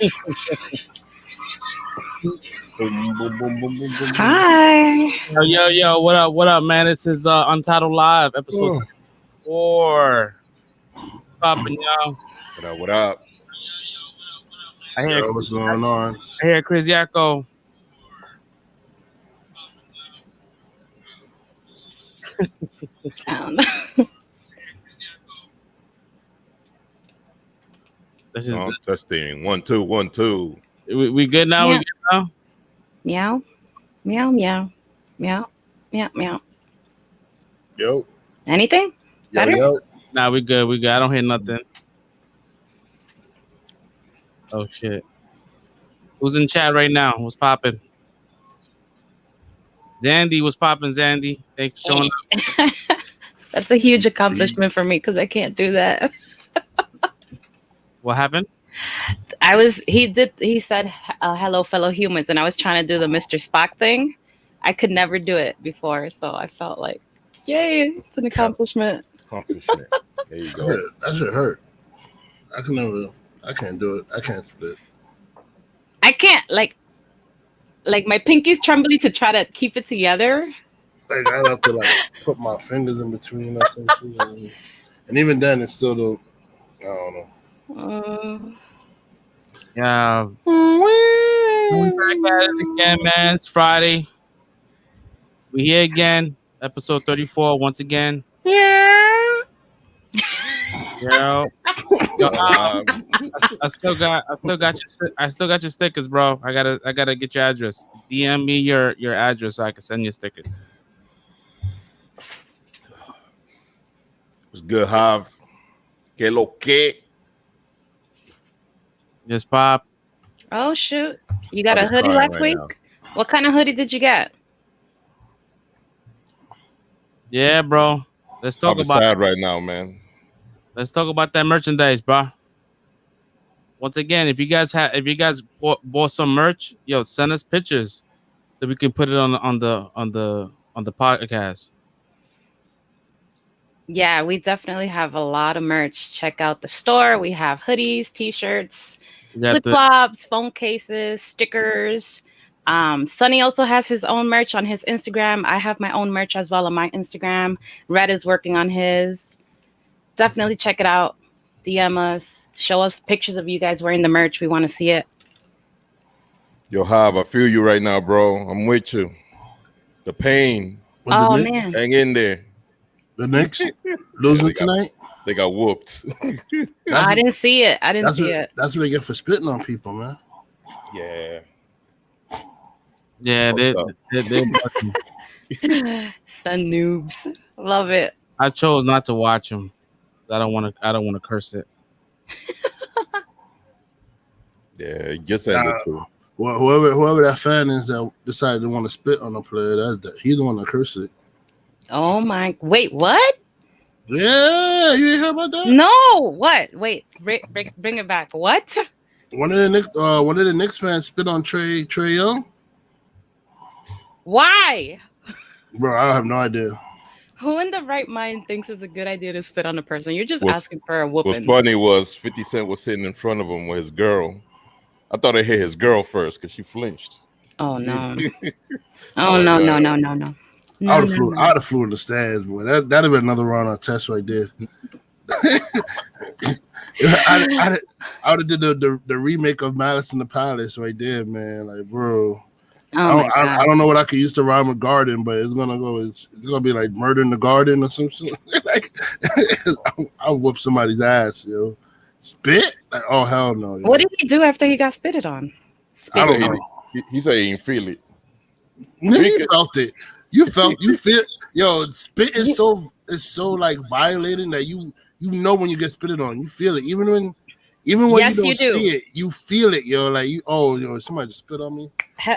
Boom, boom, boom, boom, boom, boom, boom. Hi. Yo, what up, man? This is Untitled Live, episode 4. Popping, y'all. What up? What up? I hear, Yo, what's going on? I hear Chris Yacko. I don't know. This is Testing. 1 2 1 2. we good now? Yeah. We good now? Meow. Meow, meow. Meow. Meow, meow. Yo, Anything? yo, Better? yo. Nah, we good. We good. I don't hear nothing. Oh shit. Who's in chat right now? What's popping? Zandy, what's popping, Zandy? Thanks for showing up. That's a huge accomplishment for me because I can't do that. What happened? He said hello fellow humans, and I was trying to do the Mr. Spock thing. I could never do it before, so I felt like, yay, it's an accomplishment. There you go. That should hurt. I can't do it. I can't split. I can't like my pinky's trembling to try to keep it together. Like I have to put my fingers in between or something, and even then, it's still the I don't know. Yeah. We're back at it again, man. It's Friday. We here again. Episode 34 once again. Yeah. Yo. I still got your stickers, bro. I gotta get your address. DM me your address so I can send you stickers. What's good, Hav? Que lo que? Just pop. Oh shoot! You got a hoodie last week? Now. What kind of hoodie did you get? Yeah, bro. Let's talk about sad right now, man. Let's talk about that merchandise, bro. Once again, if you guys bought some merch, yo, send us pictures so we can put it on the podcast. Yeah, we definitely have a lot of merch. Check out the store. We have hoodies, t-shirts, flip-flops, phone cases, stickers. Sonny also has his own merch on his Instagram. I have my own merch as well on my Instagram. Red is working on his. Definitely check it out. DM us. Show us pictures of you guys wearing the merch. We want to see it. Yo, Hav, I feel you right now, bro. I'm with you. The pain. Oh, man. Hang in there. The Knicks losing tonight? They got whooped. I didn't see it. That's what they get for spitting on people, man. Yeah. Yeah, they're Son noobs. Love it. I chose not to watch them. I don't want to curse it. Yeah, just ended too. Well, whoever that fan is that decided to want to spit on a player, he's the one that cursed it. Oh my! Wait, what? Yeah, you ain't heard about that? No, what? Wait, bring it back. What? One of the Knicks fans spit on Trey Young. Why? Bro, I have no idea. Who in the right mind thinks it's a good idea to spit on a person? You're just asking for a whooping. What's funny was 50 Cent was sitting in front of him with his girl. I thought it hit his girl first because she flinched. Oh no! Oh no! I would have flew in the stands, boy. That'd have been another round on test right there. I would have did the remake of Malice in the Palace right there, man. Like, bro. I don't know what I could use to rhyme with garden, but it's gonna be like murder in the garden or something. Like, I'll whoop somebody's ass, yo. Spit? Like, oh hell no. Yo. What did he do after he got spitted on? I don't know. He said he didn't feel it. You felt it. You feel. Yo, spit is so like violating that you know when you get spitted on. You feel it, even when yes, you don't see it, you feel it, yo. Like somebody just spit on me.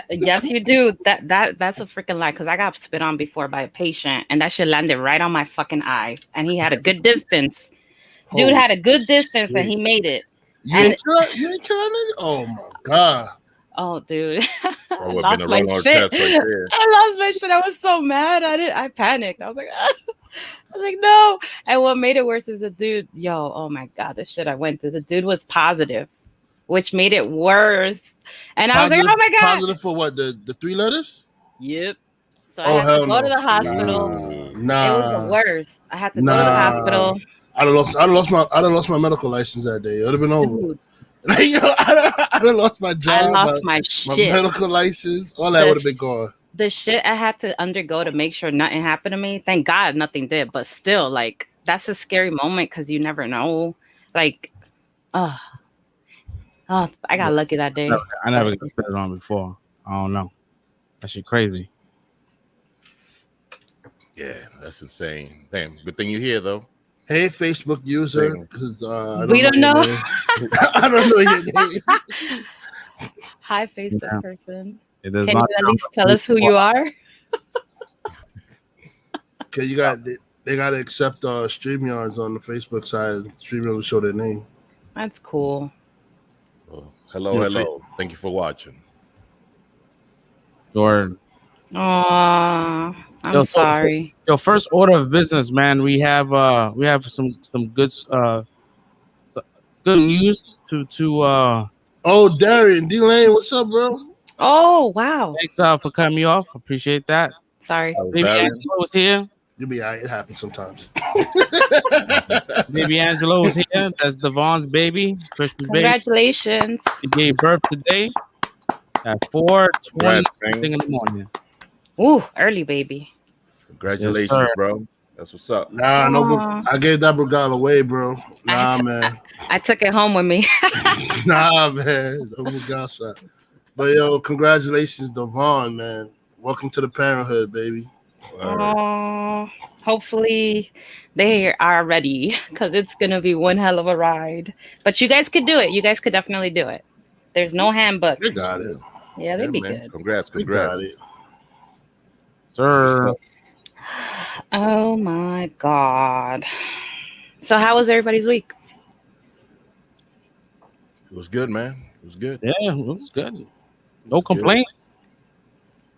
Yes, you do. That's a freaking lie. Because I got spit on before by a patient, and that shit landed right on my fucking eye, and he had a good distance. Dude had a good distance, and he made it. You ain't killing it? Oh my god. Oh, dude. I lost my shit. I lost my shit. I was so mad. I panicked. I was like, no. And what made it worse is the dude, oh my God, the shit I went through. The dude was positive. which made it worse. And I was Positive, like, oh my God. Positive for what? The 3 letters? Yep. So I had to go to the hospital. Nah. It was the worst. I had to go to the hospital. I'd have lost my medical license that day. It would have been over. Dude, Like, yo, I'd have lost my job. I lost my shit. My medical license. All that would have been gone. The shit I had to undergo to make sure nothing happened to me. Thank God nothing did. But still, like, that's a scary moment because you never know. Like, I got lucky that day. I never got put it on before. I don't know. That shit crazy. Yeah, that's insane. Damn, good thing you're here though. Hey, Facebook user. We don't know. I don't know your name. Hi, Facebook person. Can you at least tell us who you are? Okay, they got to accept StreamYards on the Facebook side. StreamYards will show their name. That's cool. Well, hello. Thank you for watching. Jordan. I'm sorry. Your first order of business, man. We have some good news to Oh, Darian, D-Lane, what's up, bro? Oh, wow. Thanks for cutting me off. Appreciate that. Sorry. Baby Angelo was here. You'll be all right. It happens sometimes. Baby Angelo was here. That's Devon's baby. Christmas Congratulations. baby. He gave birth today at 4:20 in the morning. Ooh, early baby. Congratulations, yes, bro. That's what's up. Nah, no, I gave that Brugal away, bro. Nah, man. I took it home with me. Nah, man. No Brugal shot. But yo, congratulations, Devon, man. Welcome to the parenthood, baby. Hopefully they are ready because it's gonna be one hell of a ride. But you guys could do it. You guys could definitely do it. There's no handbook. They got it. Yeah, they'd be good. Congrats. They got it. Sir. Oh my God. So how was everybody's week? It was good, man. It was good. Yeah, it was good. No complaints.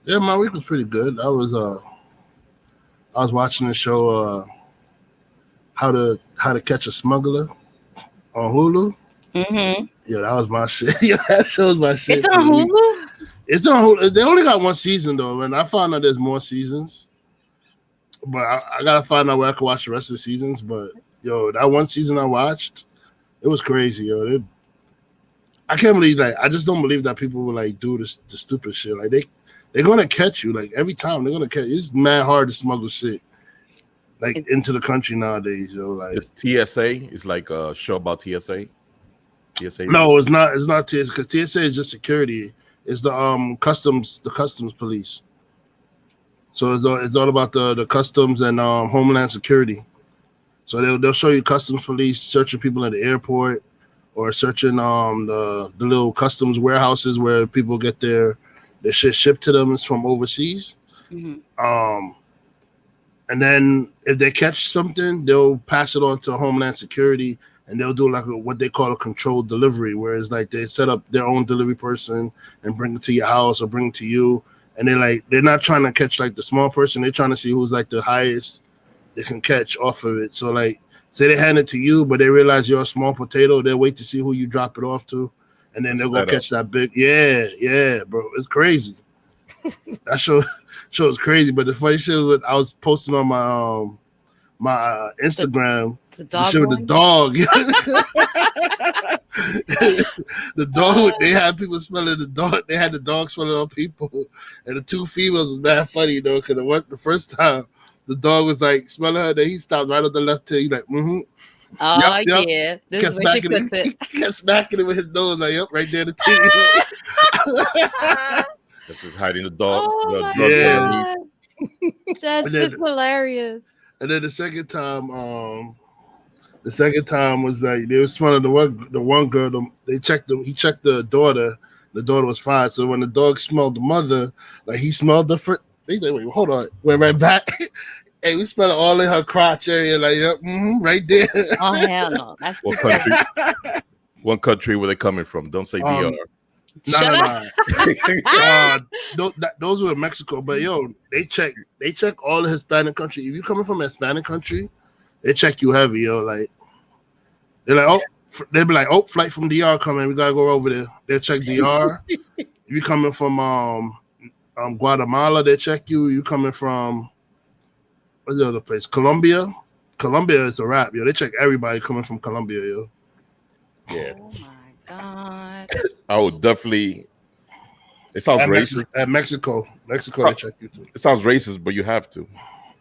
Good. Yeah, my week was pretty good. I was watching the show How to Catch a Smuggler on Hulu. Mm-hmm. Yeah, that was my shit. Yeah, that show's my shit. It's on Hulu? It's on Hulu. They only got one season though, and I found out there's more seasons. But I gotta find out where I can watch the rest of the seasons. But yo, that one season I watched, it was crazy, yo. I can't believe that. I just don't believe that people will like do the stupid shit. Like they're gonna catch you. Like every time they're gonna catch you. It's mad hard to smuggle shit like into the country nowadays, yo. Like it's TSA. It's like a show about TSA. TSA. No, it's not. It's not TSA because TSA is just security. It's the customs police. So it's all about the customs and Homeland Security. So they'll show you customs police searching people at the airport or searching the little customs warehouses where people get their shit shipped to them from overseas. Mm-hmm. And then if they catch something, they'll pass it on to Homeland Security and they'll do like what they call a controlled delivery, where it's like they set up their own delivery person and bring it to your house or bring it to you. And they're not trying to catch like the small person. They're trying to see who's like the highest they can catch off of it. So like, say they hand it to you, but they realize you're a small potato. They'll wait to see who you drop it off to, and then they'll go catch that big. Yeah, bro, it's crazy. That show is crazy. But the funny shit was I was posting on my my Instagram. The show the dog. The dog, they had people smelling the dog. They had the dog smelling on people, and the two females was mad funny though, because the first time the dog was like smelling her, then he stopped right on the left tail. He's like, mm-hmm. Oh yep. Yeah, this is where she puts it. He kept smacking it with his nose, like, yep, right there, the teeth. That's just hiding the dog. Oh Yeah, that shit's hilarious. And then the second time was like they was smelling the one girl. He checked the daughter. The daughter was fine. So when the dog smelled the mother, like he smelled the first. He said, "Wait, hold on." Went right back. Hey, we smelled it all in her crotch area. Like, yep, right there. Oh hell no! That's what country? One country where they coming from? Don't say DR. No. Those were Mexico, but yo, they check all the Hispanic country. If you coming from a Hispanic country, they check you heavy, yo. Like they're like, oh, they'll be like, oh, flight from DR coming. We gotta go over there. They'll check DR. If you coming from Guatemala, they check you. You coming from what's the other place? Colombia. Colombia is a wrap, yo. They check everybody coming from Colombia, yo. Yeah. Oh my god. I would definitely. It sounds racist. At Mexico, they check you too. It sounds racist, but you have to.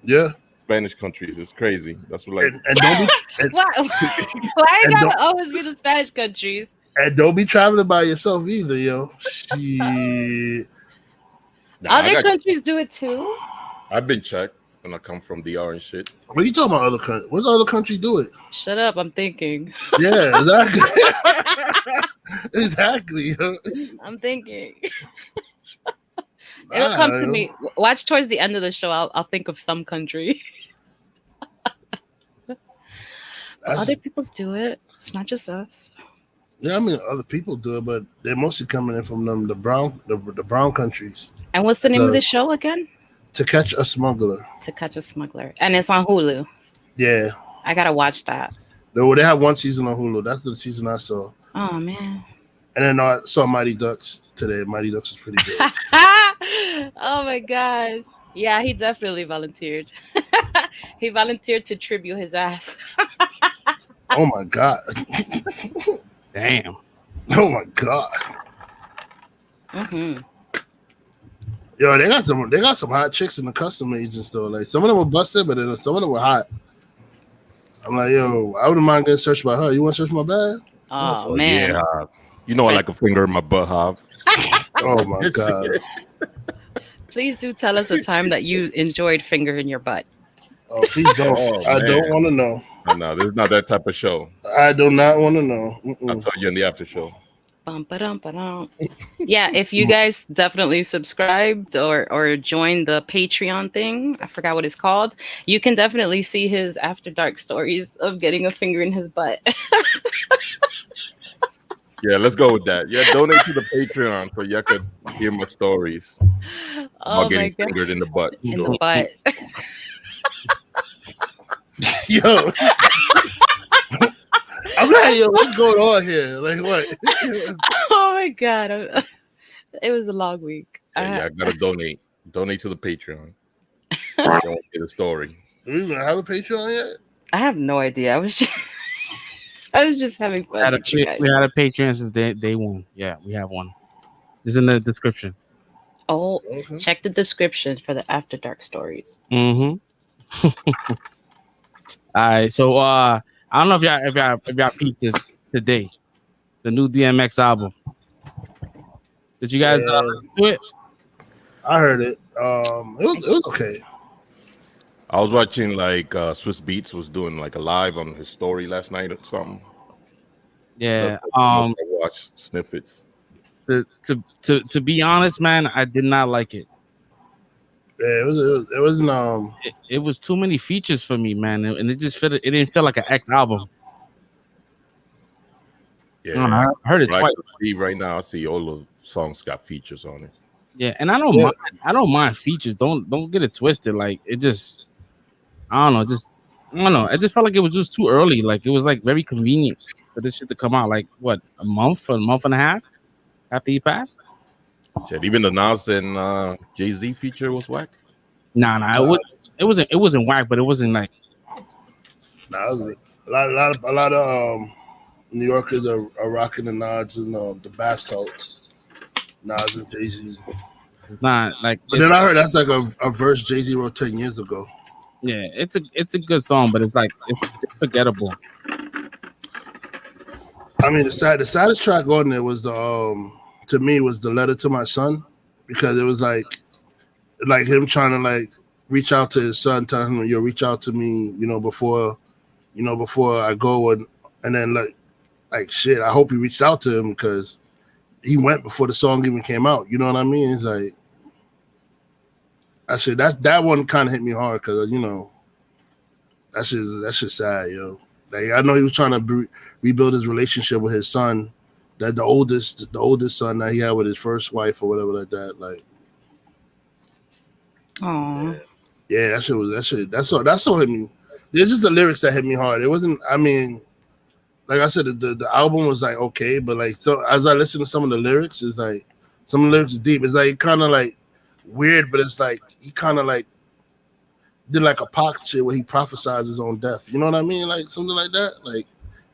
Yeah. Spanish countries, it's crazy. That's what like. And don't be. Why it gotta always be the Spanish countries? And don't be traveling by yourself either, yo. Shit. Other countries do it too. I've been checked when I come from DR and shit. What are you talking about? Other country? What other country do it? Shut up! I'm thinking. Yeah, exactly. Exactly. I'm thinking. It'll come to me. Watch towards the end of the show. I'll think of some country. Other people's do it. It's not just us. Yeah, I mean other people do it, but they're mostly coming in from the brown countries. And what's the name of the show again? To Catch a Smuggler. To Catch a Smuggler, and it's on Hulu. Yeah, I gotta watch that. No, they have one season on Hulu. That's the season I saw. Oh man. And then I saw Mighty Ducks today. Mighty Ducks is pretty good. Oh my gosh. Yeah, he definitely volunteered. He volunteered to tribute his ass. Oh my god. Damn. Oh my god. Mm-hmm. Yo, they got some hot chicks in the custom agents though. Like some of them were busted, but then some of them were hot. I'm like, yo, I wouldn't mind getting searched by her. You want to search my bag? Oh man. Yeah. You know I like a finger in my butt, Hav. Oh my god. Please do tell us a time that you enjoyed finger in your butt. Oh, please don't. I don't want to know. No, there's not that type of show. I do not want to know. I'll tell you in the after show. Yeah, if you guys definitely subscribed or joined the Patreon thing, I forgot what it's called, you can definitely see his after dark stories of getting a finger in his butt. Yeah, let's go with that. Yeah, donate to the Patreon so you could hear my stories about getting fingered in the butt. In the butt. Yo. I'm like, yo, what's going on here? Like, what? Oh my god. It was a long week. Yeah, I gotta donate. Donate to the Patreon. I don't get a story. Do we even have a Patreon yet? I have no idea. I was just having fun. We had a Patreon since day one. Yeah, we have one. It's in the description. Oh, okay. Check the description for the After Dark stories. Mm-hmm. All right, so I don't know if y'all peeped this today, the new DMX album. Did you guys listen to it? I heard it. It was okay. I was watching like Swiss Beats was doing like a live on his story last night or something. Yeah. I watched snippets. To be honest, man, I did not like it. Yeah, it wasn't. It was too many features for me, man, and it didn't feel like an X album. Yeah, I heard it twice. Right now, I see all the songs got features on it. Yeah, and I don't mind features. Don't get it twisted. Like it just, I don't know. I just felt like it was just too early. Like it was like very convenient for this shit to come out. Like what, a month and a half after he passed. Shit, even the Nas and Jay-Z feature was whack. Nah, it wasn't whack, but it wasn't like. Nah, it was a lot of New Yorkers are rocking the Nas and the bath salts. Nas and Jay-Z. It's not like. But then I heard that's like a verse Jay-Z wrote 10 years ago. Yeah, it's a good song, but it's like it's forgettable. I mean, the saddest track on there was to me was the Letter to My Son, because it was like him trying to like reach out to his son, telling him, "Yo, reach out to me, before I go," and then like shit. I hope he reached out to him because he went before the song even came out. You know what I mean? It's like that one kind of hit me hard because that's just sad, yo. Like I know he was trying to rebuild his relationship with his son, that the oldest son that he had with his first wife or whatever like that. Like, oh yeah, that shit. That's all hit me. There's just the lyrics that hit me hard. It wasn't. I mean, like I said, the album was like okay, but like so as I listen to some of the lyrics, it's like some of the lyrics are deep. It's like kind of like weird, but it's like he kind of like did like a Pac shit where he prophesied his own death. You know what I mean? Like something like that. Like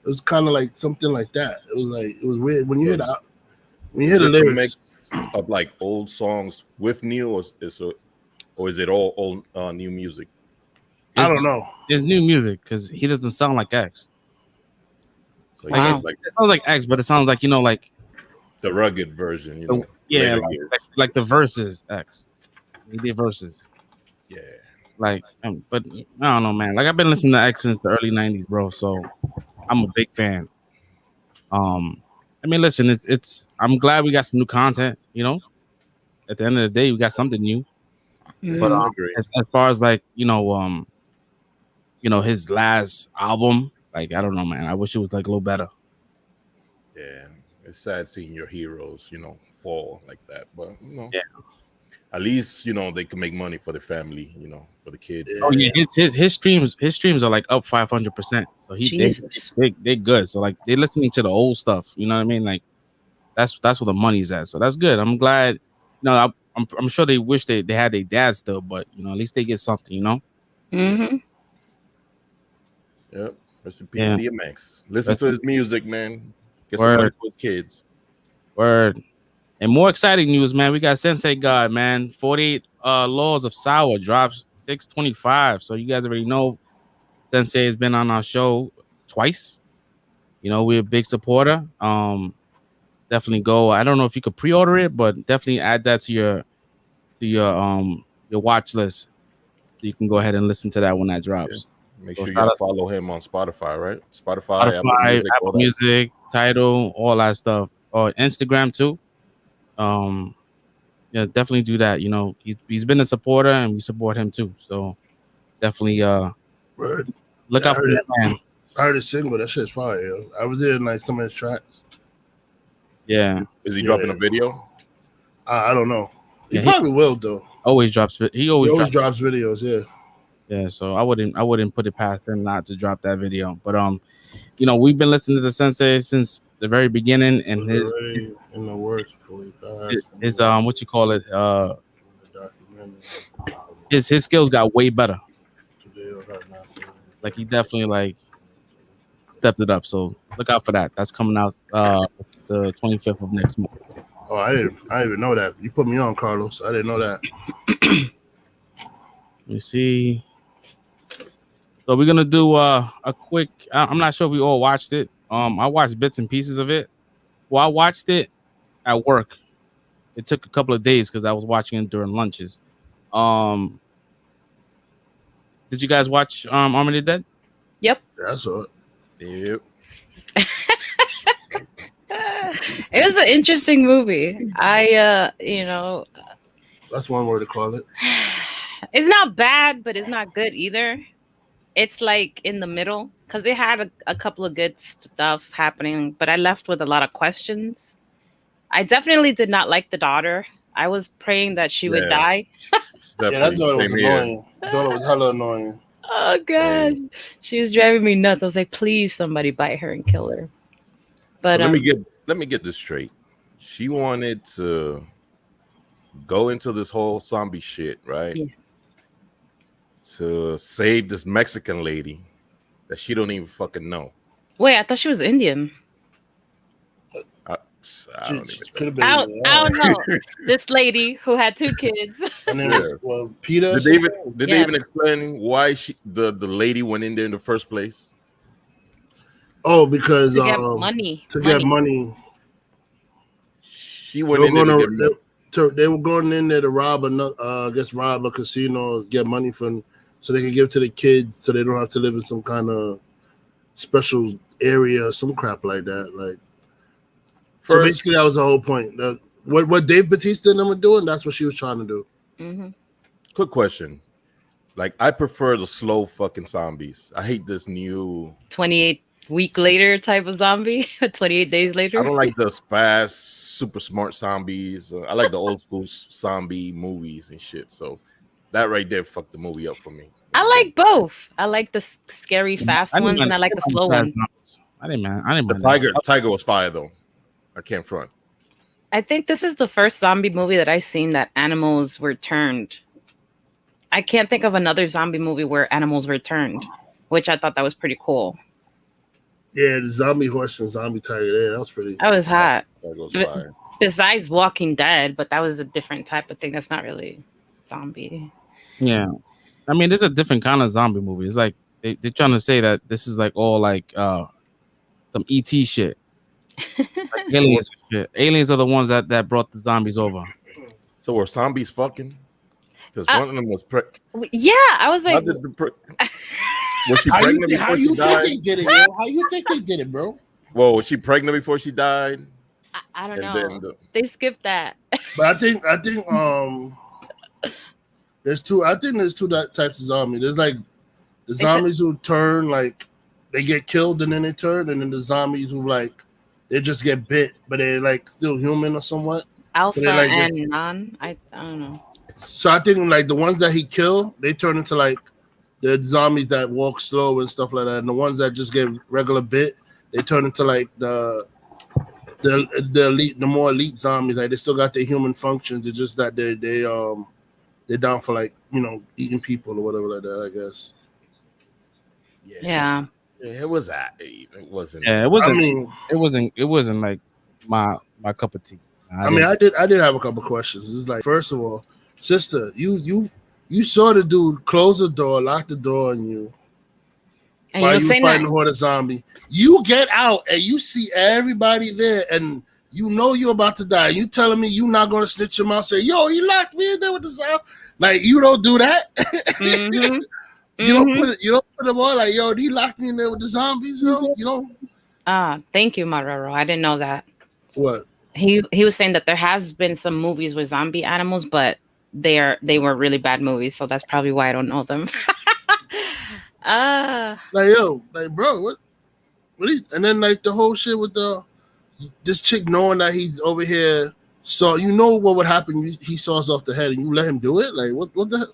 it was kind of like something like that. It was like it was weird when you hear the lyrics. Mix of like old songs with new, or is it all old new music? I don't know. It's new music because he doesn't sound like X. So like, it sounds like X, but it sounds like like the rugged version. You know, yeah, like the verses X. He did verses. Yeah. Like, but I don't know, man. Like I've been listening to X since the early '90s, bro. So I'm a big fan. I mean, listen, it's. I'm glad we got some new content. You know, at the end of the day, we got something new. But as far as like his last album, like I don't know, man. I wish it was like a little better. Yeah, it's sad seeing your heroes, fall like that. But yeah. At least they can make money for the family, for the kids. Oh yeah, his streams are like up 500%. So they're good. So like they're listening to the old stuff. You know what I mean? Like that's where the money's at. So that's good. I'm glad. I'm sure they wish they had their dad still, but at least they get something. Mm-hmm. Yep. Rest in peace, DMX. Listen to his music, man. Get some money for his kids. Word. And more exciting news, man. We got Sensei God, man. 48 Laws of Sour drops 6/25. So you guys already know Sensei has been on our show twice. We're a big supporter. Definitely go. I don't know if you could pre-order it, but definitely add that to your watch list. So you can go ahead and listen to that when that drops. Yeah. Make sure you follow him on Spotify, right? Spotify, Apple Music, Tidal, all that stuff. Or Instagram too. Yeah, definitely do that. He's been a supporter and we support him too. So definitely look out for that man. I heard his single, that shit's fire, yo. I was in like some of his tracks. Yeah. Is he dropping a video? I don't know. He probably will though. Always drops. He always drops videos. Yeah. Yeah. So I wouldn't put it past him not to drop that video. But we've been listening to the Sensei since the very beginning, and his in the works. His what you call it? His skills got way better. Like he definitely like stepped it up. So look out for that. That's coming out the 25th of next month. Oh, I didn't even know that. You put me on, Carlos. I didn't know that. Let me see. So we're gonna do a quick. I'm not sure if we all watched it. I watched bits and pieces of it. Well, I watched it at work. It took a couple of days because I was watching it during lunches. Did you guys watch Army of the Dead? Yep. Yeah, I saw it. Yep. It was an interesting movie. That's one word to call it. It's not bad, but it's not good either. It's like in the middle because it had a couple of good stuff happening, but I left with a lot of questions. I definitely did not like the daughter. I was praying that she would die. Yeah, that daughter was annoying. The daughter was hella annoying. Oh god, she was driving me nuts. I was like, please, somebody bite her and kill her. But so let me get this straight. She wanted to go into this whole zombie shit, right? Yeah. To save this Mexican lady that she don't even fucking know. Wait, I thought she was Indian. I don't know. This lady who had 2 kids. And then Peter. Did they even explain why the lady went in there in the first place? Oh, because to get money. To get money. She went in there. They were going in there to rob a casino, get money so they can give to the kids, so they don't have to live in some kind of special area or some crap like that. Like, so basically, that was the whole point. What Dave Bautista and them were doing, that's what she was trying to do. Mm-hmm. Quick question. Like, I prefer the slow fucking zombies. I hate this new 28 week later type of zombie. 28 days later. I don't like those fast, super smart zombies. I like the old school zombie movies and shit. So that right there fucked the movie up for me. I like both. I like the scary fast ones, and I like the slow ones. I didn't mind. The Tiger was fire though. I can't front. I think this is the first zombie movie that I've seen that animals were turned. I can't think of another zombie movie where animals were turned, which I thought that was pretty cool. Yeah, the zombie horse and zombie tiger. Yeah, that was pretty. That was hot. That was fire. Besides Walking Dead, but that was a different type of thing. That's not really zombie. Yeah, I mean, there's a different kind of zombie movie. It's like they're trying to say that this is like all like some ET shit. Like aliens shit. Aliens are the ones that brought the zombies over. So were zombies fucking? Because one of them was yeah, I was like, was she pregnant before she died? How you think they did it, yo? How you think they did it, bro? Well, was she pregnant before she died? I don't know. They skipped that. But I think there's two. I think there's two types of zombies. There's like the zombies who turn, like they get killed and then they turn, and then the zombies who like they just get bit, but they're like still human or somewhat. Alpha like, and non. I don't know. So I think like the ones that he killed, they turn into like the zombies that walk slow and stuff like that, and the ones that just get regular bit, they turn into like the elite, the more elite zombies. Like they still got their human functions. It's just that they're down for like eating people or whatever like that. I guess. Yeah. It was that. It wasn't. Yeah, it wasn't. I mean, it wasn't like my cup of tea. I did have a couple questions. It's like, first of all, sister, you saw the dude close the door, lock the door on you. And while you fighting the horde of zombie, you get out and you see everybody there, and you know you're about to die. You telling me you not gonna snitch your mouth? Say, yo, he locked me in there with the zombie. Like you don't do that. Mm-hmm. You don't put them on like, yo, he locked me in there with the zombies. You don't. Thank you, Marrero. I didn't know that. What? He was saying that there has been some movies with zombie animals, but they were really bad movies, so that's probably why I don't know them. Like yo, like bro, what? And then like the whole shit with this chick knowing that he's over here, so you know what would happen? He saws off the head, and you let him do it. Like what the hell?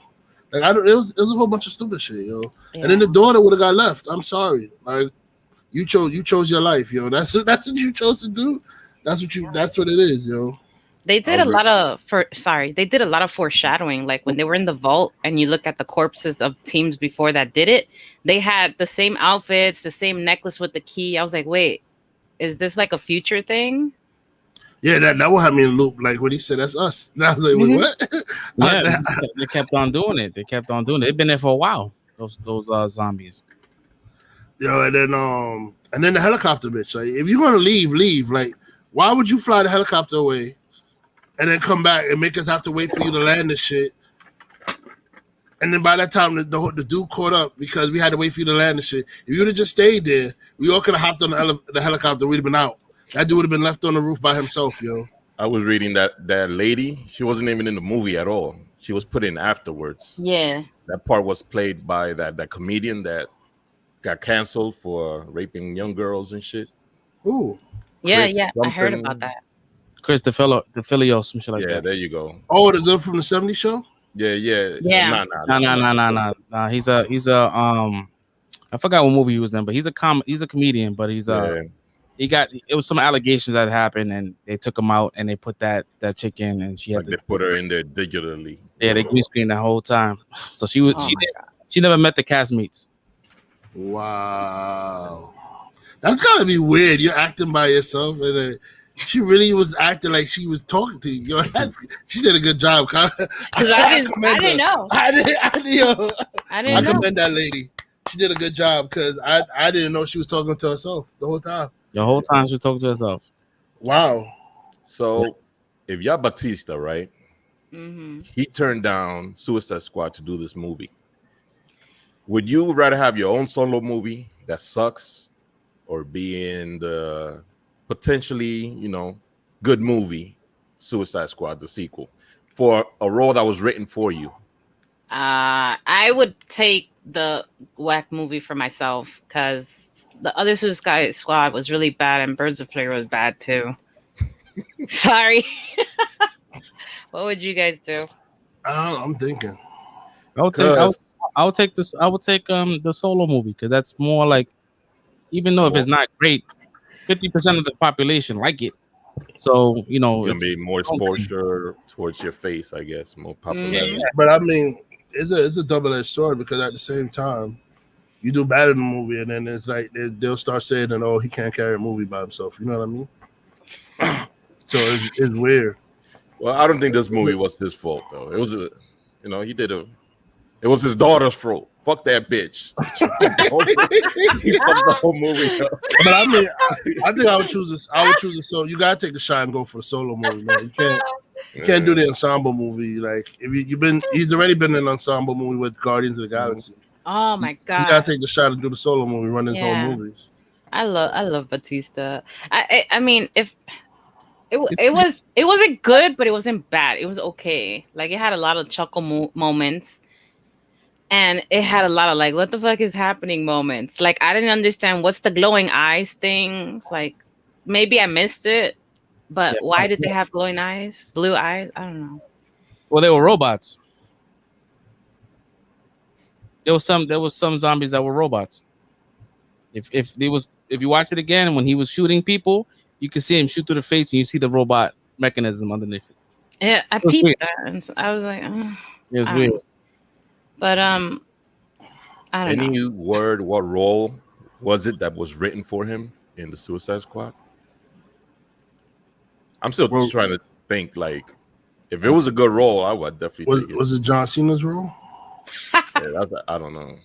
Like it was a whole bunch of stupid shit, yo. Yeah. And then the daughter would have got left. I'm sorry, like you chose your life, yo. That's what you chose to do. That's what it is, yo. They did a lot of foreshadowing. Like when they were in the vault and you look at the corpses of teams before that did it, they had the same outfits, the same necklace with the key. I was like, wait, is this like a future thing? Yeah, that would have me in a loop. Like when he said, "That's us." And I was like, "Wait, what?" Yeah, they kept on doing it. They've been there for a while. Those zombies. Yo, and then the helicopter bitch. Like, if you're gonna leave. Like, why would you fly the helicopter away and then come back and make us have to wait for you to land this shit? And then by that time, the dude caught up because we had to wait for you to land the shit. If you would have just stayed there, we all could have hopped on the helicopter. We'd have been out. That dude would have been left on the roof by himself, yo. I was reading that lady, she wasn't even in the movie at all. She was put in afterwards. Yeah. That part was played by that comedian that got canceled for raping young girls and shit. Ooh. Yeah, I heard about that. Chris DeFilio, some shit like that. Yeah, there you go. Oh, the girl from the 70s show? Yeah. Nah. He's I forgot what movie he was in, but he's a comedian, but he's it was some allegations that happened and they took him out and they put that chick in and she had they put her in there digitally. Yeah, they green screened the whole time. So she never met the castmates. Wow. That's gotta be weird. You're acting by yourself and she really was acting like she was talking to you. Yo, she did a good job. Because I didn't know. I commend that lady. She did a good job because I didn't know she was talking to herself the whole time. The whole time she was talking to herself. Wow. So if you're Batista, right? Mm-hmm. He turned down Suicide Squad to do this movie. Would you rather have your own solo movie that sucks or be in the potentially, good movie, Suicide Squad, the sequel, for a role that was written for you? I would take the whack movie for myself because the other Suicide Squad was really bad and Birds of Prey was bad too. Sorry. What would you guys do? I'm thinking. I would take the solo movie because that's more like even though if it's not great, 50% of the population like it. So you know, it's gonna be more exposure towards your face, I guess, more popularity. Yeah. But I mean, it's a double-edged sword because at the same time, you do bad in the movie, and then it's like they'll start saying that, oh, he can't carry a movie by himself. You know what I mean? So it's weird. Well, I don't think this movie was his fault though. It was it was his daughter's fault. Fuck that bitch. He fucked the whole movie up. But I mean, I think I would choose this. I would choose a solo. You gotta take the shot and go for the solo movie, man. You can't do the ensemble movie. Like if he's already been in an ensemble movie with Guardians of the Galaxy. Oh my god! You gotta take the shot and do the solo movie, run his own movies. I love Batista. I mean, if it wasn't good, but it wasn't bad. It was okay. Like it had a lot of chuckle moments. And it had a lot of like, what the fuck is happening moments. Like, I didn't understand what's the glowing eyes thing. Like, maybe I missed it, but why did they have glowing eyes? Blue eyes? I don't know. Well, they were robots. There was some zombies that were robots. If you watch it again, when he was shooting people, you can see him shoot through the face, and you see the robot mechanism underneath it. Yeah, I peeped that, and so I was like, oh, it was weird. But I don't know. Any word, what role was it that was written for him in the Suicide Squad? I'm still trying to think. Like, if it was a good role, I would definitely take it. Was it John Cena's role? Yeah, I don't know.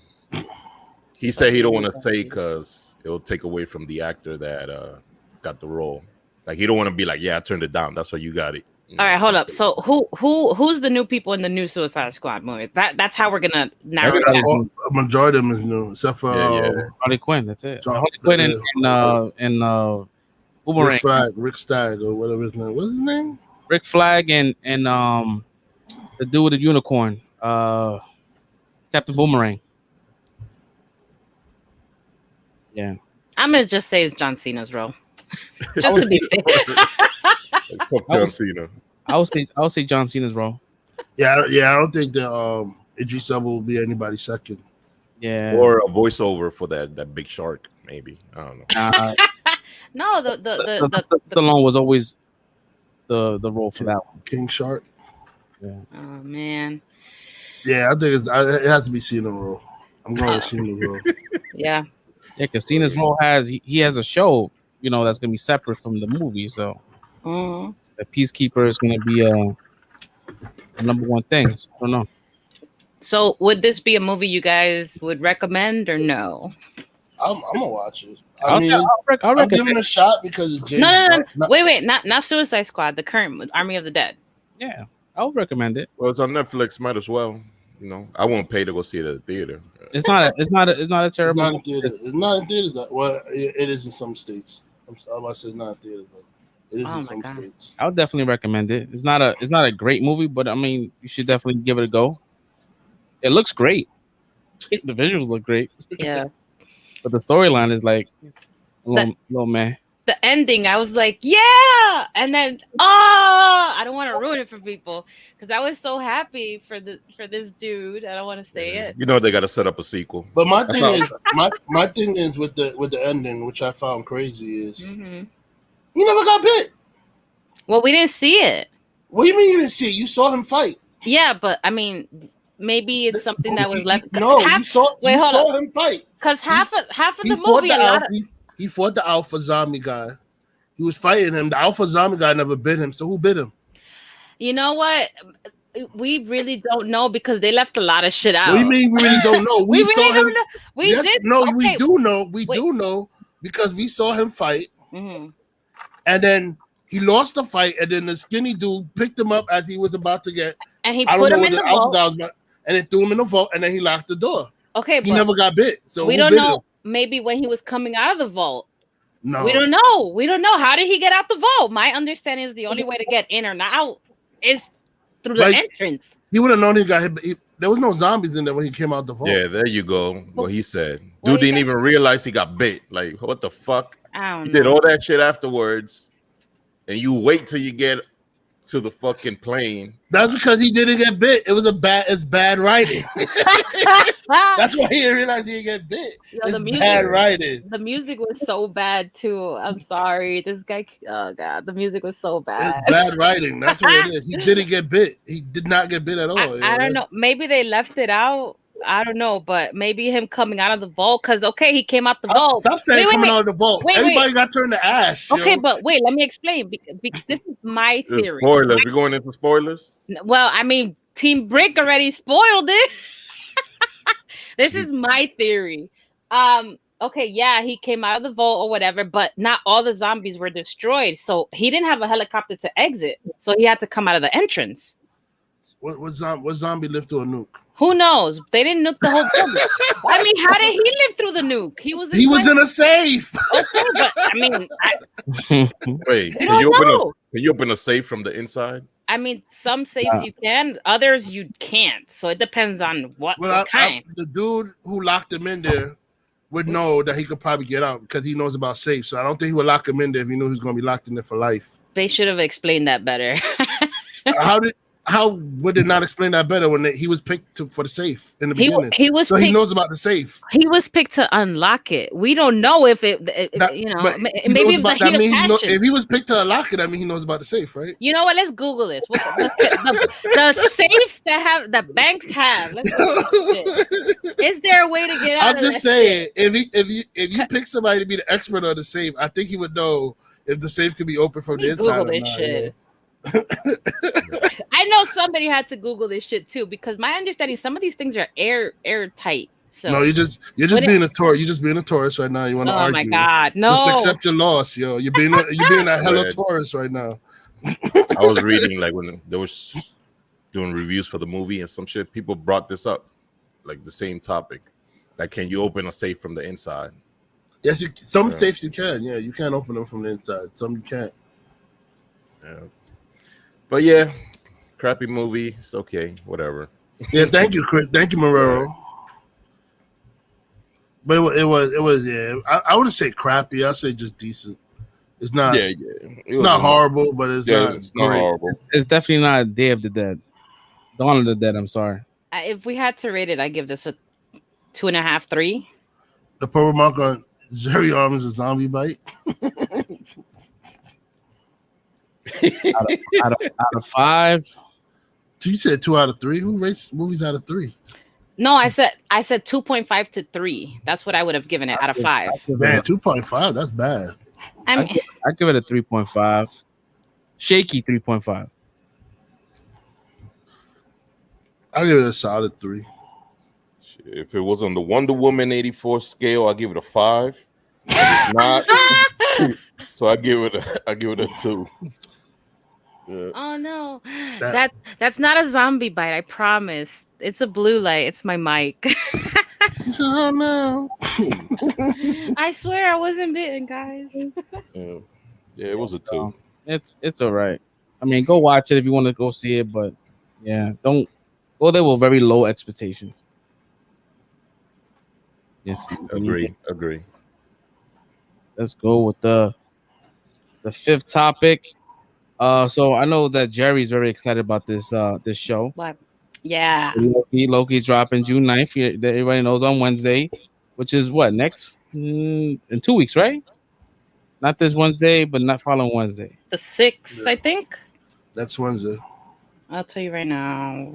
He said he don't want to say because it'll take away from the actor that got the role. Like he don't want to be like, yeah, I turned it down. That's why you got it. You know, all right, hold up. So who's the new people in the new Suicide Squad movie? That's how we're gonna narrow it down. A majority of them is new, except for Harley Quinn. That's it. Harley Quinn and Boomerang. Rick Stagg or whatever his name. What's his name? Rick Flag and the dude with the unicorn, Captain Boomerang. Yeah, I'm gonna just say it's John Cena's role, just to be safe. John Cena. I would say John Cena's role. Yeah. I don't think that Idris Elba will be anybody's second. Yeah, or a voiceover for that big shark, maybe. I don't know. No, the Stallone was always the role for that one. King Shark. Yeah. Oh man. Yeah, I think it has to be Cena role. I'm going with Cena role. Yeah. Yeah, because Cena's role he has a show, that's gonna be separate from the movie. So the Peacekeeper is gonna be a number one thing. So I don't know. So would this be a movie you guys would recommend or no? I'm gonna watch it. I'll give it a shot because it's James. No. Wait, not Suicide Squad, the current Army of the Dead. Yeah, I would recommend it. Well, it's on Netflix. Might as well. I won't pay to go see it at the theater. It's not a terrible. It's not in theaters. Well, it is in some states. I'm about to say it's not in theaters, but it is in some states. I would definitely recommend it. It's not a great movie, but I mean, you should definitely give it a go. It looks great. The visuals look great. Yeah. But the storyline is like a little man. The ending, I was like, yeah, and then I don't want to ruin it for people because I was so happy for this dude. I don't want to say it. They got to set up a sequel. But my thing is with the ending, which I found crazy, is he never got bit. Well, we didn't see it. What do you mean you didn't see it? You saw him fight. Yeah, but I mean, maybe it's something that was left. You saw him fight because half of the movie. He fought the alpha zombie guy. He was fighting him. The alpha zombie guy never bit him. So who bit him? You know what? We really don't know because they left a lot of shit out. What do you mean we really don't know? We saw him. We did. No, okay. We do know. We do know because we saw him fight. And then he lost the fight. And then the skinny dude picked him up as he was about to get. And he put him in the vault. And then threw him in the vault. And then he locked the door. Okay, he never got bit. So we don't know. Maybe when he was coming out of the vault. No. We don't know. We don't know. How did he get out the vault? My understanding is the only way to get in or out is through the entrance. He would have known he got hit. There was no zombies in there when he came out the vault. Yeah, there you go. What he said. Dude didn't even realize he got bit. Like, what the fuck? I don't know. He did all that shit afterwards. And you wait till you get to the fucking plane. That's because he didn't get bit. It's bad writing. That's why he didn't realize he didn't get bit. Yo, it's bad writing. The music was so bad too. I'm sorry. This guy, oh god, the music was so bad. It's bad writing. That's what it is. He didn't get bit. He did not get bit at all. I don't know. Maybe they left it out. I don't know, but maybe him coming out of the vault, because okay, he came out the vault. Stop saying coming out of the vault. Everybody got turned to ash. Okay, yo. but wait, let me explain. This is my theory. Spoilers. We're going into spoilers. Well, I mean, Team Brick already spoiled it. This is my theory. Okay, yeah, he came out of the vault or whatever, but not all the zombies were destroyed. So he didn't have a helicopter to exit. So he had to come out of the entrance. What zombie lived through a nuke? Who knows? They didn't nuke the whole building. I mean, how did he live through the nuke? He was in a safe. Okay, but I mean, wait, can you open a safe from the inside? I mean, some safes you can, others you can't. So it depends on what kind. The dude who locked him in there would know that he could probably get out because he knows about safes. So I don't think he would lock him in there if he knew he was going to be locked in there for life. They should have explained that better. How would it not explain that better when he was picked for the safe in the beginning? He knows about the safe. He was picked to unlock it. We don't know if maybe it was the heat of passion. If he was picked to unlock it, I mean he knows about the safe, right? You know what? Let's Google this. The safes that banks have. Is there a way to get out? I'm just saying, if you pick somebody to be the expert on the safe, I think he would know if the safe could be open from the inside. Google this shit. I know somebody had to Google this shit too, because my understanding, some of these things are airtight. So no, you're just being a tourist. You're just being a tourist right now. You want to argue? Oh my god, no! Just accept your loss, yo. You're being a hella tourist right now. I was reading like when they was doing reviews for the movie and some shit. People brought this up, like the same topic. Like, can you open a safe from the inside? Yes, some safes you can. Yeah, you can open them from the inside. Some you can't. Yeah. But yeah, crappy movie. It's okay, whatever. Yeah, thank you, Chris. Thank you, Marrero. But it was yeah. I wouldn't say crappy. I'd say just decent. It's not. Yeah. It's not horrible, but it's not horrible. It's definitely not Day of the Dead. Dawn of the Dead. I'm sorry. If we had to rate it, I give this a 2.5, 3. The purple mark on Jerry Arm is a zombie bite. out of 5. You said 2 out of 3. Who rates movies out of 3? No, I said 2.5 to 3. That's what I would have given it out of 5. Man, 2.5. That's bad. I mean, I give it a 3.5. Shaky 3.5. I'll give it a solid 3. If it was on the Wonder Woman 84 scale, I'll give it a 5. It's not. So I give it a 2. Yeah. Oh no, that's not a zombie bite. I promise. It's a blue light. It's my mic. Oh no! I swear I wasn't bitten, guys. Yeah, it was a 2. It's all right. I mean, go watch it if you want to go see it, but yeah, don't go there with very low expectations. Yes, agree. Let's go with the 5th topic. So I know that Jerry's very excited about this show. What? Yeah. Loki's dropping June 9th. Everybody knows on Wednesday, which is what next in 2 weeks, right? Not this Wednesday, but not following Wednesday. The 6th, I think. That's Wednesday. I'll tell you right now.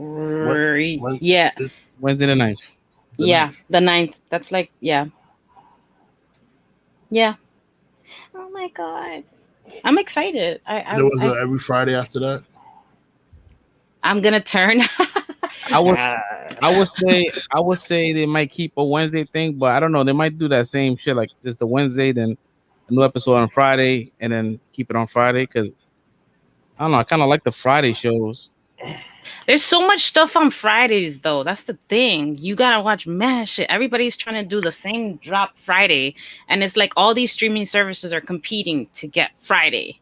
Yeah. Wednesday the 9th. Yeah, the 9th. That's like, yeah. Yeah. Oh my god. I'm excited. There was every Friday after that. I'm gonna turn. I would say they might keep a Wednesday thing, but I don't know. They might do that same shit, like just a Wednesday, then a new episode on Friday, and then keep it on Friday. Because I don't know. I kind of like the Friday shows. There's so much stuff on Fridays, though. That's the thing. You gotta watch mad shit. Everybody's trying to do the same drop Friday, and it's like all these streaming services are competing to get Friday.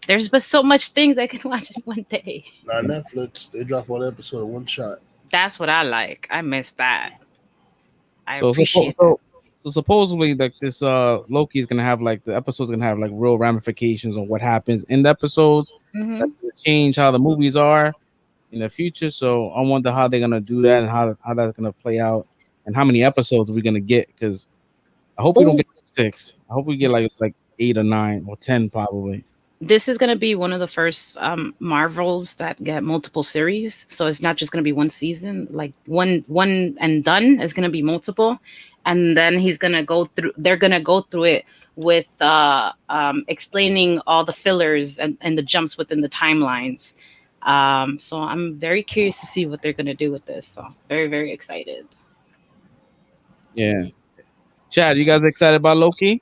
There's but so much things I can watch in one day. Now Netflix, they drop all the episode in one shot. That's what I like. I miss that. So supposedly, like this Loki is gonna have like the episode's gonna have like real ramifications on what happens in the episodes. Mm-hmm. change how the movies are in the future. So I wonder how they're gonna do that and how that's gonna play out and how many episodes we're gonna get. Because I hope we don't get 6. I hope we get like 8 or 9 or 10 probably. This is going to be one of the first Marvels that get multiple series, so it's not just going to be one season, like one and done. It's going to be multiple, and then he's going to go through. They're going to go through it with explaining all the fillers and the jumps within the timelines. So I'm very curious to see what they're going to do with this. So very excited. Yeah, Chad, you guys excited about Loki?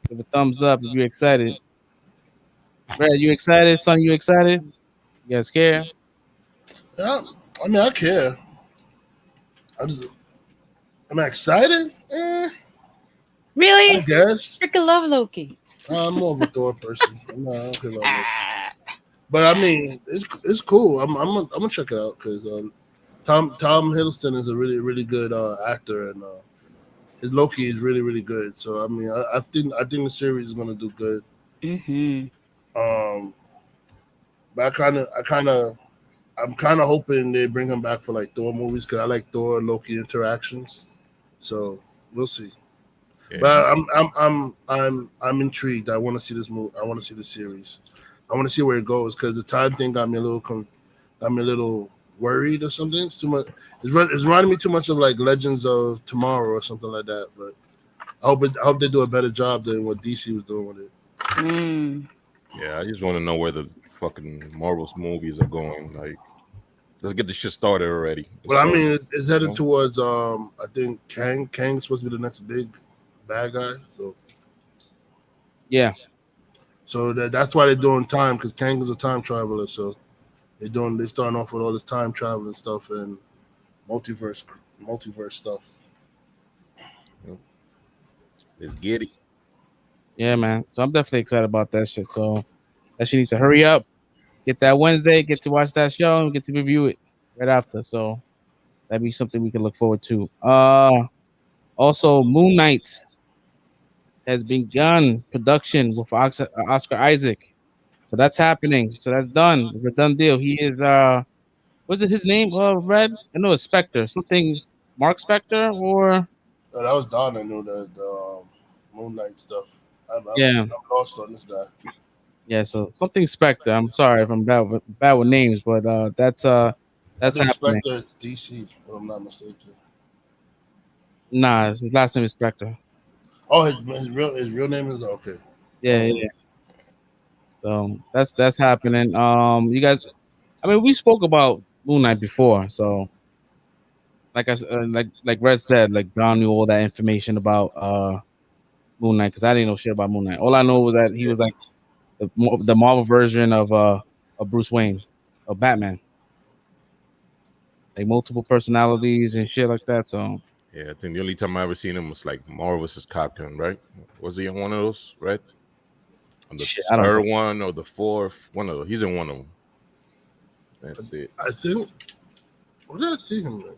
Give a thumbs up if you're excited. Brad, you excited? Son, you excited? You guys care? Yeah, I mean, I care. I'm excited. Really? I guess. Freaking love Loki. I'm more of a Thor person. I don't care about Loki. But I mean, it's cool. I'm gonna check it out because Tom Hiddleston is a really good actor, and his Loki is really good. So I mean, I think the series is gonna do good. But I'm kind of hoping they bring him back for like Thor movies because I like Thor and Loki interactions. So we'll see. Yeah. But I'm intrigued. I want to see this movie. I want to see the series. I want to see where it goes because the time thing got me a little worried or something. It's too much. It's reminding me too much of like Legends of Tomorrow or something like that. But I hope they do a better job than what DC was doing with it. Yeah, I just want to know where the fucking Marvel's movies are going. Like, let's get this shit started already. Well, I mean, it's headed towards I think Kang. Kang's supposed to be the next big bad guy. So yeah. So that's why they're doing time because Kang is a time traveler. So they're starting off with all this time traveling stuff and multiverse stuff. Let's get it. Yeah, man. So I'm definitely excited about that shit. So that shit needs to hurry up. Get that Wednesday. Get to watch that show and get to review it right after. So that'd be something we can look forward to. Also, Moon Knight has begun production with Oscar Isaac. So that's happening. So that's done. It's a done deal. He is was it his name? Red? I know it's Spectre. Something Mark Spectre or Oh, that was Don. I knew that Moon Knight stuff. I'm lost on this guy. Yeah, so something Spectre. I'm sorry if I'm bad with names, but that's happening. Spectre is DC, if I'm not mistaken. Nah, his last name is Spectre. Oh, his real name is okay. Yeah. So that's happening. You guys, I mean, we spoke about Moon Knight before, so like I like Red said, like Don knew all that information about Moon Knight because I didn't know shit about Moon Knight. All I know was that he was like the Marvel version of Bruce Wayne, of Batman, like multiple personalities and shit like that. So yeah, I think the only time I ever seen him was like Marvel vs. Capcom, right? Was he in one of those, right? On the third one or the fourth, one of those. He's in one of them. That's it. I think. Where did I see him? Then?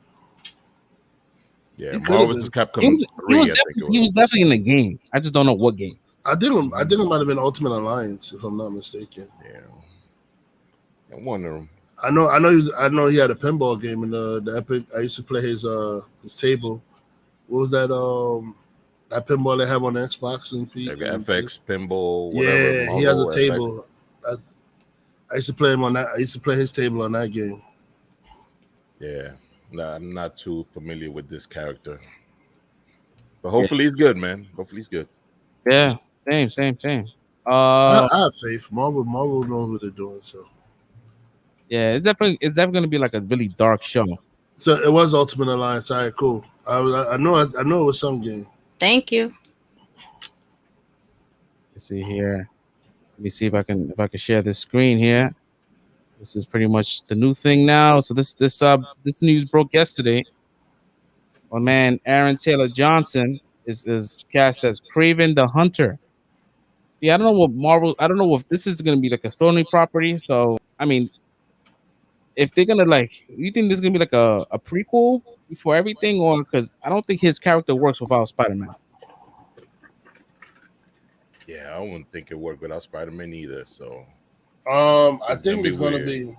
Yeah, Marvel vs. Capcom. He was definitely in the game. I just don't know what game. I think it might have been Ultimate Alliance, if I'm not mistaken. Yeah, one of them. I know he had a pinball game in the Epic. I used to play his table. What was that? That pinball they have on the Xbox and FX pinball. Whatever, yeah, he has a table. I used to play him on that. I used to play his table on that game. Yeah, no, I'm not too familiar with this character, but hopefully he's good, man. Hopefully he's good. Yeah, same. I have faith. Marvel knows what they're doing. So yeah, it's definitely going to be like a really dark show. So it was Ultimate Alliance. All right, cool. I know it was some game. Thank you. Let's see here. Let me see if I can share this screen here. This is pretty much the new thing now. So this news broke yesterday. My man Aaron Taylor Johnson is cast as Kraven the Hunter. See, I don't know if this is gonna be like a Sony property. So I mean, if they're gonna you think this is gonna be like a prequel before everything, or because I don't think his character works without Spider-Man. Yeah, I wouldn't think it worked without Spider-Man either. So I think it's gonna be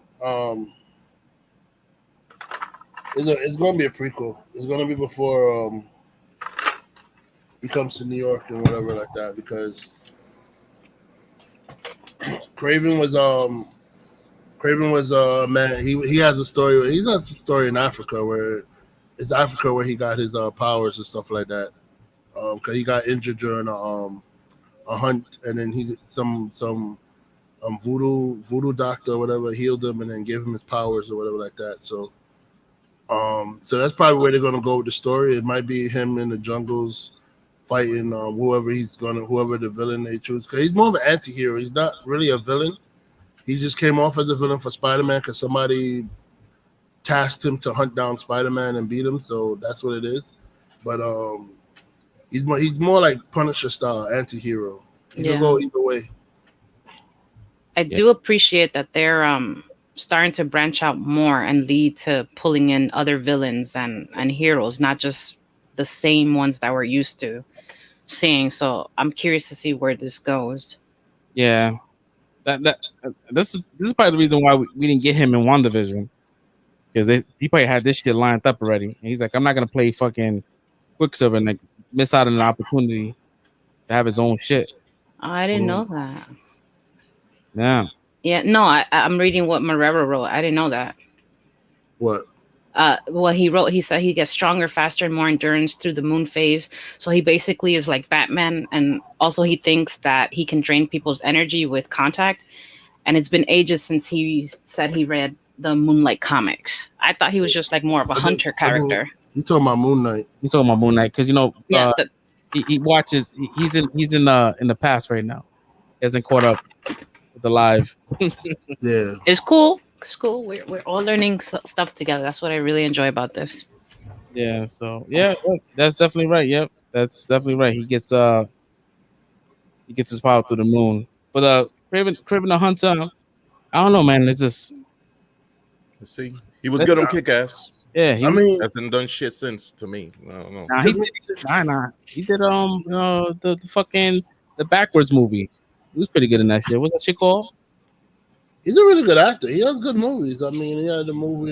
it's gonna be a prequel. It's gonna be before he comes to New York and whatever like that, because Craven was man, he has a story. He's got some story in Africa where he got his powers and stuff like that. Because he got injured during a hunt, and then he some voodoo doctor or whatever healed him and then gave him his powers or whatever like that. So so that's probably where they're gonna go with the story. It might be him in the jungles fighting whoever the villain they choose. Because he's more of an anti-hero. He's not really a villain. He just came off as a villain for Spider-Man because somebody tasked him to hunt down Spider-Man and beat him. So that's what it is. But he's more like Punisher style anti-hero. He can go either way. I do appreciate that they're starting to branch out more and lead to pulling in other villains and heroes, not just the same ones that we're used to seeing. So I'm curious to see where this goes. Yeah, this is probably the reason why we didn't get him in WandaVision, because he probably had this shit lined up already. And he's like, I'm not gonna play fucking Quicksilver and like miss out on an opportunity to have his own shit. Oh, I didn't know that. Yeah. Yeah, no, I'm reading what Marrero wrote. I didn't know that. What? What he wrote, he said he gets stronger, faster, and more endurance through the moon phase. So he basically is like Batman, and also he thinks that he can drain people's energy with contact. And it's been ages since he said he read the Moonlight comics. I thought he was just like more of a hunter character. You talking about Moon Knight? You talking about Moon Knight? Because he watches. He's in the past right now. He hasn't caught up with the live. Yeah, it's cool. It's cool. We're all learning stuff together. That's what I really enjoy about this. Yeah. So yeah, that's definitely right. Yep, that's definitely right. He gets his power through the moon. But Kraven the Hunter, I don't know, man. It's just let's see. He was good on Kick-Ass. Yeah, he hasn't done shit since to me. I don't know. He did the fucking the backwards movie. He was pretty good in that shit. What's that shit called? He's a really good actor. He has good movies. I mean, he had the movie.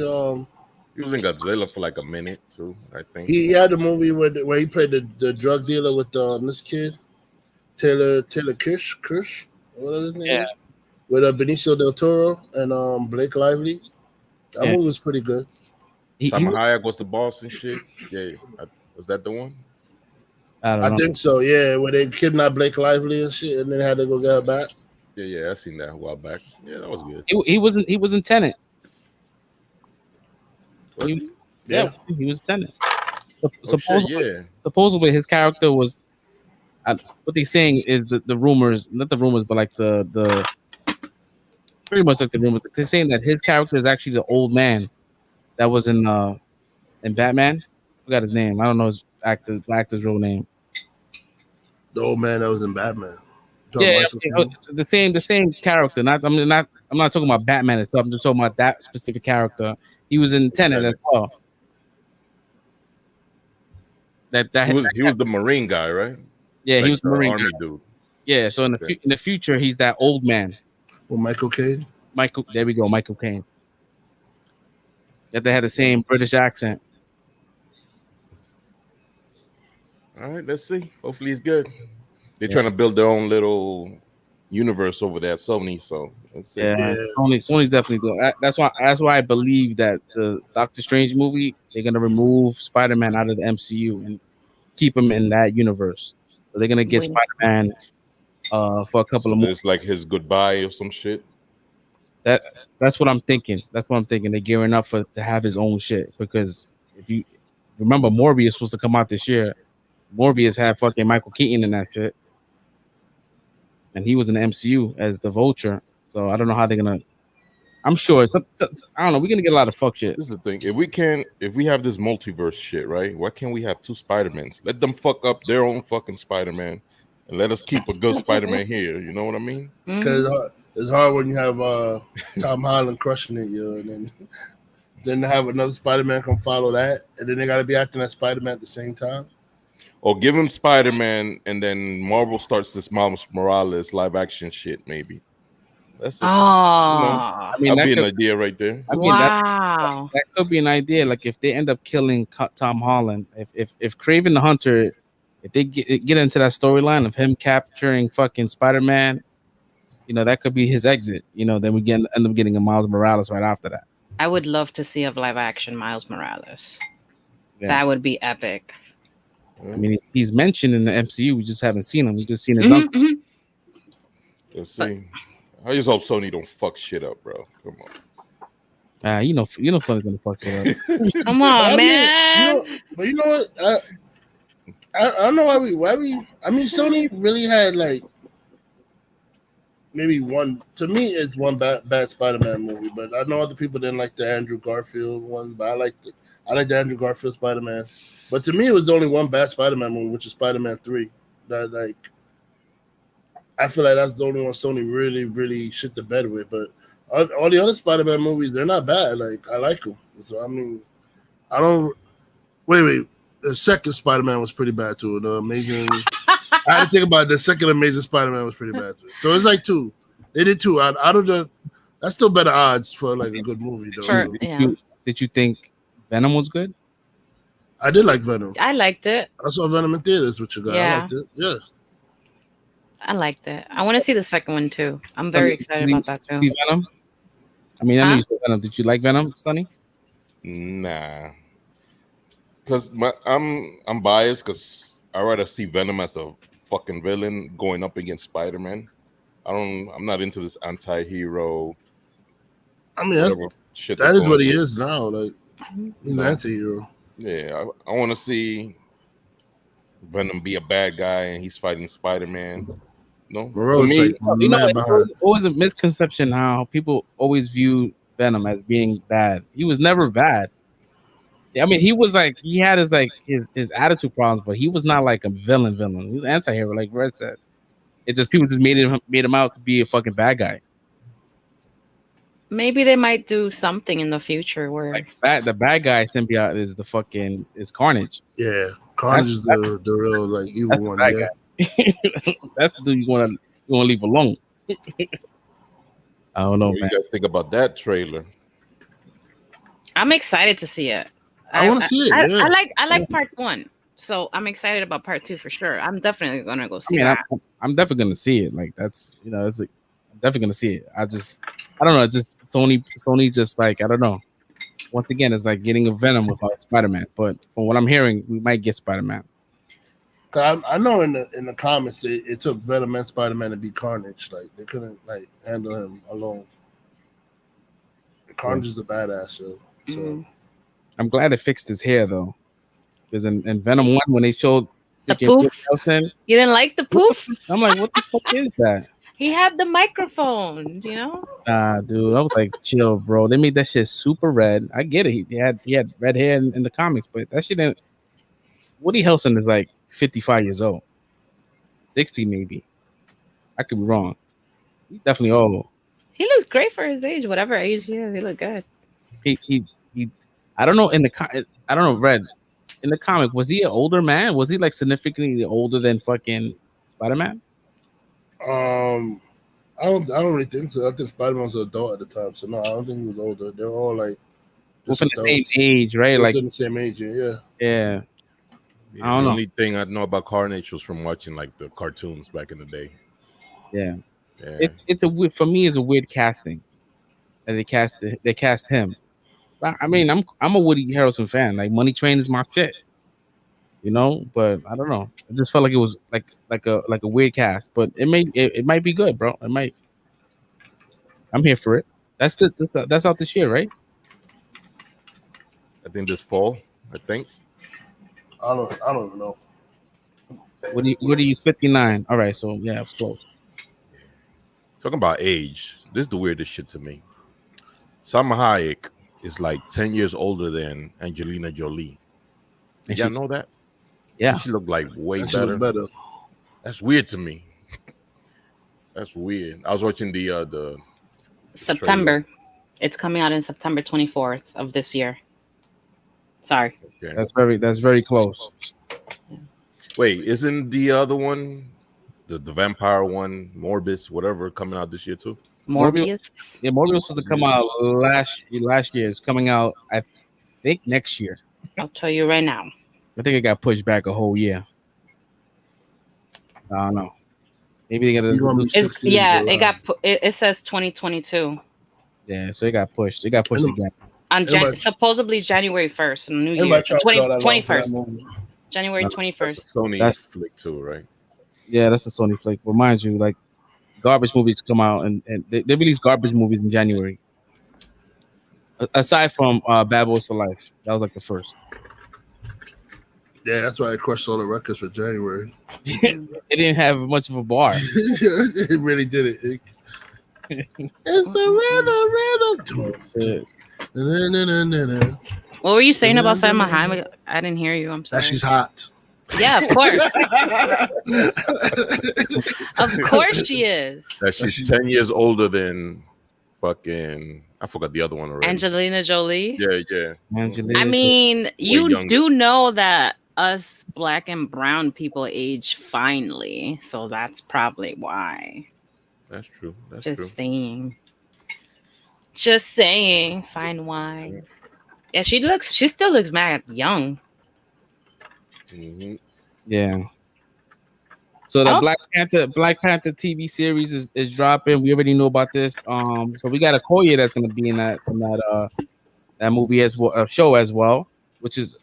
He was in Godzilla for like a minute too, I think. He had the movie where he played the drug dealer with this kid, Taylor Kirsch, whatever his name is, with Benicio del Toro and Blake Lively. That movie was pretty good. Salma Hayek was the boss and shit. Yeah, was that the one? I think so. Yeah, where they kidnapped Blake Lively and shit, and then had to go get her back. Yeah, I seen that a while back. Yeah, that was good. He was in Tenet. He was Tenet. Supposedly his character was. What they're saying is the rumors, not the rumors, but like the pretty much like the rumors. They're saying that his character is actually the old man that was in Batman. I forgot his name. I don't know his actor's real name. The old man that was in Batman. Yeah, the same character. I'm not talking about Batman itself. I'm just talking about that specific character. He was in Tenet as well. He was the Marine guy, right? Yeah, like he was the Marine army dude. Yeah, so in the future, he's that old man. Well, Michael Caine. There we go, Michael Caine. That they had the same British accent. All right, let's see. Hopefully, he's good. They're trying to build their own little universe over there at Sony. So let's see. Yeah. Sony's definitely doing. That's why I believe that the Doctor Strange movie, they're gonna remove Spider-Man out of the MCU and keep him in that universe. So they're gonna get Spider-Man for a couple of movies. It's like his goodbye or some shit. That's what I'm thinking. They're gearing up to have his own shit, because if you remember, Morbius was supposed to come out this year. Morbius had fucking Michael Keaton in that shit, and he was in the MCU as the Vulture. So I don't know how they're gonna. I'm sure. I don't know. We're gonna get a lot of fuck shit. This is the thing. If we have this multiverse shit, right? Why can't we have two Spider-Mans? Let them fuck up their own fucking Spider-Man, and let us keep a good Spider-Man here. You know what I mean? Because it's hard when you have Tom Holland crushing it, and then have another Spider-Man come follow that, and then they gotta be acting as Spider-Man at the same time. Or give him Spider-Man, and then Marvel starts this Miles Morales live action shit, maybe. That's I mean, that'd that be an could, idea right there. I mean, wow. that could be an idea. Like if they end up killing Tom Holland, if Craven the Hunter, if they get into that storyline of him capturing fucking Spider-Man, you know, that could be his exit. You know, then we end up getting a Miles Morales right after that. I would love to see a live action Miles Morales. Yeah. That would be epic. I mean, he's mentioned in the MCU. We just haven't seen him. We just seen his uncle. Let's see. I just hope Sony don't fuck shit up, bro. Come on. You know, Sony's gonna fuck shit up. Come on, man. But you know what? I don't know why we. I mean, Sony really had like maybe one. To me, it's one bad Spider-Man movie. But I know other people didn't like the Andrew Garfield one. But I like the Andrew Garfield Spider-Man. But to me, it was only one bad Spider-Man movie, which is Spider-Man 3. That like, I feel like that's the only one Sony really, really shit the bed with. But all the other Spider-Man movies, they're not bad. Like, I like them. So I mean, I don't. Wait. The second Spider-Man was pretty bad too. The Amazing. I had to think about it. The second Amazing Spider-Man was pretty bad too. So it's like 2. They did 2. Out of the, that's still better odds for like a good movie though. Sure, yeah. Did you think Venom was good? I did like Venom. I liked it. I saw Venom in theaters with you guys. Yeah. I liked it. Yeah. I liked it. I want to see the second one too. I'm very excited about that too. Venom? I mean, I know you saw Venom. Did you like Venom, Sonny? Nah. Because I'm biased because I rather see Venom as a fucking villain going up against Spider-Man. I'm not into this anti-hero. I mean, that is what he is now. Like, he's an anti-hero. Yeah, I want to see Venom be a bad guy and he's fighting Spider-Man. No, to me, it's always a misconception how people always view Venom as being bad. He was never bad. I mean, he was like, he had his attitude problems, but he was not like a villain. He was an anti-hero, like Red said. It just people just made him out to be a fucking bad guy. Maybe they might do something in the future where the bad guy symbiote is Carnage. Yeah, Carnage is the real like evil one. Yeah. That's the dude you want to leave alone. I don't know, what man. You guys think about that trailer? I'm excited to see it. I want to see it. I like part 1, so I'm excited about part 2 for sure. I'm definitely gonna go see that. I'm definitely gonna see it. Like that's it's like I'm definitely gonna see it. I don't know. It's just Sony just like I don't know. Once again, it's like getting a Venom without Spider-Man. But from what I'm hearing, we might get Spider-Man. I know in the comics it took Venom and Spider-Man to beat Carnage. Like they couldn't like handle him alone. Carnage is the badass, so. I'm glad it fixed his hair though, because in Venom 1 when they showed the poof, you didn't like the poof? I'm like, what the fuck is that? He had the microphone, you know. Dude, I was like, chill, bro. They made that shit super red. I get it. He had red hair in the comics, but that shit didn't. Woody Harrelson is like 55 years old, 60 maybe. I could be wrong. He's definitely old. He looks great for his age. Whatever age he is, he look good. He I don't know I don't know, Red. In the comic, was he an older man? Was he like significantly older than fucking Spider-Man? I don't really think so. I think Spider-Man was an adult at the time, so no, I don't think he was older. They're all like within the same age, right? Like the same age, yeah. Yeah. I don't know. The only thing I know about Carnage was from watching like the cartoons back in the day. Yeah. It's a weird, for me, it's a weird casting. And they cast him. I mean, I'm a Woody Harrelson fan. Like Money Train is my shit, you know. But I don't know. I just felt like it was like a weird cast. But it might be good, bro. It might. I'm here for it. That's out this year, right? I think this fall. I think. I don't even know. What do you 59? All right, so yeah, it's close. Talking about age, this is the weirdest shit to me. Salma Hayek is like 10 years older than Angelina Jolie. Did y'all know that? Yeah. She looked like way better. That's weird to me. That's weird. I was watching the September. It's coming out in September 24th of this year. Sorry. Okay. That's very close. Wait, isn't the other one, the vampire one, Morbius, whatever, coming out this year too? Morbius. Yeah, Morbius was supposed to come out last year. It's coming out, I think, next year. I'll tell you right now. I think it got pushed back a whole year. I don't know. Maybe they got to. It got. It says 2022. Yeah, so it got pushed. It got pushed again. On supposedly January 1st, New Year, 21st. January 21st. That's a Sony flick too, right? Yeah, that's a Sony flick. But mind you, like garbage movies come out and they release garbage movies in January. Aside from Bad Boys for Life, that was like the first. Yeah, that's why I crushed all the records for January. It didn't have much of a bar. It really did it. It's the riddle. What were you saying about Salma Hayek? I didn't hear you. I'm sorry. That she's hot. Yeah, of course. Of course she is. That she's 10 years older than fucking, I forgot the other one already. Angelina Jolie. Yeah. I mean, you do know that us black and brown people age finely, so that's probably why. That's true. Just saying. Fine wine. Yeah, she still looks mad young. Mm-hmm. Yeah. So the Black Panther TV series is dropping. We already know about this. So we got a Okoye that's gonna be in that movie as well, show as well, which is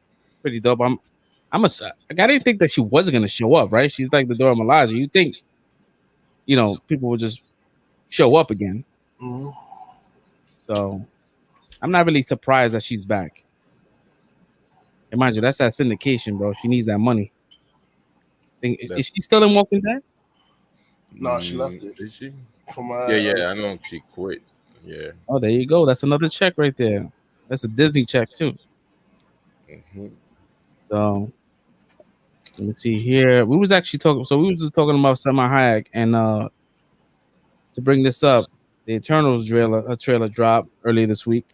pretty dope. I didn't think that she wasn't gonna show up, right? She's like the Dora Milaje. You think, people would just show up again. Mm-hmm. So I'm not really surprised that she's back. And mind you, that's that syndication, bro. She needs that money. Is she still in Walking Dead? No, she left it. Is she? I know she quit. Yeah. Oh, there you go. That's another check right there. That's a Disney check too. Mm-hmm. So let me see here. We was just talking about Salma Hayek, and to bring this up, the Eternals trailer dropped earlier this week.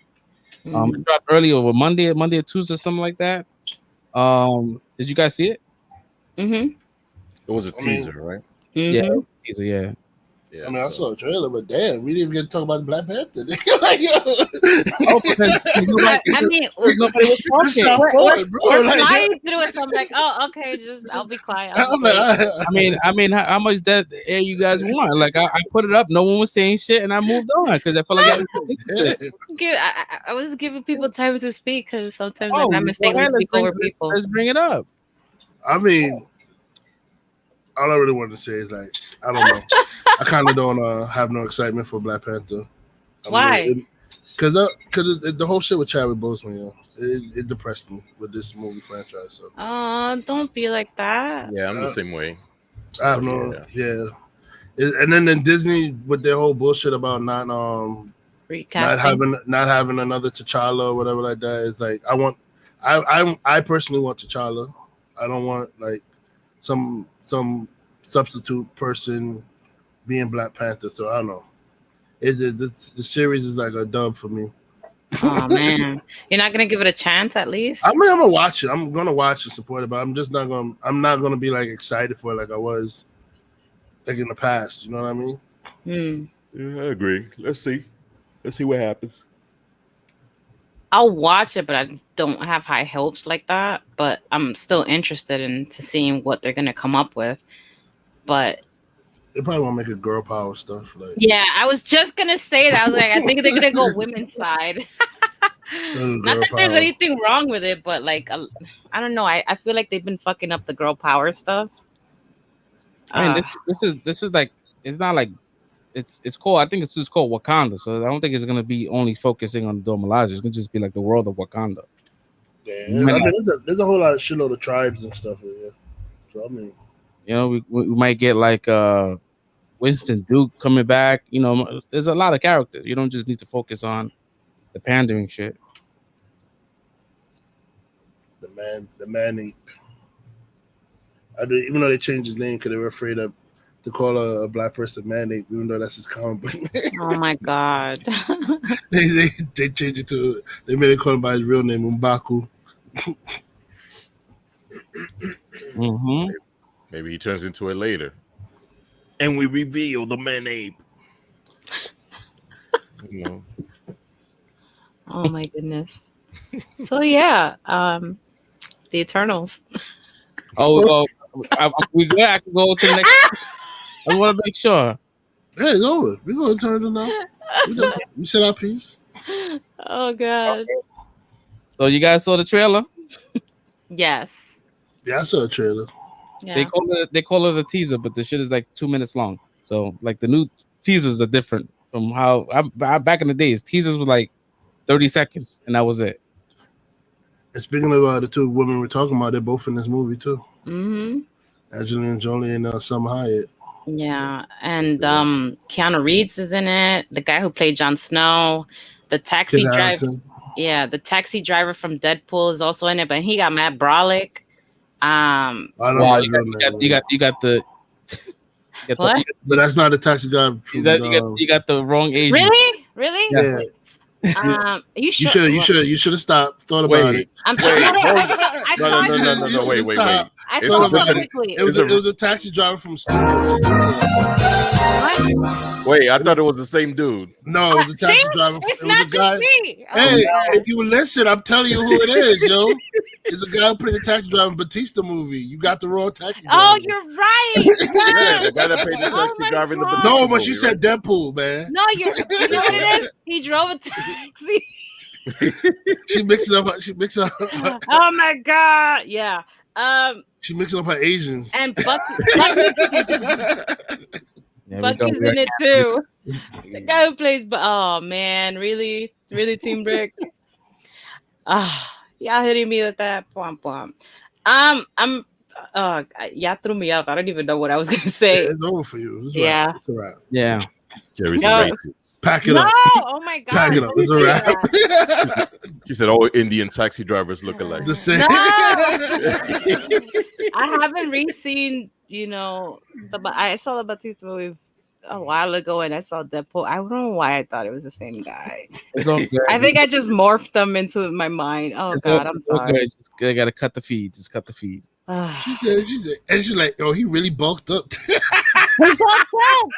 It dropped early over Monday or Tuesday, something like that. Did you guys see it? Mm-hmm. It was a teaser, right? Mm-hmm. Yeah, teaser. Yeah. I mean, I saw a trailer, but damn, we didn't even get to talk about Black Panther. Nobody was talking. We're flying through it, so I'm like, oh, okay, I'll be quiet. I mean, how much dead air you guys want? Like, I put it up, no one was saying shit, and I moved on because I felt like I was giving people time to speak because sometimes I mistakenly speak over people. Let's bring it up. I mean, all I really wanted to say is like, I don't know. I kind of don't have no excitement for Black Panther. Why? Because the whole shit with Chadwick Boseman, it depressed me with this movie franchise. So. Don't be like that. Yeah, I'm the same way. I have no, and then Disney with their whole bullshit about not having another T'Challa or whatever like that is like I personally want T'Challa. I don't want like some substitute person being Black Panther. So I don't know. The series is like a dub for me. Oh man, you're not gonna give it a chance at least? I mean, I'm gonna watch it. I'm gonna watch and support it, but I'm not gonna be like excited for it like I was like in the past. You know what I mean? Yeah, I agree. Let's see what happens. I'll watch it, but I don't have high hopes like that. But I'm still interested to seeing what they're gonna come up with. But they probably want to make a girl power stuff. Like, yeah, I was just gonna say that. I was like, I think they're gonna go women's side. Not that there's anything wrong with it, but like, I don't know. I feel like they've been fucking up the girl power stuff. I mean, this is like, it's not like it's called. I think it's just called Wakanda. So I don't think it's gonna be only focusing on the Dora Milaje. It's gonna just be like the world of Wakanda. Yeah, I mean, there's a whole lot of shitload of tribes and stuff in here. So I mean. We might get like Winston Duke coming back. There's a lot of characters. You don't just need to focus on the pandering shit. The man ape. Even though they changed his name because they were afraid to call a black person man ape, even though that's his common book name. Oh my god. they changed it to. They made it call him by his real name, M'Baku. Mm-hmm. Maybe he turns into it later. And we reveal the man ape. You know. Oh my goodness. So yeah, the Eternals. Oh, we good? I can go to the next. I want to make sure. Yeah, it's over. We're going to turn it now. We said our piece. Oh god. So you guys saw the trailer? Yes. Yeah, I saw a trailer. Yeah. They call it a teaser, but the shit is like 2 minutes long. So like the new teasers are different from how I back in the days. Teasers were like 30 seconds, and that was it. And speaking of the two women we're talking about, they're both in this movie too. Mm-hmm. Angelina Jolie and Salma Hayek. Yeah, and Keanu Reeves is in it. The guy who played Jon Snow, the taxi driver. Yeah, the taxi driver from Deadpool is also in it, but he got mad brolic. Wow, you got the what? But that's not a taxi guy. You got the wrong Asian. Really? Yeah. You should have stopped. Thought about it. I'm sorry. No. Wait. I saw it quickly. It was a taxi driver from Studio. Wait, I thought it was the same dude. No, it was a taxi driver. It's it was not a guy. just me. Hey, if you listen, I'm telling you who it is, yo. It's a guy who played the taxi driver in Batista movie. You got the wrong taxi driver. Oh, you're right. Yeah, the guy that played the taxi driver in the Batista No, but movie, she said Deadpool, man. No, you know what it is? He drove a taxi. She mixes up. Oh my god! Yeah. She mixes up her Asians. And Bucky's in it too. The guy who plays. Oh man, really, Team Brick. Y'all hitting me with that. Plum. Y'all threw me off. I don't even know what I was gonna say. It's over for you. It's yeah. It's a wrap. Yeah. Jerry's racist. Pack it up. Oh my god. Pack it up. It's a wrap. She said all Indian taxi drivers look alike. The same. No! I haven't re-seen, I saw the Batista movie a while ago and I saw Deadpool. I don't know why I thought it was the same guy. I think I just morphed them into my mind. Oh god, I'm sorry. I gotta cut the feed. Just cut the feed. She said, and she's like, oh, he really bulked up. He bulked up.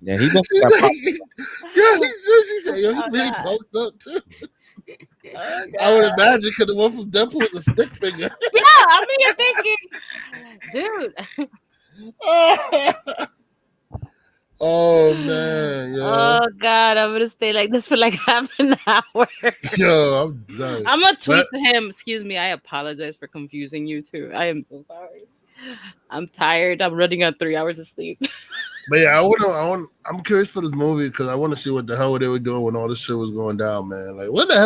Yeah, he bulked up. She said, yo, he really bulked up too. I would imagine because the one from Deadpool was a stick figure. Yeah, I mean, you're thinking, dude. Oh man, yo. Oh god, I'm gonna stay like this for like half an hour. Yo, I'm done. I'm gonna tweet to him. Excuse me, I apologize for confusing you too. I am so sorry. I'm tired. I'm running on 3 hours of sleep. But yeah, I'm curious for this movie because I want to see what the hell they were doing when all this shit was going down, man. Like, where the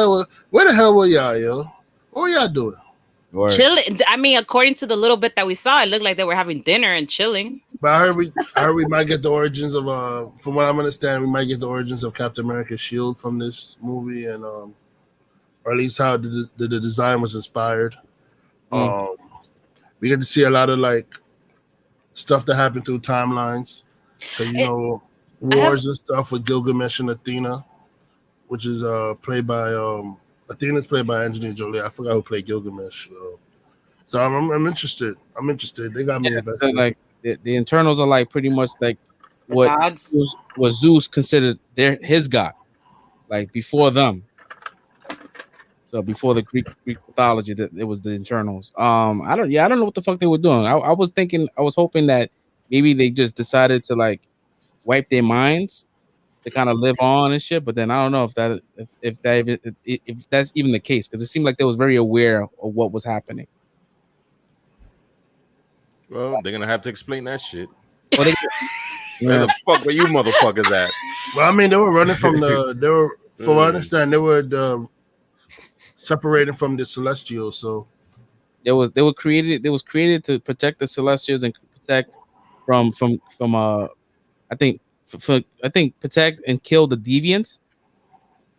hell were y'all, yo? What were y'all doing? Chilling. I mean, according to the little bit that we saw, it looked like they were having dinner and chilling. But I heard we might get the origins of from what I'm understanding, we might get the origins of Captain America's shield from this movie, and or at least how the design was inspired. We get to see a lot of like stuff that happened through timelines. Wars and stuff with Gilgamesh and Athena, which is played by Athena's played by Angelina Jolie. I forgot who played Gilgamesh. So I'm interested. They got me invested. So like the Internals are like pretty much like what Zeus considered his god, like before them. So before the Greek mythology, that it was the Internals. I don't know what the fuck they were doing. I was hoping that maybe they just decided to like wipe their minds to kind of live on and shit. But then I don't know if that's even the case, because it seemed like they was very aware of what was happening. Well, they're gonna have to explain that shit. Where the fuck were you motherfuckers at? Well, I mean, they were running from from what I understand, they were separating from the Celestials. So they were created to protect the Celestials and protect from I think protect and kill the deviants.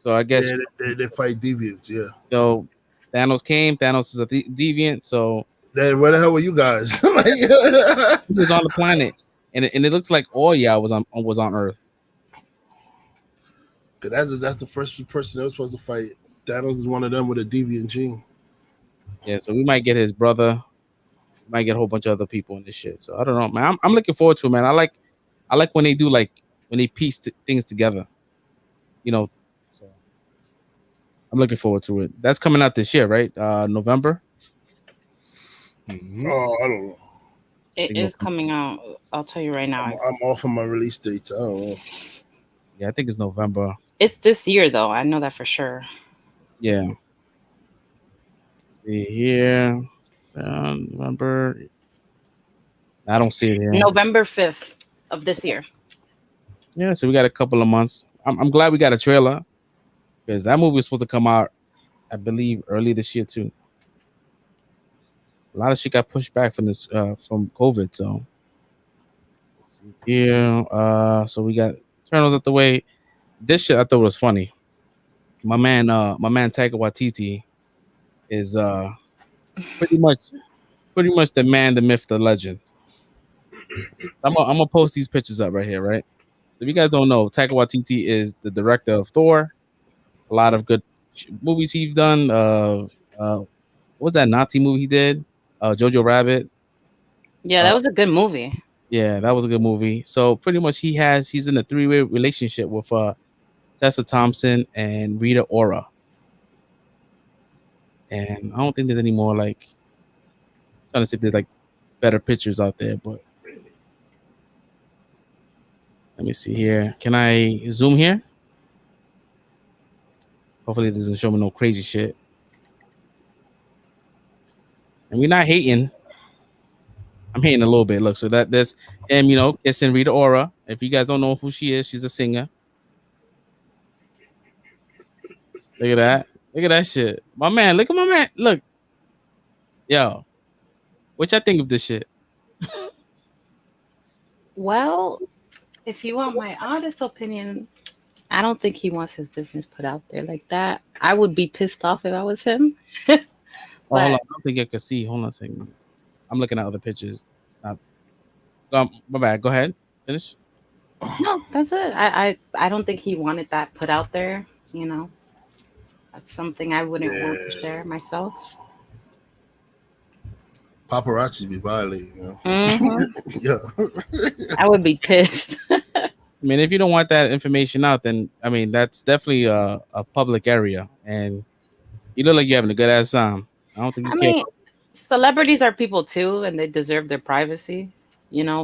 So I guess they fight deviants. Yeah. So Thanos came. Thanos is a deviant. So then where the hell were you guys? He was on the planet, and it looks like all y'all was on Earth. That's the first person that was supposed to fight. Thanos is one of them with a deviant gene. Yeah, so we might get his brother. We might get a whole bunch of other people in this shit. So I don't know, man. I'm looking forward to it, man. I like when they do like when they piece things together. You know, so I'm looking forward to it. That's coming out this year, right? November. Mm-hmm. Oh, I don't know. It is coming out. I'll tell you right now. I'm off on my release dates. I don't know. Yeah, I think it's November. It's this year, though. I know that for sure. Yeah. See here, November. I don't see it here. November 5th of this year. Yeah, so we got a couple of months. I'm glad we got a trailer because that movie was supposed to come out, I believe, early this year too. A lot of shit got pushed back from this from COVID. So let's see here, so we got Eternals at the way. This shit I thought was funny. My man Taika Waititi is pretty much the man, the myth, the legend. I'm gonna post these pictures up right here, right? So if you guys don't know, Taika Waititi is the director of Thor. A lot of good movies he's done. What was that Nazi movie he did? Jojo Rabbit. Yeah, that was a good movie. Yeah, that was a good movie. So pretty much he's in a 3-way relationship with Tessa Thompson and Rita Ora. And I don't think there's any more like trying to see if there's like better pictures out there, but let me see here. Can I zoom here? Hopefully it doesn't show me no crazy shit. And we're not hating. I'm hating a little bit. Look, so there's him, kissing Rita Ora. If you guys don't know who she is, she's a singer. Look at that. Look at that shit. My man, look at my man. Look. Yo. What y'all think of this shit? Well, if you want my honest opinion, I don't think he wants his business put out there like that. I would be pissed off if I was him. Hold on. I don't think I can see. Hold on a second. I'm looking at other pictures. My bad. Go ahead. Finish. No, that's it. I don't think he wanted that put out there. That's something I wouldn't want to share myself. Paparazzis be violating, Mm-hmm. Yeah. I would be pissed. I mean, if you don't want that information out, then I mean that's definitely a public area, and you look like you're having a good ass time. I don't think you care. Celebrities are people too, and they deserve their privacy.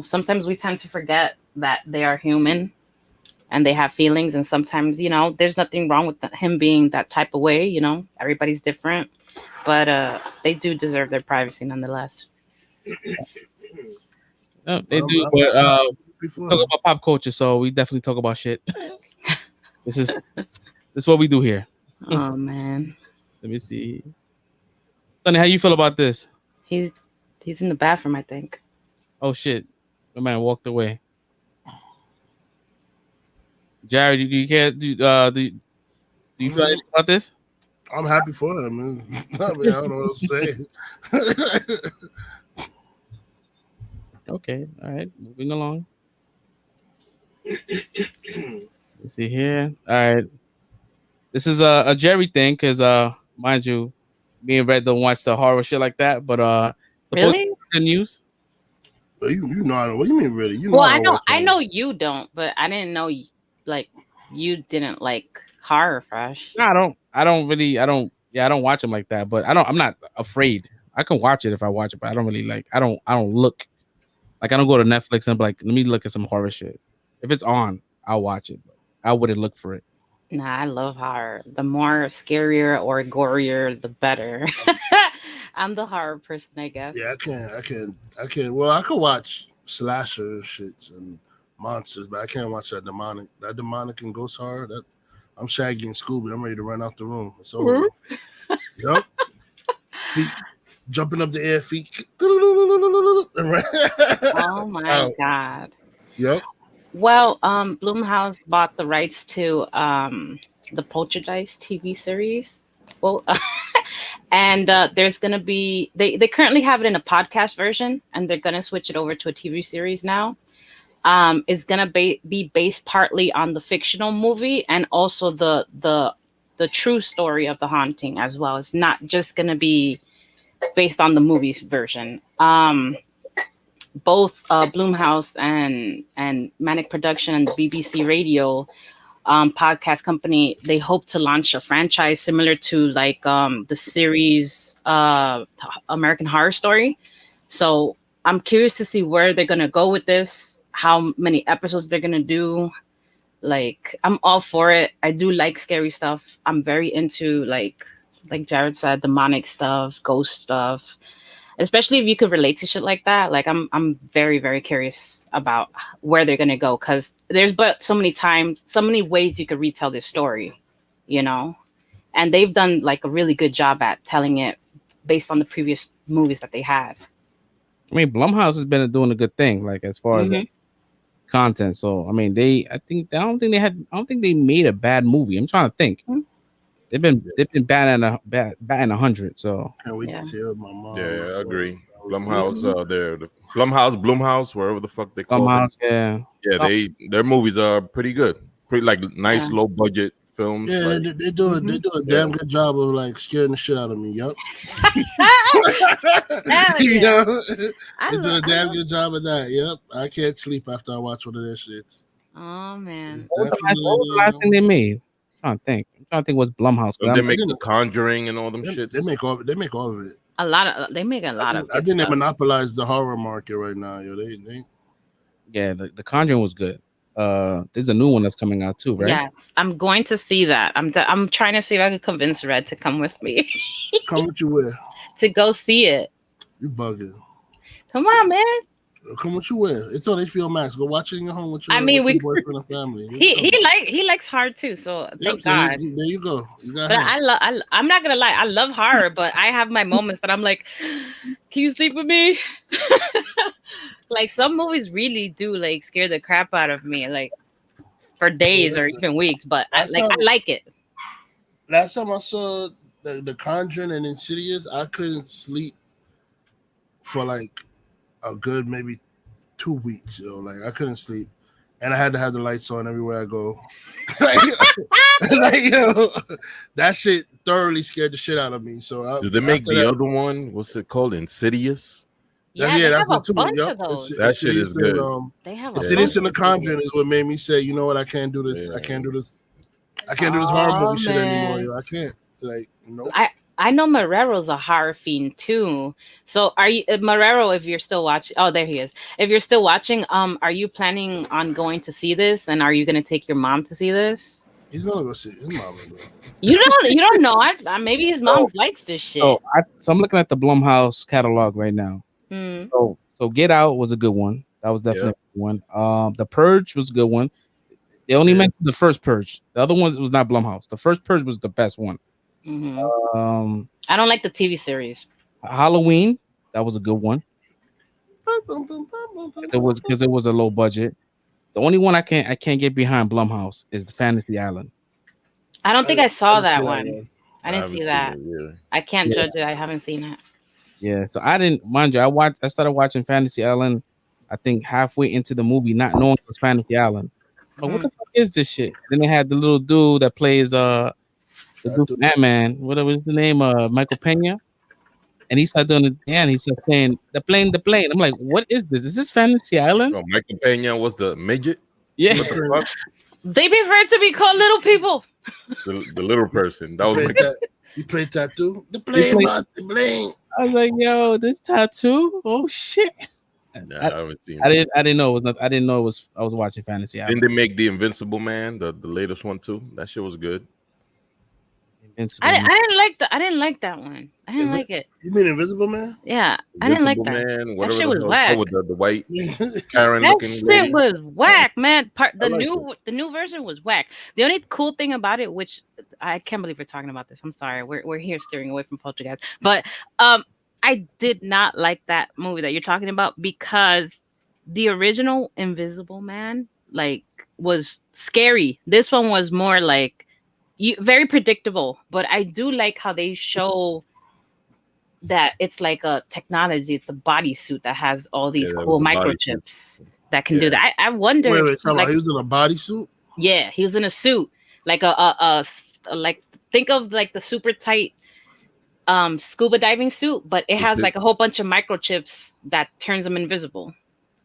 Sometimes we tend to forget that they are human and they have feelings, and sometimes there's nothing wrong with him being that type of way. Everybody's different, but they do deserve their privacy nonetheless. No, they do, but talk about pop culture, so we definitely talk about shit. This is what we do here. Oh man. Let me see. Sonny, how you feel about this? He's in the bathroom, I think. Oh shit. My man walked away. Jared, do you care? Do you feel anything about this? I'm happy for him. I don't know what to say. Okay, all right, moving along. Let's see here. All right, this is a Jerry thing because mind you, me and Red don't watch the horror shit like that. But really good news. But you know what you mean, really? I know you don't, but I didn't know like you didn't like Horror Fresh. No, I don't watch them like that. But I'm not afraid. I can watch it if I watch it, but I don't really like. I don't look. Like, I don't go to Netflix and be like, let me look at some horror shit. If it's on, I'll watch it. But I wouldn't look for it. Nah, I love horror. The more scarier or gorier, the better. I'm the horror person, I guess. Yeah, I can. Well, I could watch slasher shits and monsters, but I can't watch that demonic and ghost horror. That I'm Shaggy and Scooby. I'm ready to run out the room. It's over. Yep. Feet jumping up the air, feet. Oh my God. Yep. Well, Blumhouse bought the rights to the Poltergeist TV series. Well, and there's gonna be they currently have it in a podcast version, and they're gonna switch it over to a TV series now. It's gonna be based partly on the fictional movie and also the true story of the haunting as well. It's not just gonna be based on the movie version. both Blumhouse and Manic Production and the BBC Radio podcast company, they hope to launch a franchise similar to like the series American Horror Story. So I'm curious to see where they're gonna go with this, how many episodes they're gonna do. Like, I'm all for it. I do like scary stuff. I'm very into like Jared said, demonic stuff, ghost stuff. Especially if you could relate to shit like that. Like I'm very, very curious about where they're gonna go, because there's but so many ways you could retell this story, you know? And they've done like a really good job at telling it based on the previous movies that they had. I mean, Blumhouse has been doing a good thing, like as far as like, content. So I mean, I don't think they made a bad movie. I'm trying to think. They've been batting 100. So can't wait to see my mom. Yeah, I agree. Blumhouse, the Blumhouse, wherever the fuck they call Blumhouse, it. Yeah, their movies are pretty good. Pretty like nice low budget films. Yeah, like, they do a damn good job of like scaring the shit out of me. Yup. You know? They do a damn good job of that. Yep. I can't sleep after I watch one of their shits. Oh man. What was the last thing they made? I'm trying to think what's Blumhouse. So they make The Conjuring and all them shits. They make all of it. They make a lot of I think they monopolize the horror market right now, yo. They Yeah, the Conjuring was good. There's a new one that's coming out too, right? Yes, I'm going to see that. I'm trying to see if I can convince Red to come with me. Come with you where? To go see it. You bugging. Come on, man. Come with you where? It's on HBO Max. Go watch it in your home with your, your boyfriend and family. He likes horror too, so thank God. There you go. You got but I'm not gonna lie, I love horror, but I have my moments that I'm like, can you sleep with me? Like some movies really do like scare the crap out of me, like for days or even weeks. But I like it. Last time I saw the Conjuring and Insidious, I couldn't sleep for like a good maybe 2 weeks. Like I couldn't sleep, and I had to have the lights on everywhere I go. That shit thoroughly scared the shit out of me. So did they make the other one? What's it called? Insidious. Yeah, that's a bunch of those. That shit is good. They have Insidious and The Conjuring is what made me say, you know what, I can't do this. I can't do this. I can't do this horror movie shit anymore. Yo. I can't. Like, no. I know Marrero's a horror fiend too. So are you, Marrero? If you're still watching, oh, there he is. If you're still watching, are you planning on going to see this? And are you going to take your mom to see this? He's gonna go see his mom. You don't know. Maybe his mom likes this shit. So I'm looking at the Blumhouse catalog right now. So Get Out was a good one. That was definitely a good one. The Purge was a good one. They only mentioned the first Purge. The other ones, it was not Blumhouse. The first Purge was the best one. I don't like the TV series. Halloween, that was a good one. It was because it was a low budget. The only one I can't get behind Blumhouse is the Fantasy Island. I don't think I saw that one. I didn't see that. I can't judge it. I haven't seen it. Yeah, so I didn't, mind you, I started watching Fantasy Island, I think halfway into the movie, not knowing it was Fantasy Island. But what the fuck is this shit? Then they had the little dude that plays the dude from Ant-Man. What was the name? Michael Pena. And he started doing it, and he started saying the plane. I'm like, what is this? Is this Fantasy Island? Oh, Michael Pena was the midget. Yeah, they prefer to be called little people. The little person. That was you played tattoo. The plane. I was like, yo, this tattoo. Oh shit. Nah, I haven't seen it. I didn't know it was not. I didn't know it was. I was watching Fantasy Island. Didn't they make the Invincible Man, the latest one too? That shit was good. I didn't like that one. I didn't like it. You mean Invisible Man? Yeah, I didn't like that. Man, that shit was whack. With the white Karen that looking shit lady. was whack, man. The new version was whack. The only cool thing about it, which I can't believe we're talking about this. I'm sorry, we're here steering away from Poltergeist, but I did not like that movie that you're talking about because the original Invisible Man was scary. This one was more like very predictable, but I do like how they show that it's like a technology. It's a bodysuit that has all these cool microchips that can do that. I wonder. Wait, he was in a bodysuit? Yeah, he was in a suit, like like think of like the super tight scuba diving suit, but it has like a whole bunch of microchips that turns them invisible.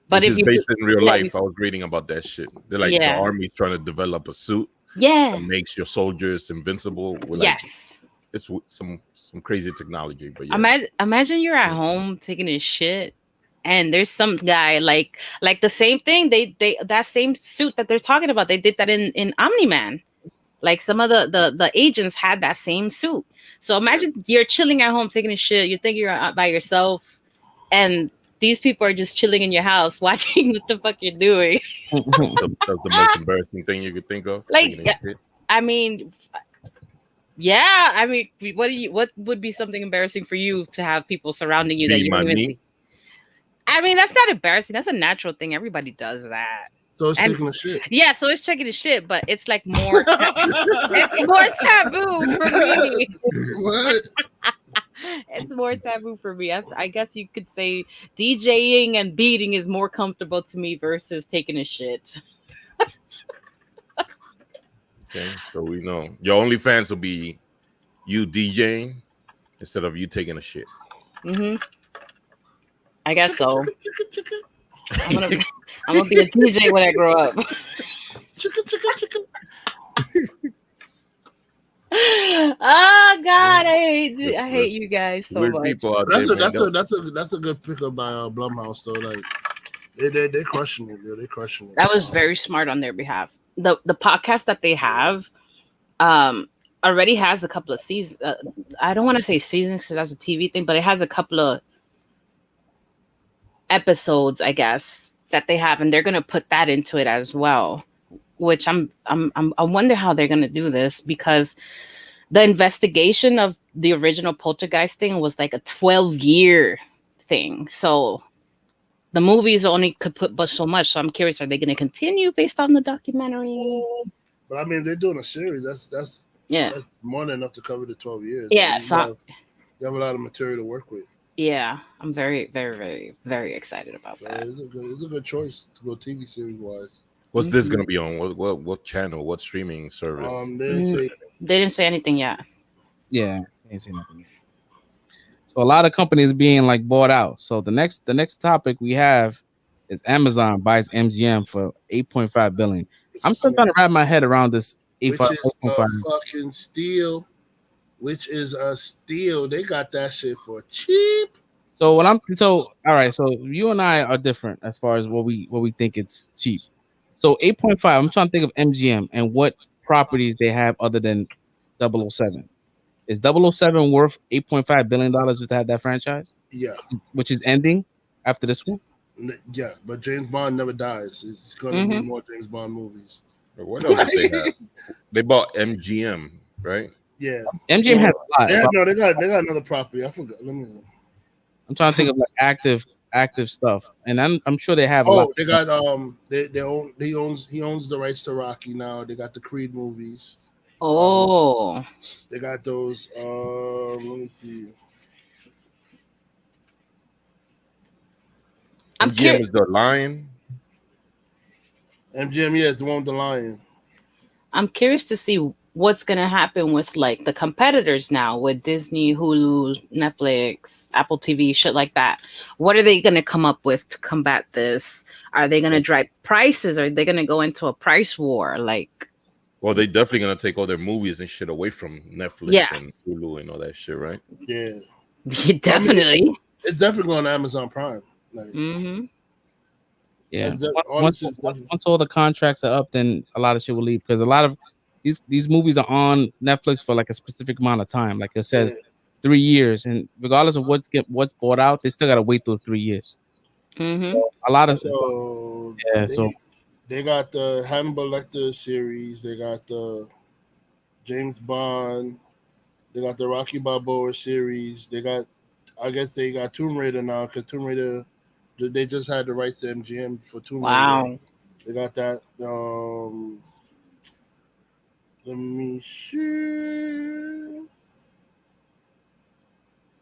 But which if is you based in real yeah, life. I was reading about that shit. They're like the army's trying to develop a suit yeah, that makes your soldiers invincible. With like yes. it's some crazy technology, but yeah. Imagine you're at home taking a shit, and there's some guy like the same thing. They that same suit that they're talking about. They did that in Omni-Man. Like some of the agents had that same suit. So imagine you're chilling at home taking a shit. You think you're out by yourself, and these people are just chilling in your house watching what the fuck you're doing. That's the most embarrassing thing you could think of. Like, I mean, yeah. I mean, what would be something embarrassing for you to have people surrounding you that you don't even see? I mean, that's not embarrassing. That's a natural thing. Everybody does that. So it's taking a shit. Yeah, so it's taking a shit, but it's like more. It's more taboo for me. What? It's more taboo for me. I guess you could say DJing and beating is more comfortable to me versus taking a shit. Okay, so we know your OnlyFans will be you DJing instead of you taking a shit. I guess so. I'm gonna be a DJ when I grow up. Oh God, I hate you guys so much. People out that's there, a good pickup by Blumhouse though. Like they're crushing it. They're crushing it. That was very smart on their behalf. The podcast that they have, already has a couple of seasons. I don't want to say seasons because that's a TV thing, but it has a couple of episodes, I guess, that they have, and they're gonna put that into it as well. Which I wonder how they're gonna do this, because the investigation of the original Poltergeist thing was like a 12-year thing. So the movies only could put but so much. So I'm curious, are they going to continue based on the documentary? But I mean, they're doing a series. That's more than enough to cover the 12 years. Yeah, you have a lot of material to work with. Yeah, I'm very, very, very, very excited about that. It's a good choice to go TV series wise. What's this going to be on? What channel? What streaming service? They didn't say anything yet. Yeah, they didn't say nothing. So a lot of companies being like bought out. So the next topic we have is Amazon buys MGM for $8.5 billion. I'm still trying to wrap my head around this. Which is a fucking steal. Which is a steal. They got that shit for cheap. So all right. So you and I are different as far as what we think it's cheap. So 8.5. I'm trying to think of MGM and what properties they have other than 007. Is 007 worth $8.5 billion just to have that franchise? Yeah. Which is ending after this one? Yeah, but James Bond never dies. It's going to be more James Bond movies. What else did they have? They bought MGM, right? Yeah. MGM has a lot. They got another property. I forgot. I'm trying to think of like active stuff, and I'm sure they have. A lot. They got he owns the rights to Rocky now. They got the Creed movies. Oh, they got those. Let me see. MGM is the Lion. MGM, yeah, it's the one with the lion. I'm curious to see what's gonna happen with like the competitors now with Disney, Hulu, Netflix, Apple TV, shit like that. What are they gonna come up with to combat this? Are they gonna drive prices? Are they gonna go into a price war? Like, well, they definitely gonna take all their movies and shit away from Netflix and Hulu and all that shit, right? Yeah, definitely. I mean, it's definitely on Amazon Prime. Like, yeah. Once all the contracts are up, then a lot of shit will leave, because a lot of these movies are on Netflix for like a specific amount of time. Like it says 3 years, and regardless of what's bought out, they still gotta wait those 3 years. So a lot of they got the Hannibal Lecter series, they got the James Bond, they got the Rocky Balboa series, I guess they got Tomb Raider now, because Tomb Raider, they just had the rights to MGM for Tomb Raider. Wow. They got that. Let me see.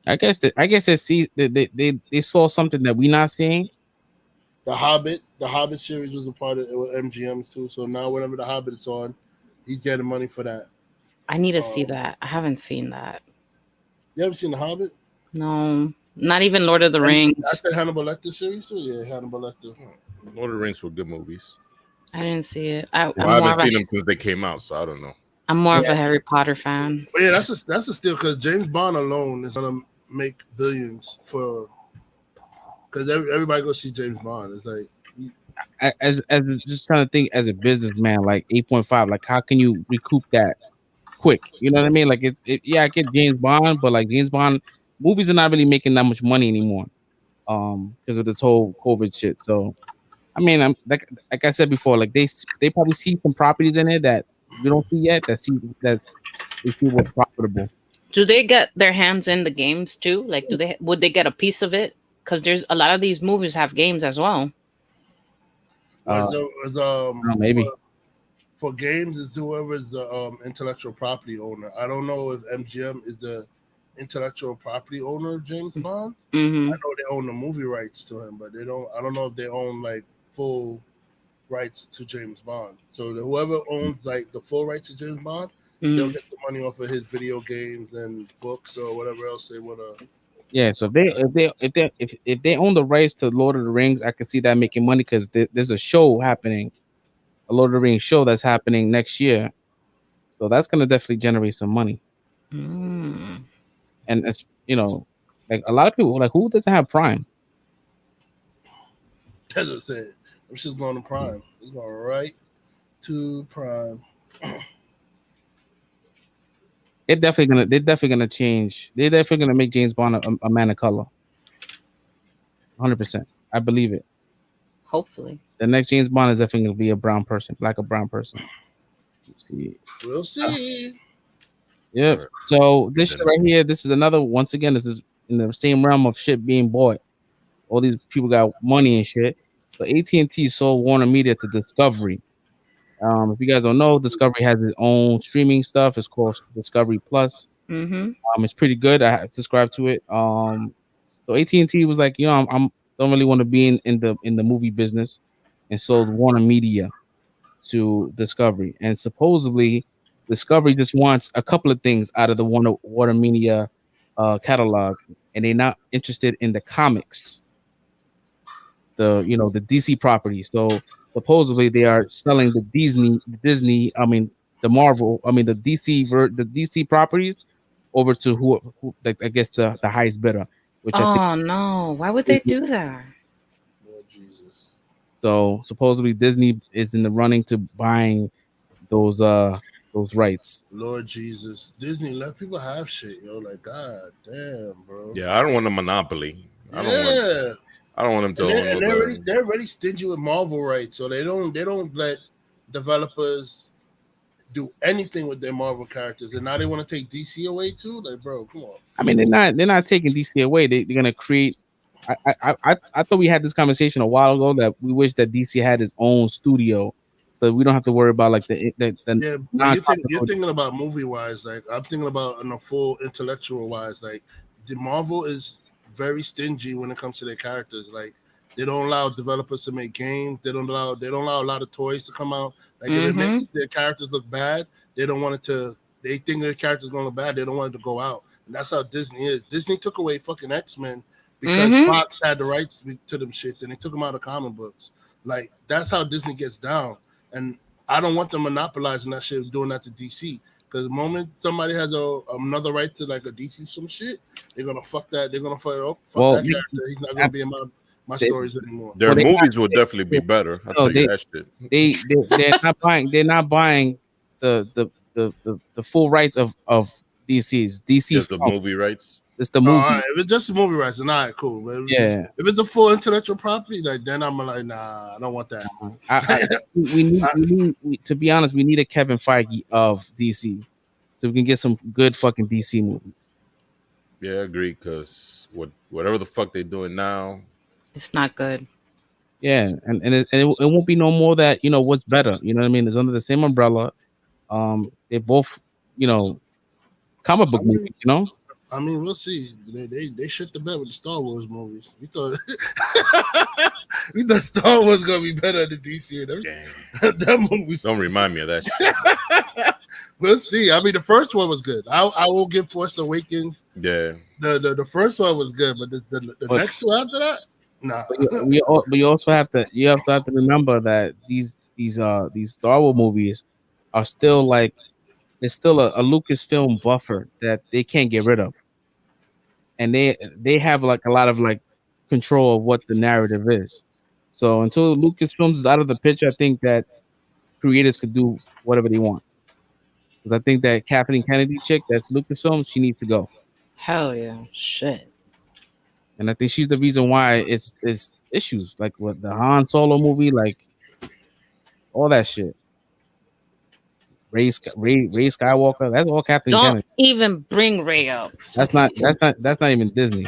I guess they saw something that we're not seeing. The Hobbit series was a part of MGM too. So now whenever the Hobbit is on, he's getting money for that. I need to see that. I haven't seen that. You haven't seen the Hobbit? No. Not even Lord of the Rings. That's the Hannibal Lecter series too. Yeah, Hannibal Lecter. Lord of the Rings were good movies. I didn't see it. I haven't seen them since they came out, so I don't know. I'm more of a Harry Potter fan. But yeah, that's a steal because James Bond alone is gonna make billions for because everybody go see James Bond. It's like as just trying to think as a businessman, like 8.5, like how can you recoup that quick? You know what I mean? Like yeah, I get James Bond, but like James Bond movies are not really making that much money anymore, because of this whole COVID shit. So I mean, I'm like I said before, like they probably see some properties in it that we don't see yet that they see what's profitable. Do they get their hands in the games too? Like, would they get a piece of it? Because there's a lot of these movies have games as well. Maybe for games is whoever's the intellectual property owner. I don't know if MGM is the intellectual property owner of James Bond. Mm-hmm. I know they own the movie rights to him, but they don't. I don't know if they own like full rights to James Bond. So whoever owns like the full rights to James Bond, they'll get the money off of his video games and books or whatever else they want to. Yeah, so if they own the rights to Lord of the Rings, I can see that making money because there's a show happening, a Lord of the Rings show that's happening next year, so that's gonna definitely generate some money. And it's like a lot of people like who doesn't have Prime? As I said, I'm just going to Prime. It's going right to Prime. They're definitely gonna change. They're definitely gonna make James Bond a man of color. 100%. I believe it. Hopefully, the next James Bond is definitely gonna be a brown person, like a brown person. We'll see. Yeah. So this shit right here, this is another. Once again, this is in the same realm of shit being bought. All these people got money and shit. So AT&T sold Warner Media to Discovery. If you guys don't know, Discovery has its own streaming stuff. It's called Discovery Plus. It's pretty good. I have subscribed to it. So AT&T was like, I'm don't really want to be in the movie business, and sold Warner Media to Discovery. And supposedly, Discovery just wants a couple of things out of the Warner Media catalog, and they're not interested in the comics, the DC property. So supposedly they are selling the the DC properties over to who like I guess the highest bidder. Which no, why would they do that? Lord Jesus. So supposedly Disney is in the running to buying those rights. Lord Jesus, Disney let people have shit, yo. Like, god damn, bro. Yeah, I don't want a monopoly. I don't want them to. They're already stingy with Marvel rights, so they don't let developers do anything with their Marvel characters, and now they want to take DC away too. Like, bro, come on. I mean, they're not taking DC away. They're gonna create. I thought we had this conversation a while ago that we wish that DC had its own studio, so we don't have to worry about like the You're thinking about movie wise, like I'm thinking about on a full intellectual wise. Like, the Marvel is very stingy when it comes to their characters. Like, they don't allow developers to make games. They don't allow a lot of toys to come out. Like, if it makes their characters look bad, they don't want it to. They think their characters gonna look bad. They don't want it to go out. And that's how Disney is. Disney took away fucking X-Men because Fox had the rights to them shits, and they took them out of comic books. Like, that's how Disney gets down. And I don't want them monopolizing that shit, doing that to DC. Because the moment somebody has another right to like a DC some shit, they're gonna fuck that. They're gonna fuck that character. He's not gonna be in my stories anymore. Their movies will definitely be better. I'll tell you that shit. They're not buying the full rights of DC's. DC just the movie rights. It's the movie. Right. If it's just the movie rights, then all right, cool. But if it's a full intellectual property, like then I'm like, nah, I don't want that. We need to be honest. We need a Kevin Feige of DC, so we can get some good fucking DC movies. Yeah, I agree. Because whatever the fuck they're doing now, it's not good. Yeah, and it won't be no more that what's better. You know what I mean? It's under the same umbrella. They're both comic book movies. I mean, we'll see. They shit the bed with the Star Wars movies. We thought Star Wars gonna be better than DC. That movie. Don't remind me of that shit. We'll see. I mean, the first one was good. I will give Force Awakens. Yeah. The first one was good, but the next two after that, nah. But you also have to remember that these Star Wars movies are still like there's still a Lucasfilm buffer that they can't get rid of, and they have like a lot of like control of what the narrative is. So until Lucasfilms is out of the picture, I think that creators could do whatever they want. Because I think that Kathleen Kennedy chick, that's Lucasfilm, she needs to go. Hell yeah, shit. And I think she's the reason why it's issues like with the Han Solo movie, like all that shit. Ray Skywalker, that's all Kathleen Don't Kennedy. even bring Ray up. That's not even Disney.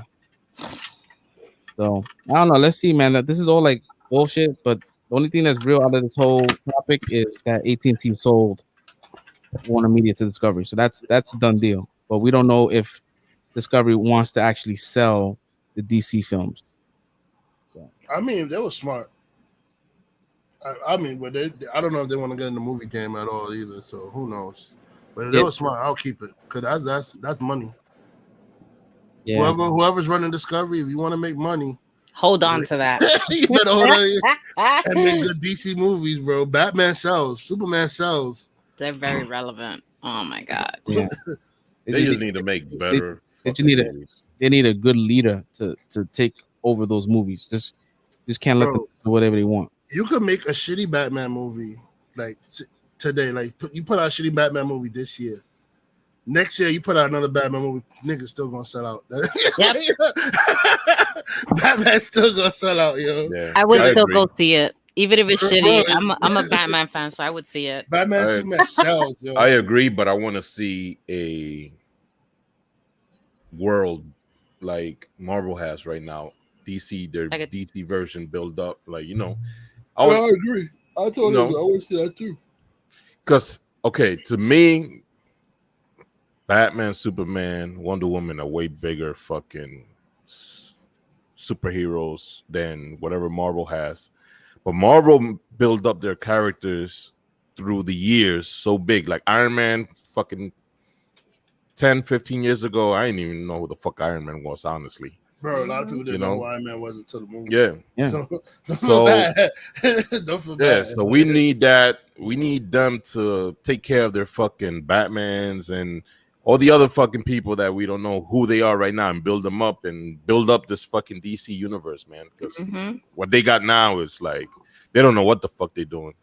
So I don't know. Let's see, man. That this is all like bullshit. But the only thing that's real out of this whole topic is that AT&T sold Warner Media to Discovery. So that's a done deal. But we don't know if Discovery wants to actually sell the DC films. So I mean, they were smart. I mean, but I don't know if they want to get in the movie game at all either. So who knows? But if they were smart, I'll keep it because that's money. Yeah. Whoever's running Discovery, if you want to make money, hold on to that. You better hold on and make good DC movies, bro. Batman sells, Superman sells. They're very relevant. Oh my god. Yeah. They just need to make better. They need a good leader to take over those movies. Just can't let them do whatever they want. You could make a shitty Batman movie like today. Like you put out a shitty Batman movie this year. Next year, you put out another Batman movie, niggas still gonna sell out. Yep. Batman's still gonna sell out, yo. Yeah, I would still go see it. Even if it's shitty, I'm a Batman fan, so I would see it. Batman Superman sells, yo. I agree, but I want to see a world like Marvel has right now. DC, their like DC version build up, like I agree. I totally agree. I want to see that too. Because to me, Batman, Superman, Wonder Woman are way bigger fucking superheroes than whatever Marvel has. But Marvel built up their characters through the years so big. Like Iron Man fucking 10, 15 years ago, I didn't even know who the fuck Iron Man was, honestly. Bro, a lot of people didn't know who Iron Man was until the movie. Yeah. So don't feel bad. Don't feel bad. So we need that. We need them to take care of their fucking Batmans and all the other fucking people that we don't know who they are right now and build them up and build up this fucking DC universe, man. Because what they got now is like, they don't know what the fuck they're doing.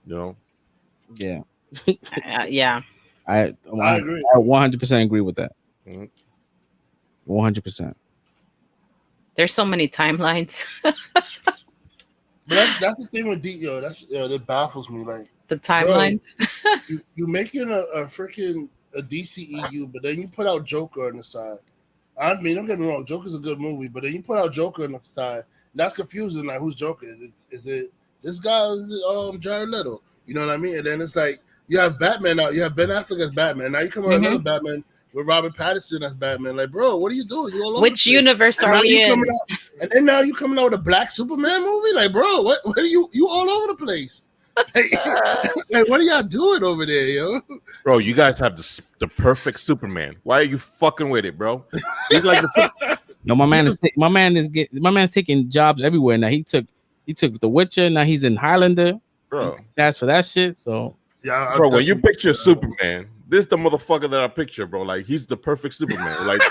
Yeah. Yeah. I agree. I 100% agree with that. 100%. There's so many timelines. But that's the thing with D. That baffles me. Like the timelines. Bro, you making a freaking a DCEU, but then you put out Joker on the side. I mean, don't get me wrong, Joker's a good movie, but then you put out Joker on the side. That's confusing. Like, who's Joker? Is it this guy? Is it Jared Leto? You know what I mean? And then it's like you have Batman out. You have Ben Affleck as Batman. Now you come out another Batman with Robert Pattinson as Batman. Like, bro, what are you doing? You all over Which universe are we in? And then now you coming out with a Black Superman movie? Like, bro, what are you all over the place? Like, what are y'all doing over there, yo? Bro, you guys have the perfect Superman. Why are you fucking with it, bro? He's like no, my man's taking jobs everywhere now. He took The Witcher. Now he's in Highlander. Bro, that's for that shit. So yeah, bro, when you picture Superman, this is the motherfucker that I picture, bro. Like he's the perfect Superman. Like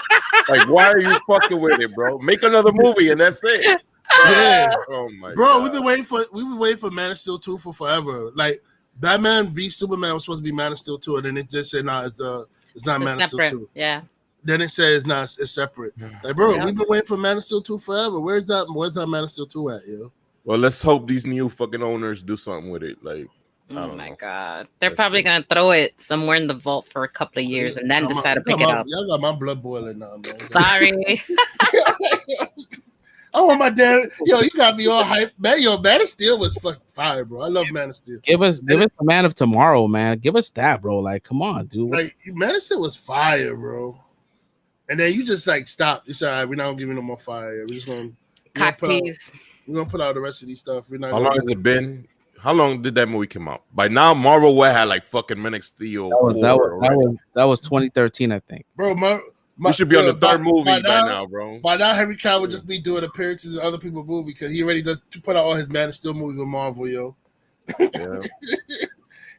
why are you fucking with it, bro? Make another movie and that's it. Yeah. Oh my bro, God. we've been waiting for Man of Steel 2 for forever. Like Batman v Superman was supposed to be Man of Steel 2, and then it just said it's not Man of Steel 2. Yeah. Then it says it's separate. Like, bro, we've been waiting for Man of Steel 2 forever. Where's that Man of Steel 2 at, yo? Well, let's hope these new fucking owners do something with it. Like, oh my God. They're probably gonna throw it somewhere in the vault for a couple of years and then decide to pick it up. Y'all got my blood boiling now, man. Sorry. Oh my dad, yo, you got me all hyped, man. Yo, Man of Steel was fucking fire, bro. I love Man of Steel. Give us the Man of Tomorrow, man. Give us that, bro. Like, come on, dude. Like, Man of Steel was fire, bro. And then you just like stop. You say, all right, we're not gonna give you no more fire. We're just gonna cock tease. We're gonna put out the rest of these stuff. We're not. How long has it been? How long did that movie come out? By now, Marvel had like fucking Men of Steel 4 that was 2013, I think. Bro, we should be on the third movie by now, bro. By now, Henry Cavill would just be doing appearances in other people's movies because he already does put out all his Man of Steel movies with Marvel, yo. Yeah.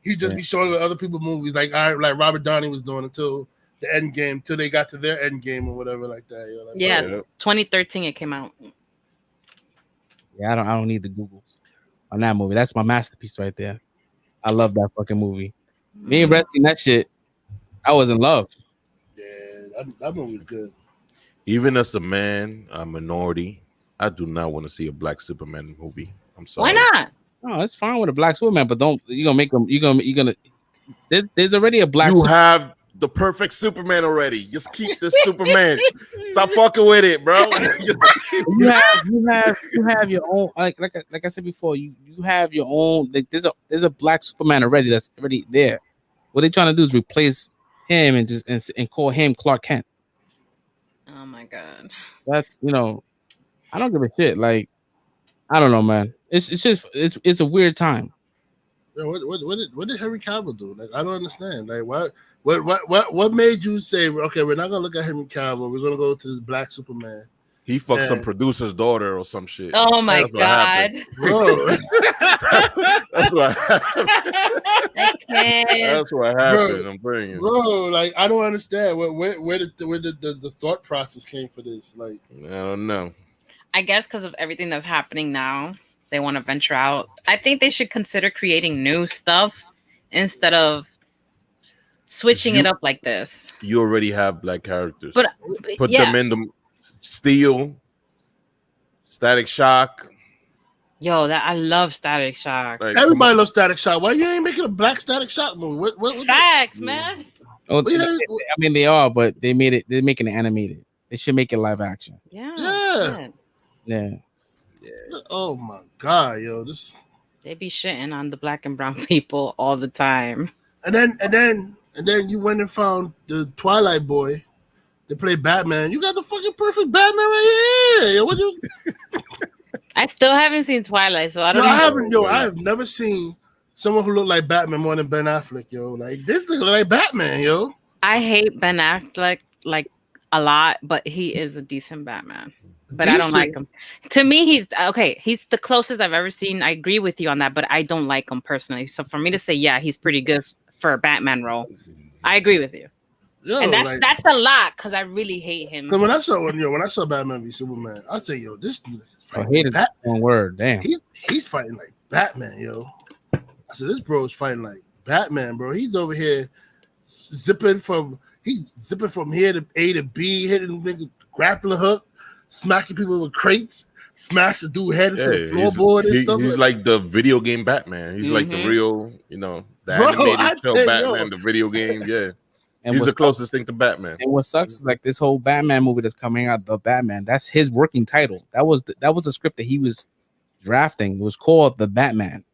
He'd just be showing with other people's movies, like Robert Downey was doing until the end game, till they got to their end game or whatever like that. Yo. Like, yeah, 2013 it came out. Yeah, I don't need the Googles on that movie. That's my masterpiece right there. I love that fucking movie. Me and Brett seen that shit. I was in love. Yeah, that movie was good. Even as a man, a minority, I do not want to see a black Superman movie. I'm sorry. Why not? No, it's fine with a black Superman, but don't you're gonna make them. You're gonna. There's already a black. You have the perfect Superman already. Just keep this Superman. Stop fucking with it, bro. you have your own. Like I said before, you have your own. Like there's a black Superman already that's already there. What they're trying to do is replace him and call him Clark Kent. Oh my god. That's I don't give a shit. Like I don't know, man. It's a weird time. Yeah, what did Henry Cavill do? Like I don't understand. Like what made you say, okay, we're not gonna look at Henry Cavill, we're gonna go to this black Superman? He fucked some producer's daughter or some shit. Oh my god. Bro. That's what happened. That's what happened. Bro, I'm bringing. Bro, like I don't understand where the thought process came for this. Like I don't know. I guess because of everything that's happening now, they want to venture out. I think they should consider creating new stuff instead of switching it up like this. You already have black characters. But put them in the Steel, Static Shock. Yo, I love Static Shock. Like, everybody loves Static Shock. Why you ain't making a black Static Shock movie? What Facts, man. Oh, I mean they are, but they're making it animated. They should make it live action. Yeah. Oh my god, yo, they be shitting on the black and brown people all the time. And then you went and found the Twilight boy to play Batman. You got the fucking perfect Batman right here. Yo, what you? I still haven't seen Twilight, so I don't. I have never seen someone who looked like Batman more than Ben Affleck. Yo, like this looks like Batman. Yo, I hate Ben Affleck like a lot, but he is a decent Batman. But I don't like him. To me, he's okay. He's the closest I've ever seen. I agree with you on that, but I don't like him personally. So for me to say, yeah, he's pretty good for a Batman role, I agree with you. Yo, and that's a lot because I really hate him. So when I saw Batman v Superman, I say, yo, this nigga is fighting. I hated that one word. Damn, he's fighting like Batman, yo. I said, this bro is fighting like Batman, bro. He's over here zipping from here to A to B, hitting nigga grappling hook. Smacking people with crates, smash the dude head into the floorboard and stuff. He's like the video game Batman. He's like the real, the animated show Batman, the video game. Yeah, and he's the closest thing to Batman. And what sucks is like this whole Batman movie that's coming out, the Batman. That's his working title. That was the script that he was drafting. It was called The Batman.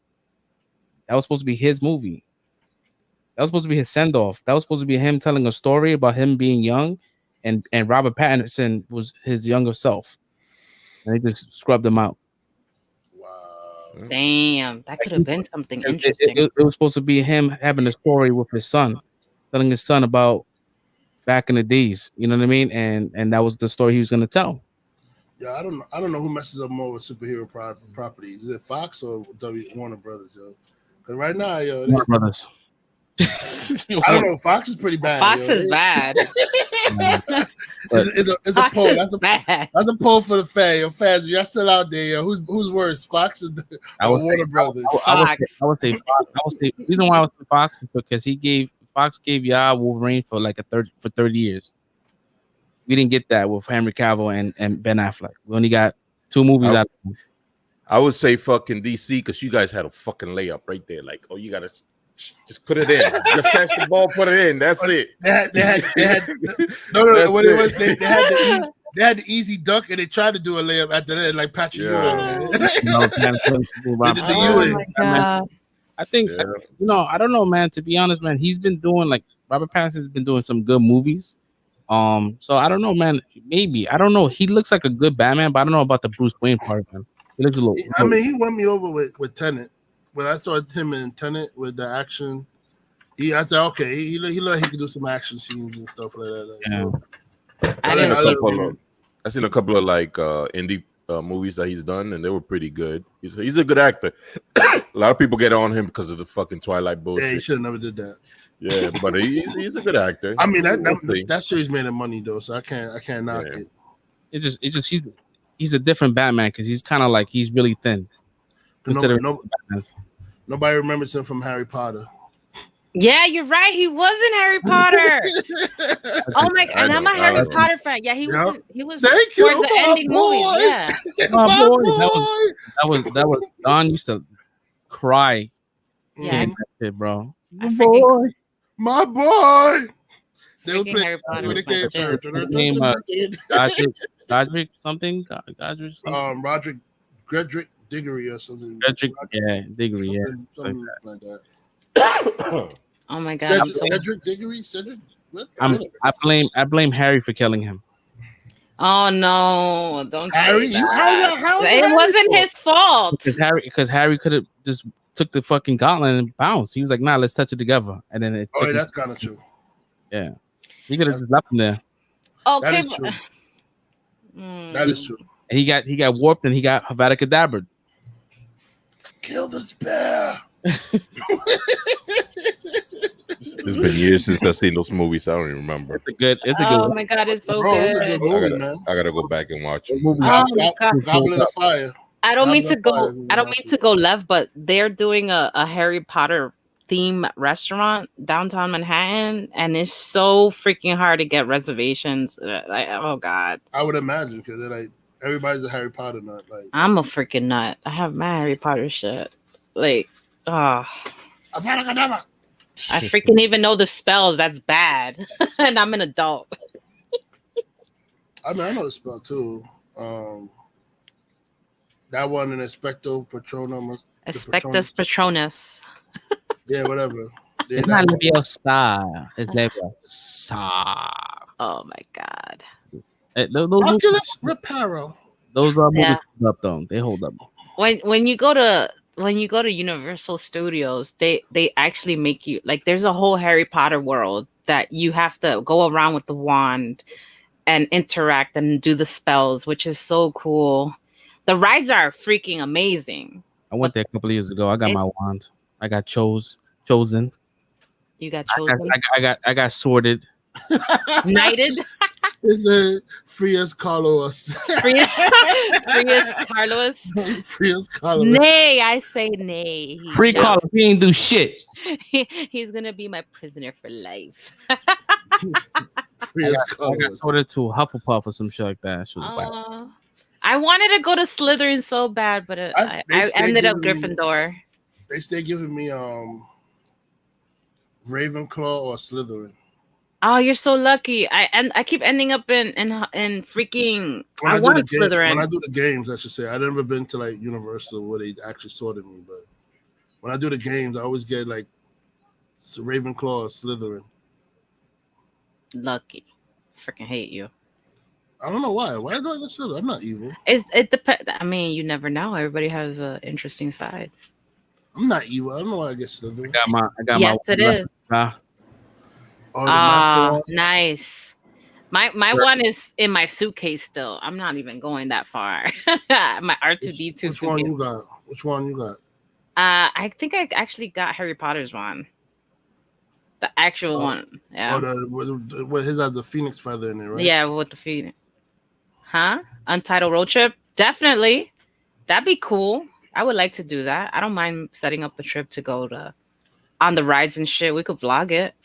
That was supposed to be his movie. That was supposed to be his send off. That was supposed to be him telling a story about him being young. And Robert Pattinson was his younger self, and they just scrubbed him out. Wow! Damn, that could have been something interesting. It was supposed to be him having a story with his son, telling his son about back in the days. You know what I mean? And that was the story he was going to tell. Yeah, I don't know who messes up more with superhero properties. Is it Fox or Warner Brothers, yo? Because right now, yo, Warner Brothers. I don't know. Fox is pretty bad. Fox is bad. It's a poll. That's a poll for the fans. If y'all still out there, yo, who's worse, Fox or Warner Brothers? I would say Fox. The reason why I would say Fox is because Fox gave y'all Wolverine for like 30 years. We didn't get that with Henry Cavill and Ben Affleck. We only got 2 movies out of them. I would say fucking DC because you guys had a fucking layup right there. Like, oh, you gotta just put it in. Just catch the ball, put it in. That's it. They had the easy dunk, and they tried to do a layup at the end, like Patrick Ewing. I think I don't know, man. To be honest, man, he's been doing like Robert Pattinson's been doing some good movies. So I don't know, man. Maybe I don't know. He looks like a good Batman, but I don't know about the Bruce Wayne part of him. He looks a little. I mean, he won me over with Tenet. when I saw him in Tenet with the action, I said, okay, he could do some action scenes and stuff like that. Yeah. So, I've seen a couple of like indie movies that he's done, and they were pretty good. He's a good actor. A lot of people get on him because of the fucking Twilight bullshit. Yeah, he should have never did that. Yeah, but he's a good actor. I mean, that series made him money though, so I can't knock it. It's just he's a different Batman because he's kind of like he's really thin. Nobody remembers him from Harry Potter. Yeah, you're right. He was in Harry Potter. Oh my god, and I'm a Harry Potter fan. Yeah, he was. He was towards the ending movie. Yeah, my boy. That was Don used to cry. Yeah, that shit, bro. My boy. They were playing Harry Potter. Godric something. Roderick Gredrick Diggory or something. Diggory. Yeah, something like that. Oh my god, Cedric Diggory. Cedric. I blame Harry for killing him. Oh no! Don't Harry. Say that. It wasn't his fault. Because Harry could have just took the fucking gauntlet and bounced. He was like, "Nah, let's touch it together." And then that's kind of true. Yeah, he could have just left him there. Okay, that is true. That is true. And he got warped and he got Avada Kedavra. Kill this bear. It's been years since I've seen those movies. I don't even remember. It's a good. Oh my god, it's so good. It's a good movie, man. I gotta go back and watch it. Goblet of Fire. I don't mean to go left, but they're doing a Harry Potter theme restaurant downtown Manhattan, and it's so freaking hard to get reservations. Oh god. I would imagine because they're like everybody's a Harry Potter nut. Like I'm a freaking nut. I have my Harry Potter shit. Like, I freaking even know the spells. That's bad, and I'm an adult. I mean, I know the spell too. That one in Expecto Patronum. Expectus Patronus. Yeah, whatever. Yeah, it's not Leviosa. It's Leviosa. Oh my god. Oculus Reparo. Those are movies hold up though. They hold up. When you go to Universal Studios, they actually make you like there's a whole Harry Potter world that you have to go around with the wand and interact and do the spells, which is so cool. The rides are freaking amazing. I went there a couple of years ago. I got my wand. I got chosen. You got chosen. I got sorted. Knighted. It's a free as Carlos. Free as Carlos. Free as Carlos. Nay, I say nay. Free Carlos. He ain't do shit. He's gonna be my prisoner for life. Free as Carlos. I got sorted to Hufflepuff or some shit like that. I wanted to go to Slytherin so bad, but I ended up Gryffindor. They stay giving me Ravenclaw or Slytherin. Oh, you're so lucky. I keep ending up in freaking. I wanted Slytherin. When I do the games, I should say I've never been to like Universal where they actually sorted me, but when I do the games, I always get like Ravenclaw or Slytherin. Lucky, freaking hate you. I don't know why. Why do I get Slytherin? I'm not evil. It depends. I mean, you never know. Everybody has an interesting side. I'm not evil. I don't know why I get Slytherin. I got yes, it is. Nice. My one is in my suitcase still. I'm not even going that far. My R2D2 suitcase. Which one you got? Which one you got? I think I actually got Harry Potter's one. The actual one. Yeah. What his has the phoenix feather in it, right? Yeah, with the phoenix. Huh? Untitled road trip? Definitely. That'd be cool. I would like to do that. I don't mind setting up a trip to go to on the rides and shit. We could vlog it.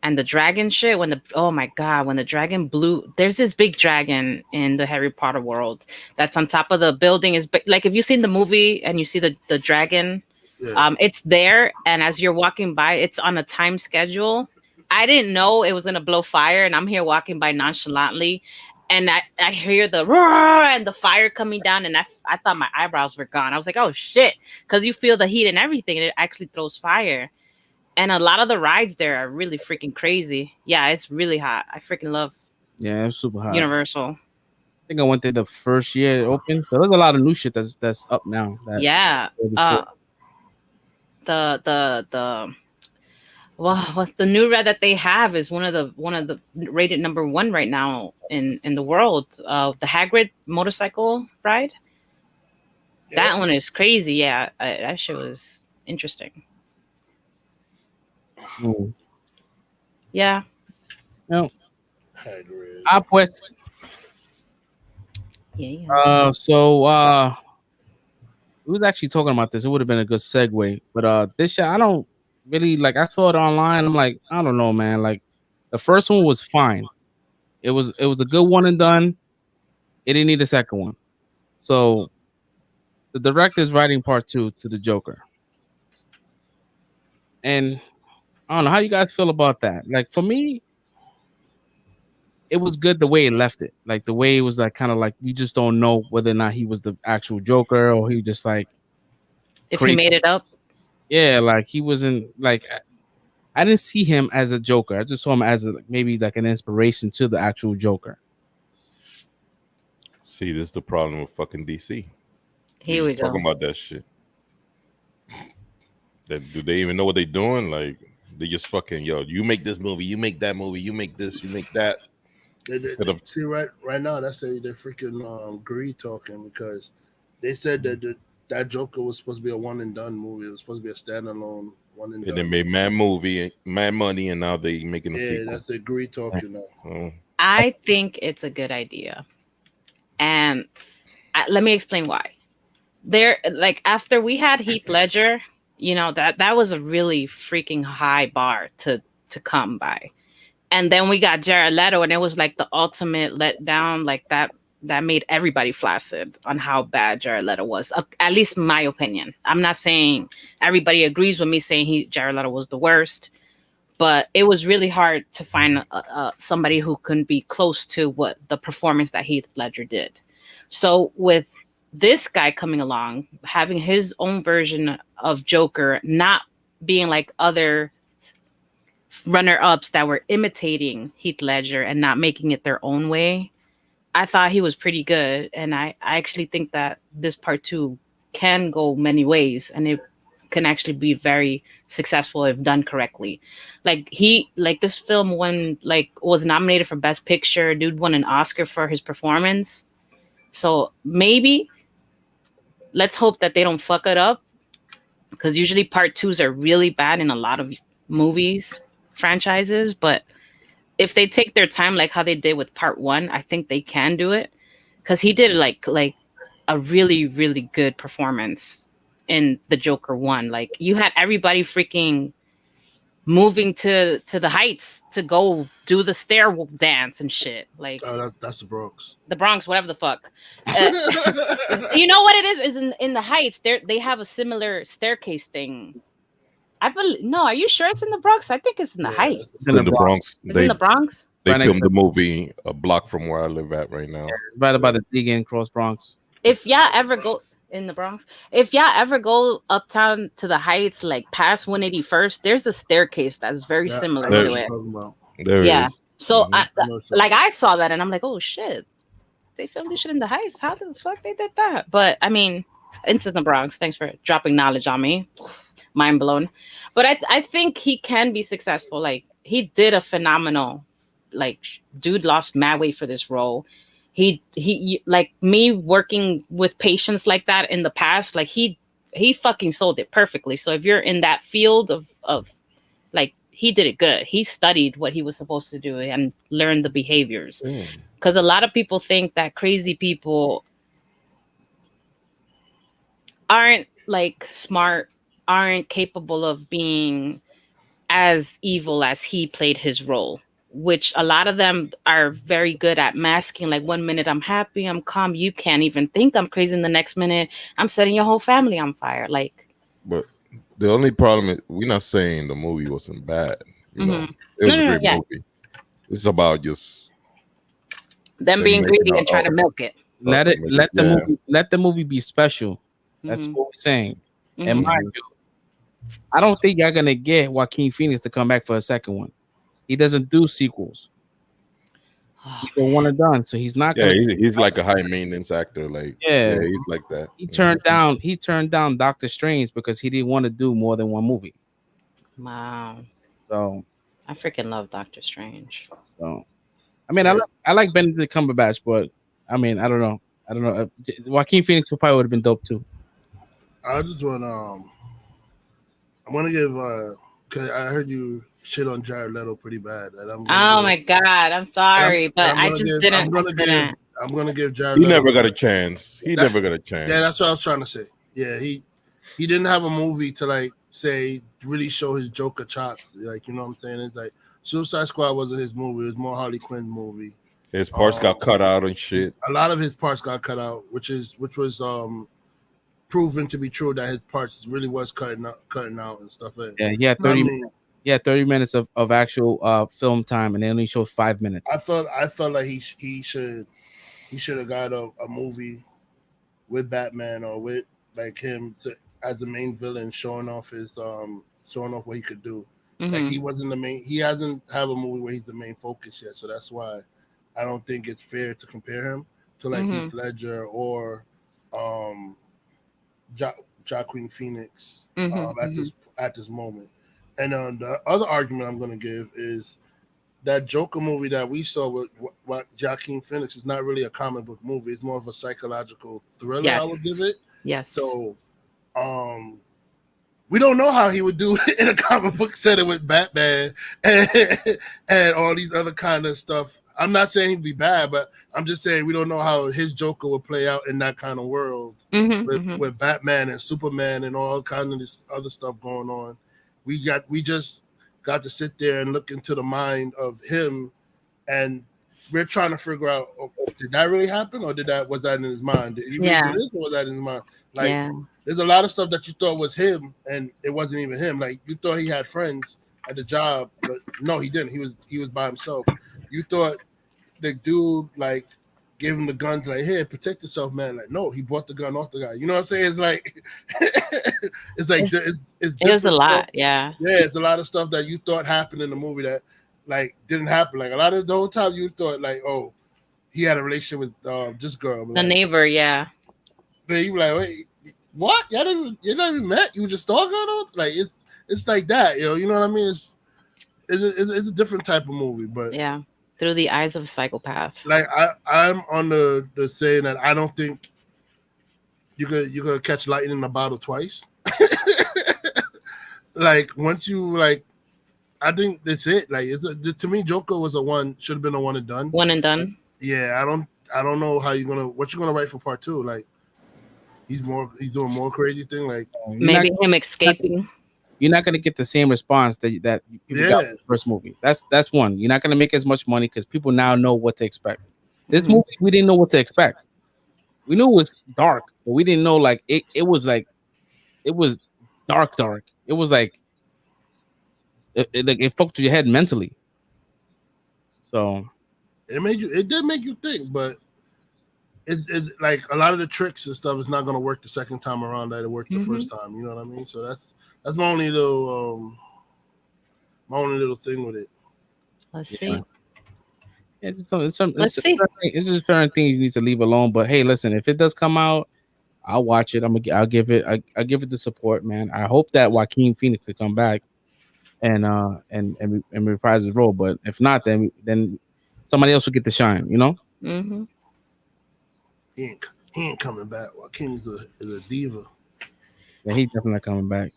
And the dragon shit, when the dragon blew, there's this big dragon in the Harry Potter world that's on top of the building. Is like if you've seen the movie and you see the dragon, it's there, and as you're walking by, it's on a time schedule. I didn't know it was gonna blow fire, and I'm here walking by nonchalantly, and I hear the roar and the fire coming down, and I thought my eyebrows were gone. I was like, oh shit, because you feel the heat and everything, and it actually throws fire. And a lot of the rides there are really freaking crazy. Yeah, it's really hot. I freaking love. Yeah, it's super hot. Universal. think I went there the first year it opened. So there's a lot of new shit that's up now. The well, what's the new ride that they have is one of the rated #1 right now in the world. The Hagrid motorcycle ride. That one is crazy. Yeah, that shit was interesting. Yeah. No. Hagrid. Pues. Yeah. So we was actually talking about this. It would have been a good segue, but this shit I don't really like. I saw it online. I'm like, I don't know, man. Like the first one was fine. It was a good one and done. It didn't need a second one. So the director's writing part 2 to the Joker. And I don't know how you guys feel about that. Like for me, it was good the way it left it. Like the way it was like kind of like you just don't know whether or not he was the actual Joker or he just like if he made it up. Yeah, like he wasn't like I didn't see him as a Joker. I just saw him as maybe like an inspiration to the actual Joker. See, this is the problem with fucking DC. Here we go. Talking about that shit. Do they even know what they're doing? Like they just fucking you make this movie, you make that movie, you make this, you make that. See right now, that's they're freaking greed talking because they said that Joker was supposed to be a one and done movie. It was supposed to be a standalone one and done. They made mad movie, mad money, and now they making a sequel. Yeah, that's the greed talking now. I think it's a good idea, and let me explain why. Like after we had Heath Ledger, that was a really freaking high bar to come by. And then we got Jared Leto, and it was like the ultimate letdown. Like that made everybody flaccid on how bad Jared Leto was. At least in my opinion. I'm not saying everybody agrees with me saying Jared Leto was the worst, but it was really hard to find somebody who couldn't be close to what the performance that Heath Ledger did. So with this guy coming along, having his own version of Joker, not being like other runner-ups that were imitating Heath Ledger and not making it their own way, I thought he was pretty good. And I actually think that this part 2 can go many ways, and it can actually be very successful if done correctly. Like this film was nominated for Best Picture. Dude won an Oscar for his performance. So maybe let's hope that they don't fuck it up, because usually part 2s are really bad in a lot of movies franchises. But if they take their time like how they did with part 1, I think they can do it, because he did like a really, really good performance in the Joker 1. Like you had everybody freaking moving to the heights to go do the stair dance and shit. Like that's the Bronx. The Bronx, whatever the fuck. You know what it is in the heights. They have a similar staircase thing. I believe. No, are you sure it's in the Bronx? I think it's in the heights. It's in the Bronx. It's in the Bronx. They filmed the movie a block from where I live at right now. Right about the Deegan Cross Bronx. If y'all ever go in the Bronx, if y'all ever go uptown to the heights, like past 181st, there's a staircase that's very similar to it. There it is. So I saw that and I'm like, oh shit, they filmed this shit in the heights. How the fuck they did that? But I mean, it's in the Bronx. Thanks for dropping knowledge on me. Mind blown. But I think he can be successful. Like he did a phenomenal, like dude lost mad weight for this role. He like me working with patients like that in the past, like he fucking sold it perfectly. So if you're in that field of like, he did it good. He studied what he was supposed to do and learned the behaviors. Because a lot of people think that crazy people aren't like smart, aren't capable of being as evil as he played his role, which a lot of them are very good at masking. Like 1 minute I'm happy, I'm calm, you can't even think I'm crazy, in the next minute I'm setting your whole family on fire. Like, but the only problem is we're not saying the movie wasn't bad. You know, it was a great movie. It's about just them being greedy and trying to milk it. Let the movie be special. That's what we're saying. And mind you, I don't think y'all gonna get Joaquin Phoenix to come back for a second one. He doesn't do sequels. He's a one and done, so he's not Yeah, gonna. he's like a high maintenance actor. Like, Yeah, he's like that. he turned down Doctor Strange because he didn't want to do more than one movie. Wow. So I freaking love Doctor Strange. So, I mean, I like Benedict Cumberbatch, but I mean, I don't know. Joaquin Phoenix probably would have been dope too. I just want I'm gonna give cause I heard you shit on Jared Leto pretty bad. And my god, I'm sorry, but I just didn't. I'm gonna give Jared. He never got a chance. Never got a chance. Yeah, that's what I was trying to say. Yeah, he didn't have a movie to like say really show his Joker chops. Like, you know what I'm saying? It's like Suicide Squad wasn't his movie. It was more Harley Quinn movie. His parts got cut out and shit. A lot of his parts got cut out, which was proven to be true, that his parts really was cutting out and stuff like that. Yeah, he had 30 minutes. Yeah, 30 minutes of actual film time, and they only showed 5 minutes. I felt like he should have got a movie with Batman or with like him as the main villain, showing off what he could do. Mm-hmm. Like, he wasn't the main. He hasn't have a movie where he's the main focus yet, so that's why I don't think it's fair to compare him to like Heath Ledger or Joaquin Phoenix at this moment. And the other argument I'm going to give is that Joker movie that we saw with Joaquin Phoenix is not really a comic book movie. It's more of a psychological thriller. Yes. I would give it. Yes. So, we don't know how he would do in a comic book setting with Batman and all these other kind of stuff. I'm not saying he'd be bad, but I'm just saying we don't know how his Joker would play out in that kind of world with Batman and Superman and all kind of this other stuff going on. We just got to sit there and look into the mind of him, and we're trying to figure out, did that really happen, or was that in his mind? Did he really do this, or was that in his mind? Like, there's a lot of stuff that you thought was him, and it wasn't even him. Like, you thought he had friends at the job, but no, he didn't. He was by himself. You thought the dude like gave him the guns, like, here, protect yourself, man. Like, no, he bought the gun off the guy. You know what I'm saying? It's like it's it was a lot, stuff. Yeah, it's a lot of stuff that you thought happened in the movie that like didn't happen. Like, a lot of the whole time you thought like, oh, he had a relationship with this girl, the neighbor. Yeah, then you were like, wait, what? You're not even met. You just talking about, like, it's like that, you know what I mean? It's a different type of movie, but yeah, through the eyes of a psychopath. Like, I'm on the saying that I don't think you could catch lightning in a bottle twice. Like, once you like, I think that's it. Like, to me, Joker was should have been a one and done. One and done. Yeah, I don't know what you're gonna write for part 2. Like, he's doing more crazy thing. Like, maybe him escaping. You're not gonna get the same response that people got in the first movie. That's one. You're not gonna make as much money because people now know what to expect. This movie, we didn't know what to expect. We knew it was dark, but we didn't know like it was dark. It was like it fucked with your head mentally. So it did make you think, but it like a lot of the tricks and stuff is not gonna work the second time around that it worked the first time. You know what I mean? So that's my only little thing with it. Let's see. Yeah, it's just certain things you need to leave alone. But hey, listen, if it does come out, I'll watch it. I'll give it the support, man. I hope that Joaquin Phoenix will come back and reprise his role. But if not, then somebody else will get the shine. You know. Mm-hmm. He ain't coming back. Joaquin is a diva. Yeah, he's definitely not coming back.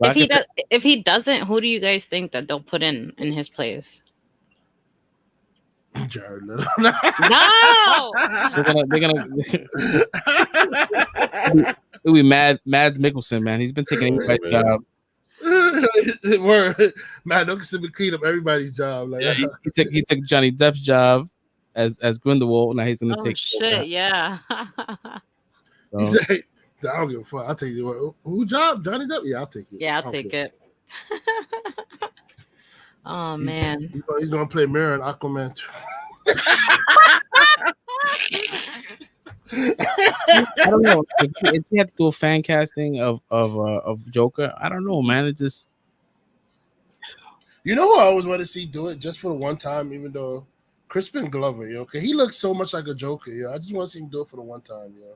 If he doesn't, who do you guys think that they'll put in his place? Jared Leto. No. They're gonna it'll be Mads Mikkelsen, man. He's been taking everybody's job. Word. Mads Mikkelsen been clean up everybody's job. Like, yeah, he took Johnny Depp's job as Grindelwald. Now he's gonna take. Shit, yeah. So. I don't give a fuck. I'll take it. Who job? Johnny Depp? Yeah, I'll take it. Yeah, I'll take it. Oh, man. He's going to play Mirror in Aquaman. I don't know. If you have to do a fan casting of Joker, I don't know, man. It's just You know who I always want to see do it just for one time, even though Crispin Glover, yo, okay, he looks so much like a Joker, yo. I just want to see him do it for the one time, yo.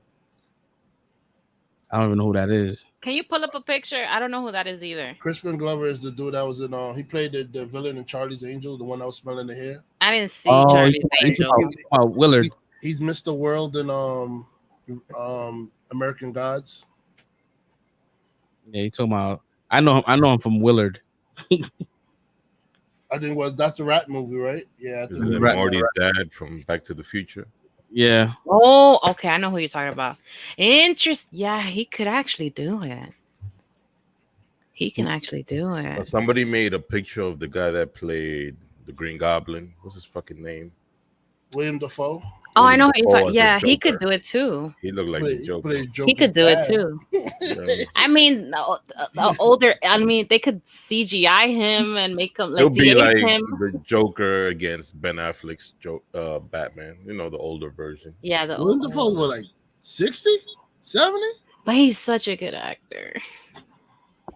I don't even know who that is. Can you pull up a picture? I don't know who that is either. Crispin Glover is the dude that was in. He played the villain in Charlie's Angel, the one that was smelling the hair. I didn't see Charlie's Angel. Willard. He's Mr. World in American Gods. Yeah, you talking about? I know him from Willard. I think that's a rat movie, right? Yeah. Is it Marty's dad from Back to the Future? Yeah. Oh, okay. I know who you're talking about. Yeah, he could actually do it. He can actually do it. Somebody made a picture of the guy that played the Green Goblin. What's his fucking name? William Dafoe. Oh, I know what you're talking. Yeah, he could do it too. He looked like the Joker. He could do it too. I mean, the older. I mean, they could CGI him and make him like. He'll be like the Joker against Ben Affleck's Batman. You know, the older version. Yeah, the William Dafoe was like 60, 70. But he's such a good actor.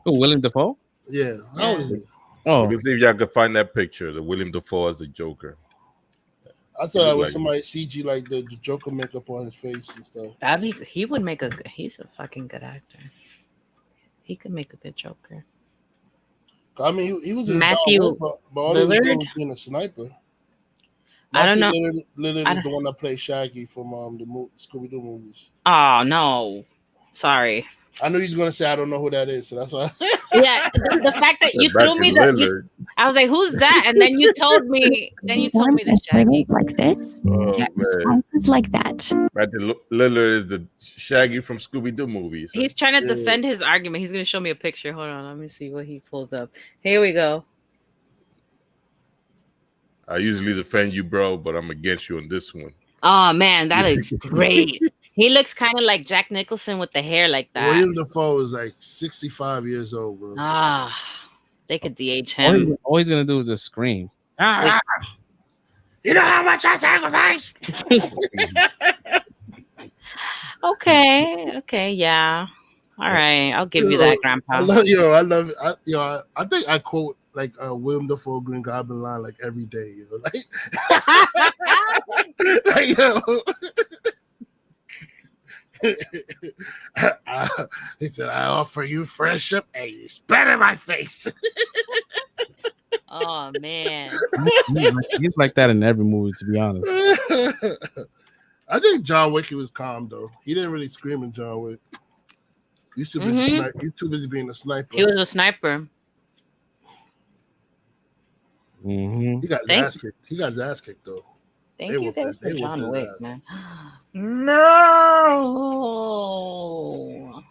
Oh, William Dafoe. Yeah. Oh, let me see if y'all could find that picture. The William Dafoe as the Joker. I thought that was somebody CG like the Joker makeup on his face and stuff. He would make he's a fucking good actor. He could make a good Joker. I mean, he was in Matthew John Wick, but all he was doing was being a sniper. I don't know. Lillard is the one that plays Shaggy from the Scooby-Doo movies. Oh, no. Sorry. I knew he was going to say, I don't know who that is, so that's why. Yeah, the fact that you threw me I was like, who's that? And then you told me, that Shaggy. Like this, get responses like that. Matthew Lillard is the Shaggy from Scooby-Doo movies. He's trying to defend his argument. He's going to show me a picture. Hold on, let me see what he pulls up. Here we go. I usually defend you, bro, but I'm against you on this one. Oh, man, that looks great. He looks kind of like Jack Nicholson with the hair like that. William Dafoe is like 65 years old, bro. They could DH him. All he's gonna do is just scream. You know how much I sacrificed? Okay, yeah. All right, I'll give you that, Grandpa. I love it. I think I quote like William Dafoe Green Goblin line like every day. You know? Like yo. He said, I offer you friendship and you spit in my face. Oh, man. He's like that in every movie, to be honest. I think John Wick was calm, though. He didn't really scream in John Wick. You too busy being a sniper. He was a sniper. Mm-hmm. He got his ass kicked. He got his ass kicked, though. Thank you guys for John Wick, man. No.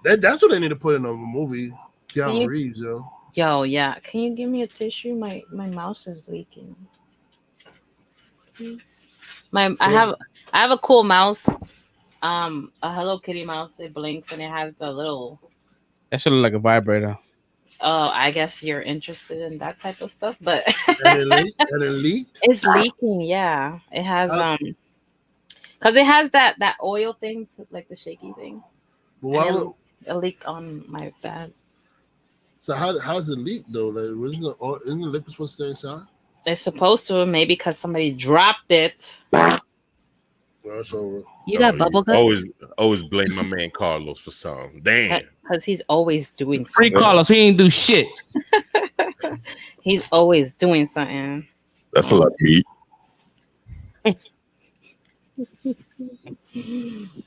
That's what they need to put in a movie. Keanu Reeves, yo. Yo, yeah. Can you give me a tissue? My mouse is leaking. Please. I have a cool mouse. A Hello Kitty mouse. It blinks and it has the little. That should look like a vibrator. Oh, I guess you're interested in that type of stuff, but it leaked? It's leaking, yeah. It has because it has that oil thing, like the shaky thing. Well, it leaked on my bed. So how's it leak though? Like, isn't the liquid supposed to stay inside? They're supposed to, maybe because somebody dropped it. Well, it's over. You got bubble guts? Always blame my man Carlos for something. Damn. Because he's always doing something. Free Carlos, he ain't do shit. He's always doing something. That's a lot of meat.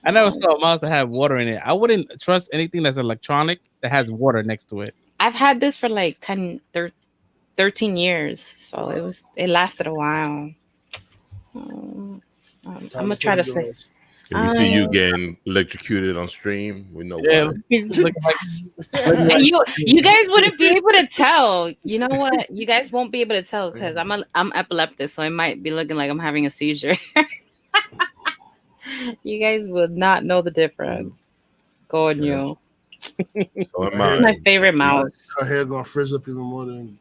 I never saw a mouse that had water in it. I wouldn't trust anything that's electronic that has water next to it. I've had this for like 13 years, so it lasted a while. I'm gonna try to say. Can we see you getting electrocuted on stream? We know. Yeah, you guys wouldn't be able to tell. You know what? You guys won't be able to tell because I'm epileptic, so I might be looking like I'm having a seizure. You guys would not know the difference. Go on, you. So this is my favorite mouse. Her hair gonna frizz up even more than.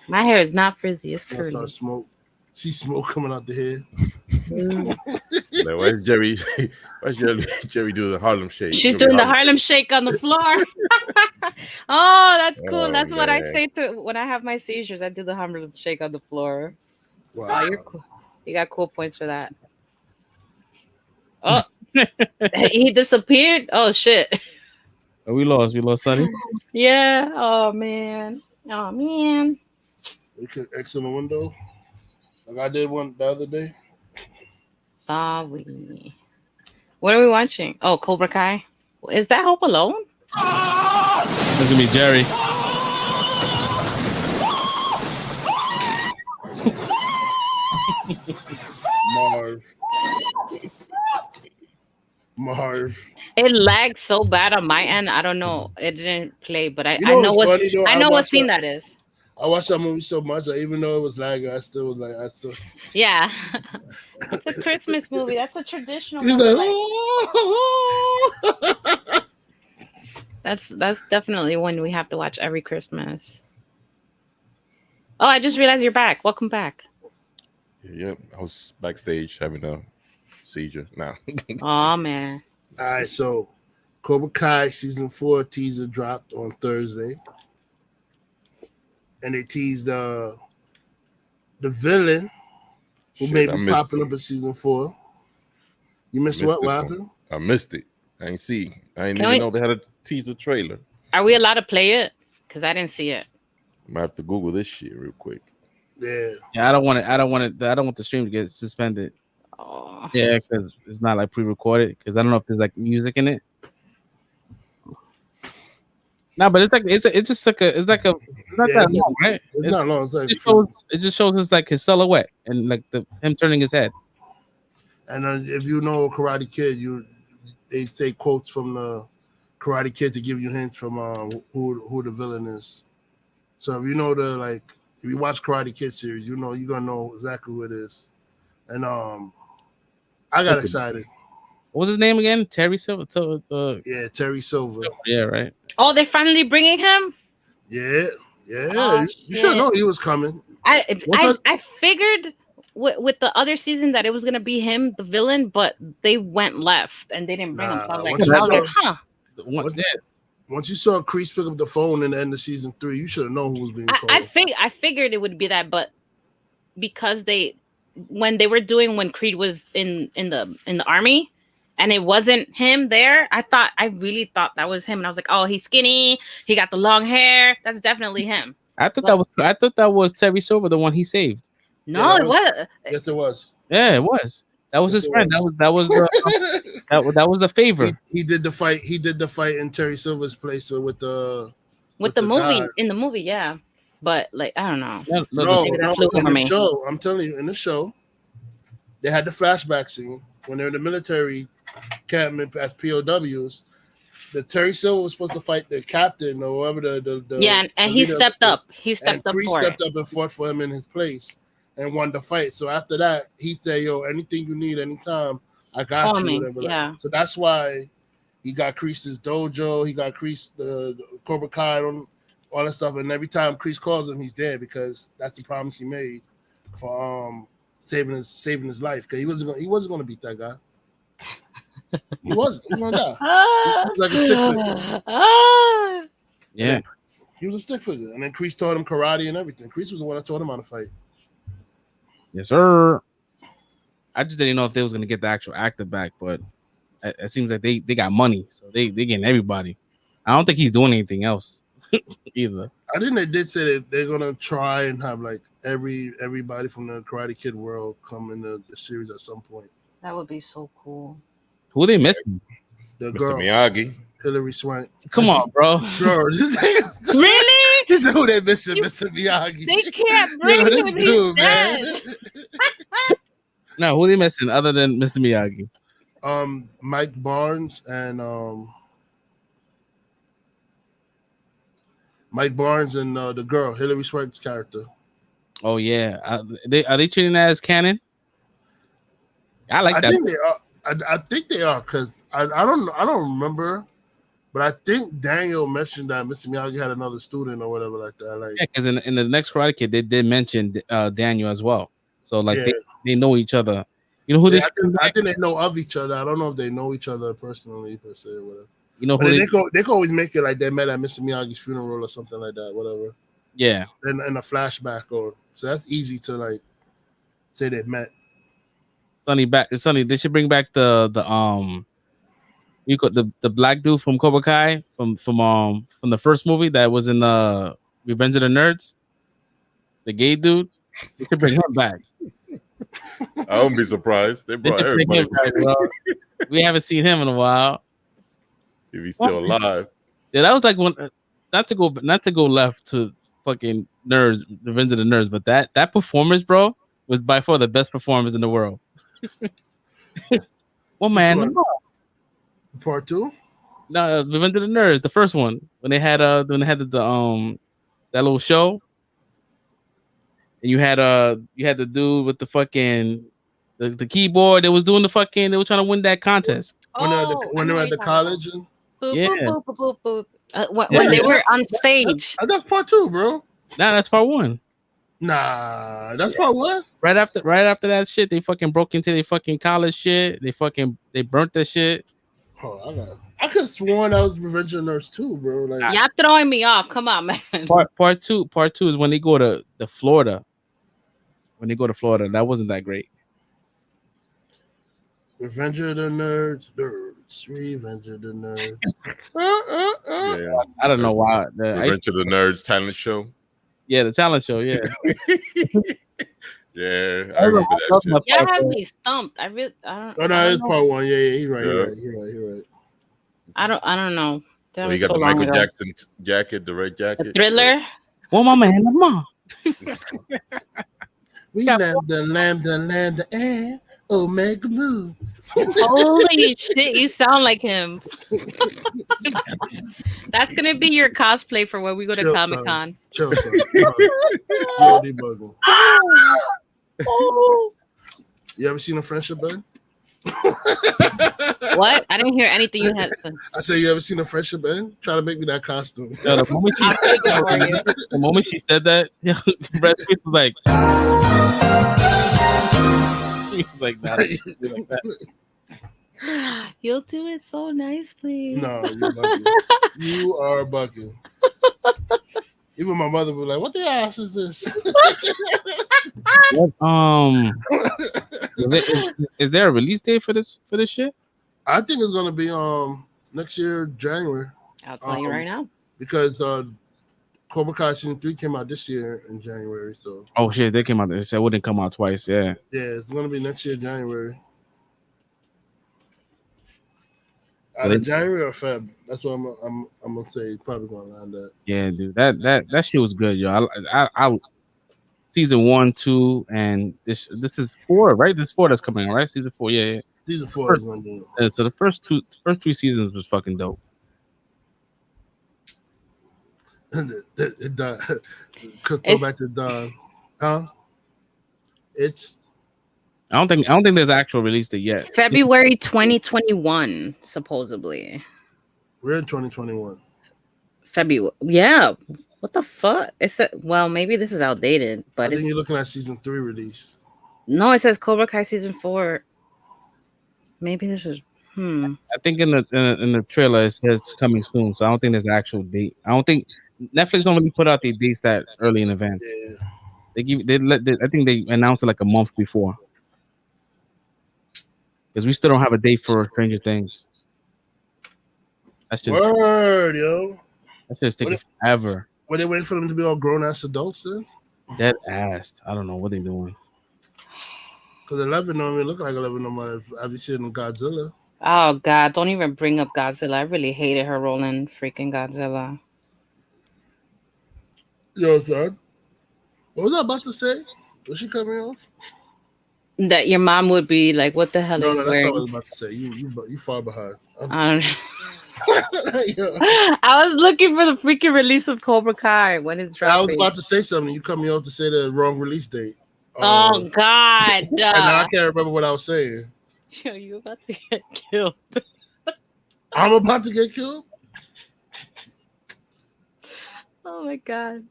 My hair is not frizzy. It's curly. Smoke. See smoke coming out the head. Like, why is Jerry? Why is Jerry doing the Harlem Shake? She's doing the Harlem Shake on the floor. Oh, that's cool. Oh, That's what I man. say to when I have my seizures. I do the Harlem Shake on the floor. Wow. Oh, you're cool. You got cool points for that. Oh, he disappeared. Oh shit. Oh, we lost Sonny. Yeah. Oh man. Oh man. We could X in the window. Like I did one the other day. Sorry. What are we watching? Oh, Cobra Kai. Is that Home Alone? That's gonna be Jerry. Marv. It lagged so bad on my end. I don't know. It didn't play, but I know what's what funny, though? I know what scene that is. I watched that movie so much, like, even though it was lagging, I still was like, Yeah. It's a Christmas movie. That's a traditional He's movie. like, oh. That's definitely one we have to watch every Christmas. Oh, I just realized you're back. Welcome back. Yep, I was backstage having a seizure. Now. Oh man. All right, so Cobra Kai season 4 teaser dropped on Thursday, and they teased the villain who may be popping up in season 4. You missed what? What happened? I missed it. I ain't see. I didn't even know they had a teaser trailer. Are we allowed to play it? Because I didn't see it. I might have to Google this shit real quick. Yeah. I don't want the stream to get suspended. Oh. Yeah, because it's not like pre-recorded. Because I don't know if there's like music in it. No, but it's not that long, right? It's not long. It's like it just shows us like his silhouette and like him turning his head. And if you know Karate Kid, they say quotes from the Karate Kid to give you hints from who the villain is. So if you know if you watch Karate Kid series, you're gonna know exactly who it is. And I got excited. What was his name again? Terry Silver. Yeah, Terry Silver. Yeah, right. Oh, they're finally bringing him. Yeah. Oh, you should know he was coming. I figured with the other season that it was gonna be him, the villain, but they went left and they didn't bring him. So I was like, huh. Once you saw Kreese pick up the phone in the end of season 3, you should have known who was being called. I figured it would be that, but because when Creed was in the army and it wasn't him there, I really thought that was him, and I was like, oh, he's skinny, he got the long hair, that's definitely him. I thought that was Terry Silver, the one he saved. No, it was. Yes, it was. Yeah, it was. That was his friend. That was the favor. He did the fight. He did the fight in Terry Silver's place with the movie guy. In the movie, yeah. But like, I don't know. No, in the show, I'm telling you, in the show, they had the flashback scene when they're in the military campment as POWs. The Terry Silver was supposed to fight the captain or whatever and he stepped up. He stepped up. He stepped up and fought for him in his place and won the fight. So after that, he said, "Yo, anything you need, anytime, I got you." Whatever. Yeah. So that's why he got Kreese's dojo. He got Kreese the Cobra Kai on all that stuff. And every time Kreese calls him, he's there because that's the promise he made for saving his life. Because he wasn't gonna beat that guy. He wasn't. He was gonna die. He was like a stick figure. Yeah. He was a stick figure. And then Kreese taught him karate and everything. Kreese was the one that taught him how to fight. Yes, sir. I just didn't know if they was gonna get the actual actor back, but it seems like they got money, so they getting everybody. I don't think he's doing anything else either. I think they did say that they're gonna try and have like everybody from the Karate Kid world come in the series at some point. That would be so cool. Who are they missing? The Mr. girl, Miyagi. Hilary Swank. Come on, bro. Bro, really? This is who they missing, Mr. Miyagi. They can't bring him. Dude, man. No, who are they missing other than Mr. Miyagi? Mike Barnes and the girl, Hilary Swank's character. Oh yeah, are they treating that as canon? I like that. I think they are. I think they are because I don't remember, but I think Daniel mentioned that Mr. Miyagi had another student or whatever like that. Like, yeah, because in the next Karate Kid they did mention Daniel as well. So like they know each other. You know who I think they know of each other. I don't know if they know each other personally per se or whatever. You know but who they can always make it like they met at Mr. Miyagi's funeral or something like that, whatever. Yeah. In a flashback or so that's easy to like say they met. Sonny, they should bring back the you got the black dude from Cobra Kai from the first movie that was in Revenge of the Nerds. The gay dude. They should bring him back. I wouldn't be surprised. They brought everybody back, bro. We haven't seen him in a while. If he's still alive. Yeah, that was like one. Not to go left to fucking Nerds, Revenge of the Nerds, but that performance, bro, was by far the best performance in the world. Well, man, Part 2? No, Revenge of the Nerds, the first one when they had the that little show, and you had the dude with the fucking the keyboard that was doing the fucking. They were trying to win that contest when they were at the college. Boop, boop, boop, boop, boop. When they were on stage. That's part 2, bro. Nah, that's part 1. Nah, that's part 1. Right after that shit, they fucking broke into their fucking college shit. They burnt that shit. Oh, I could have sworn that was Revenge of the Nerds 2, bro. Like, y'all throwing me off. Come on, man. Part two is when they go to Florida. When they go to Florida, that wasn't that great. Revenge of the Nerds. Revenge of the Nerds. Yeah. I don't know why. Revenge of the Nerds talent show. Yeah, the talent show. Yeah. Yeah, I remember that shit. Y'all have me stumped. I don't. Oh no, it's part 1. Yeah, he's right. You're right. I don't know. That you got the Michael Jackson jacket, the red jacket. The Thriller. Well, my man, mom. We land, and Omega Blue. Holy shit, you sound like him. That's gonna be your cosplay for when we go to Comic-Con. Chill, son. You're debugging. You ever seen a friendship band? What? I didn't hear anything you had said. I said, you ever seen a friendship band? Try to make me that costume. Yeah, the moment she said that, Brad Pitt was like, he was like, nah, like that. You'll do it so nicely. No, you're bugging. You are bugging. Even my mother was like, "What the ass is this?" Is there a release date for this shit? I think it's gonna be next year, January. I'll tell you right now. Because Cobra Kai season 3 came out this year in January. So oh shit, they came out. They said it wouldn't come out twice. Yeah. Yeah, it's gonna be next year, January. Either January or Feb. That's what I'm gonna say. Probably gonna land that. Yeah, dude. That shit was good, yo. I season 1, 2, and this is 4, right? This is 4 that's coming out, right? Season 4, yeah. Season 4 is gonna be. So the first 3 seasons was fucking dope. Go back to Don, huh? It's. I don't think there's actual release date yet. February 2021, supposedly. We're in 2021. February. Yeah. What the fuck? Well, maybe this is outdated, but I think you're looking at season 3 release. No, it says Cobra Kai season 4. Maybe this is. I think in the trailer it says coming soon, so I don't think there's an actual date. I don't think Netflix don't really put out the dates that early in advance. Yeah. I think they announced it like a month before. Because we still don't have a date for Stranger Things. That's just word, yo. That's just taking forever. Were they waiting for them to be all grown ass adults then? Dead ass. I don't know what they're doing. Because 11 don't even look like 11 no more. Have you seen Godzilla? Oh God! Don't even bring up Godzilla. I really hated her role in freaking Godzilla. Yo, son. What was I about to say? Was she coming off? That your mom would be like, "What the hell are you that's wearing?" what I was about to say. You far behind. I don't know. I was looking for the freaking release of Cobra Kai when it's dropping. I was about to say something. You cut me off to say the wrong release date. Oh God! And now I can't remember what I was saying. Yo, you about to get killed? I'm about to get killed. Oh my God!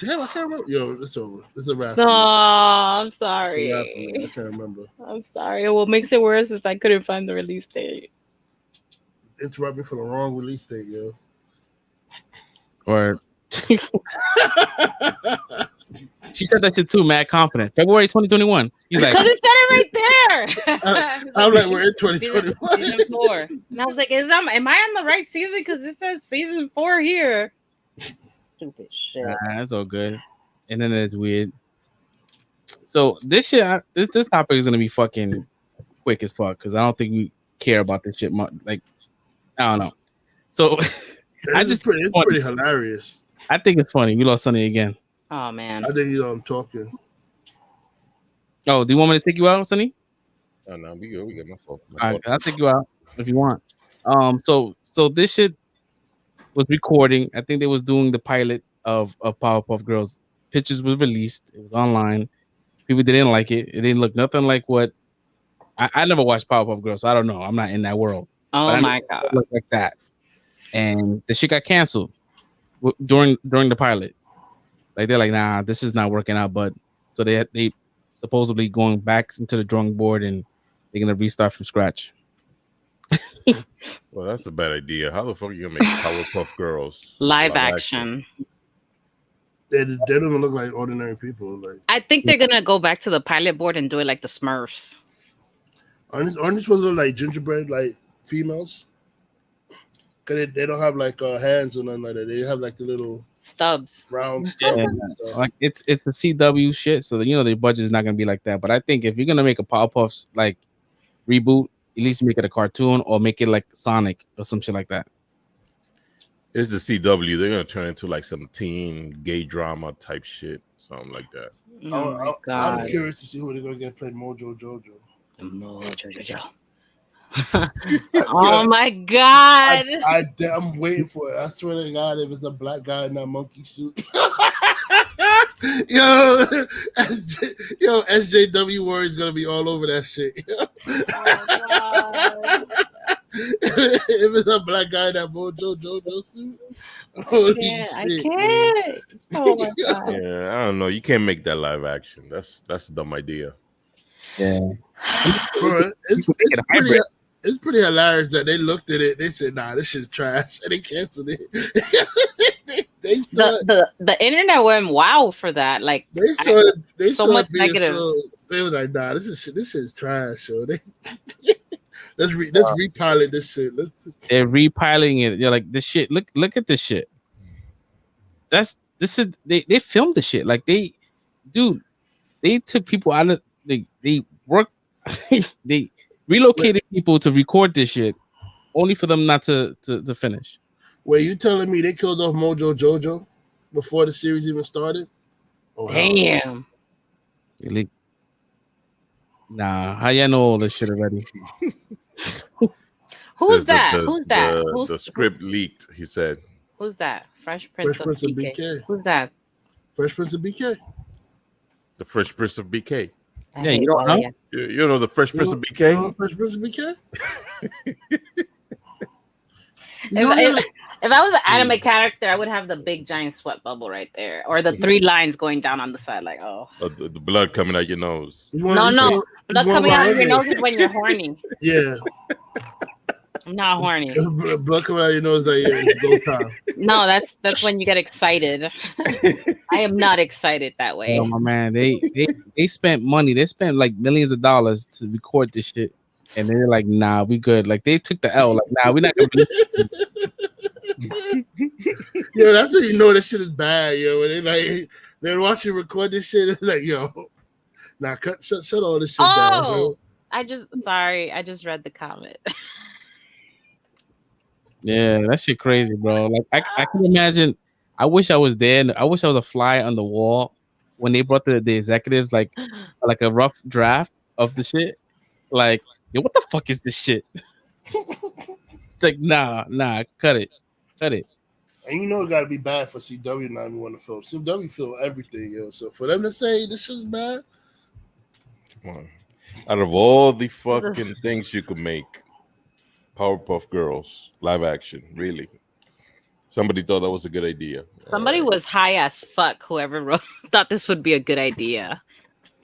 Damn, I can't remember. Yo, it's over. It's a wrap. No, I'm It's a wrap for me. sorry. I can't remember. I'm sorry. What makes it worse is I couldn't find the release date. Interrupt me for the wrong release date, yo. Or she said that shit too, mad confident. February 2021. He's like, because it said it right there. I'm like, we're in 2021. Season 4. And I was like, am I on the right season? Because it says season 4 here. Stupid shit. nah, that's all good. And then it's weird. So this shit, this topic is gonna be fucking quick as fuck because I don't think we care about this shit much. Like, I don't know. So It's pretty hilarious. I think it's funny. We lost Sonny again. Oh man. I think I'm talking. Oh, do you want me to take you out, Sonny? Oh no, we good. We got my fault. All right, I'll take you out if you want. So this shit was recording. I think they was doing the pilot of Powerpuff Girls. Pictures was released. It was online. People didn't like it. It didn't look nothing like what I never watched Powerpuff Girls, so I don't know. I'm not in that world. Oh my god. It looked like that. And the shit got canceled during the pilot. Like they're like, nah, this is not working out. But so they supposedly going back into the drawing board and they're gonna restart from scratch. Well, that's a bad idea. How the fuck are you gonna make Powerpuff Girls Live action? They don't even look like ordinary people. Like I think they're gonna go back to the pilot board and do it like the Smurfs. aren't they supposed to look like gingerbread like females? Cause they don't have like hands or nothing like that. They have like the little Stubs. round stubs and stuff. Like it's a CW shit, so their budget is not gonna be like that. But I think if you're gonna make a Powerpuffs like reboot, at least make it a cartoon or make it like Sonic or some shit like that. It's the CW. They're gonna turn into like some teen gay drama type shit, something like that. Oh my god. I'm curious to see who they're gonna get played Mojo Jojo. Oh my god. I'm waiting for it. I swear to God, if it's a black guy in that monkey suit. Yo, SJW Warrior is gonna be all over that shit. If it's a black guy in that Mojo Jojo suit, holy shit, I can't. Oh my god. Yeah, I don't know. You can't make that live action. That's a dumb idea. Yeah, bro, it's pretty hilarious that they looked at it. They said, "Nah, this shit's trash," and they canceled it. They saw the internet went wow for that. Like they saw so much negative. They was like, "Nah, this shit's trash." So let's repilot this shit. They're repiling it. You're like, this shit. Look at this shit. They filmed the shit. Like they took people out of they worked. They relocated people to record this shit, only for them not to finish. Wait, you telling me they killed off Mojo Jojo before the series even started? Oh, damn. Nah, how y'all know all this shit already? Who's that? Who's that? The script leaked, he said. Who's that? Fresh Prince of BK. Who's that? Fresh Prince of BK. The Fresh Prince of BK. Yeah, you don't know? You know the Fresh Prince of BK? Fresh Prince of BK? If I was an anime character, I would have the big giant sweat bubble right there, or the 3 lines going down on the side, like the blood coming out your nose. No, blood coming out of your nose is when you're horny. Yeah, I'm not horny. Blood coming out of your nose, like it's go time. No, that's when you get excited. I am not excited that way. Oh my man, they spent money. They spent like millions of dollars to record this shit. And they're like, nah, we good. Like they took the L. Like, nah, we're not gonna Yo, that's when you know this shit is bad, yo. When they're watching record this shit, it's like, yo, nah, shut all this shit down. Yo. I just read the comment. Yeah, that shit crazy, bro. Like I can imagine. I wish I was there. I wish I was a fly on the wall when they brought the executives like a rough draft of the shit. Like, yo, what the fuck is this shit? It's like, nah, cut it. And you know it gotta be bad for CW not even want to film. CW film everything, yo. So for them to say this shit's bad, come on. Out of all the fucking things you could make, Powerpuff Girls live action, really. Somebody thought that was a good idea. Somebody was high as fuck. Whoever thought this would be a good idea.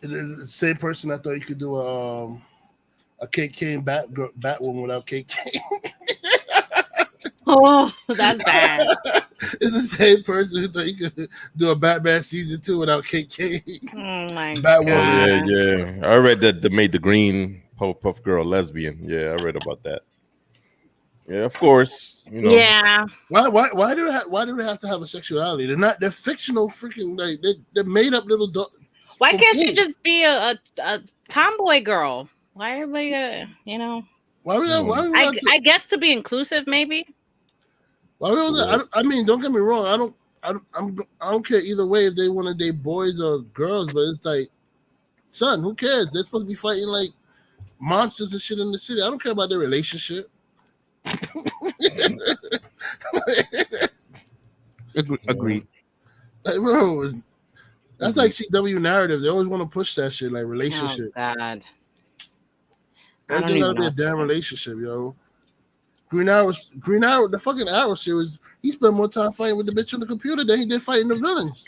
It is the same person I thought you could do a Kate Kane Batwoman without Kate Kane. Oh, that's bad. It's the same person who thought you could do a Batman season 2 without Kate Kane. Oh my Oh, god. yeah. I read that they made the green Puff girl lesbian. Yeah, I read about that. Yeah, of course. You know. Yeah. Why do they have to have a sexuality? They're fictional freaking like they're made up little. Why can't she just be a tomboy girl? Why everybody gotta, you know? I guess to be inclusive, maybe. I mean, don't get me wrong. I don't care either way if they want to date boys or girls, but it's like, son, who cares? They're supposed to be fighting like monsters and shit in the city. I don't care about their relationship. Agreed. Like, bro, that's like CW narrative. They always want to push that shit, like relationships. Oh God. Everything gotta be a damn relationship, yo. Green Arrow, the fucking Arrow series. He spent more time fighting with the bitch on the computer than he did fighting the villains.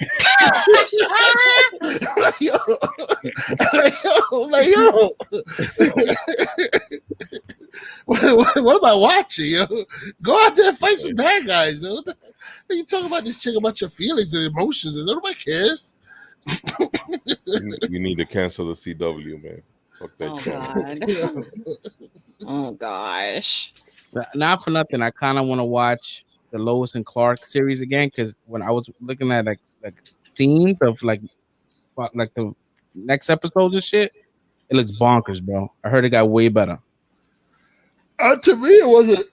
What am I watching, yo? Go out there and fight some bad guys, yo. What you talking about this chick about your feelings and emotions, and nobody cares. You need to cancel the CW, man. Fuck that God. Oh gosh. Not for nothing, I kind of want to watch the Lois and Clark series again, because when I was looking at like scenes of like the next episodes and shit, it looks bonkers, bro. I heard it got way better. To me, it wasn't.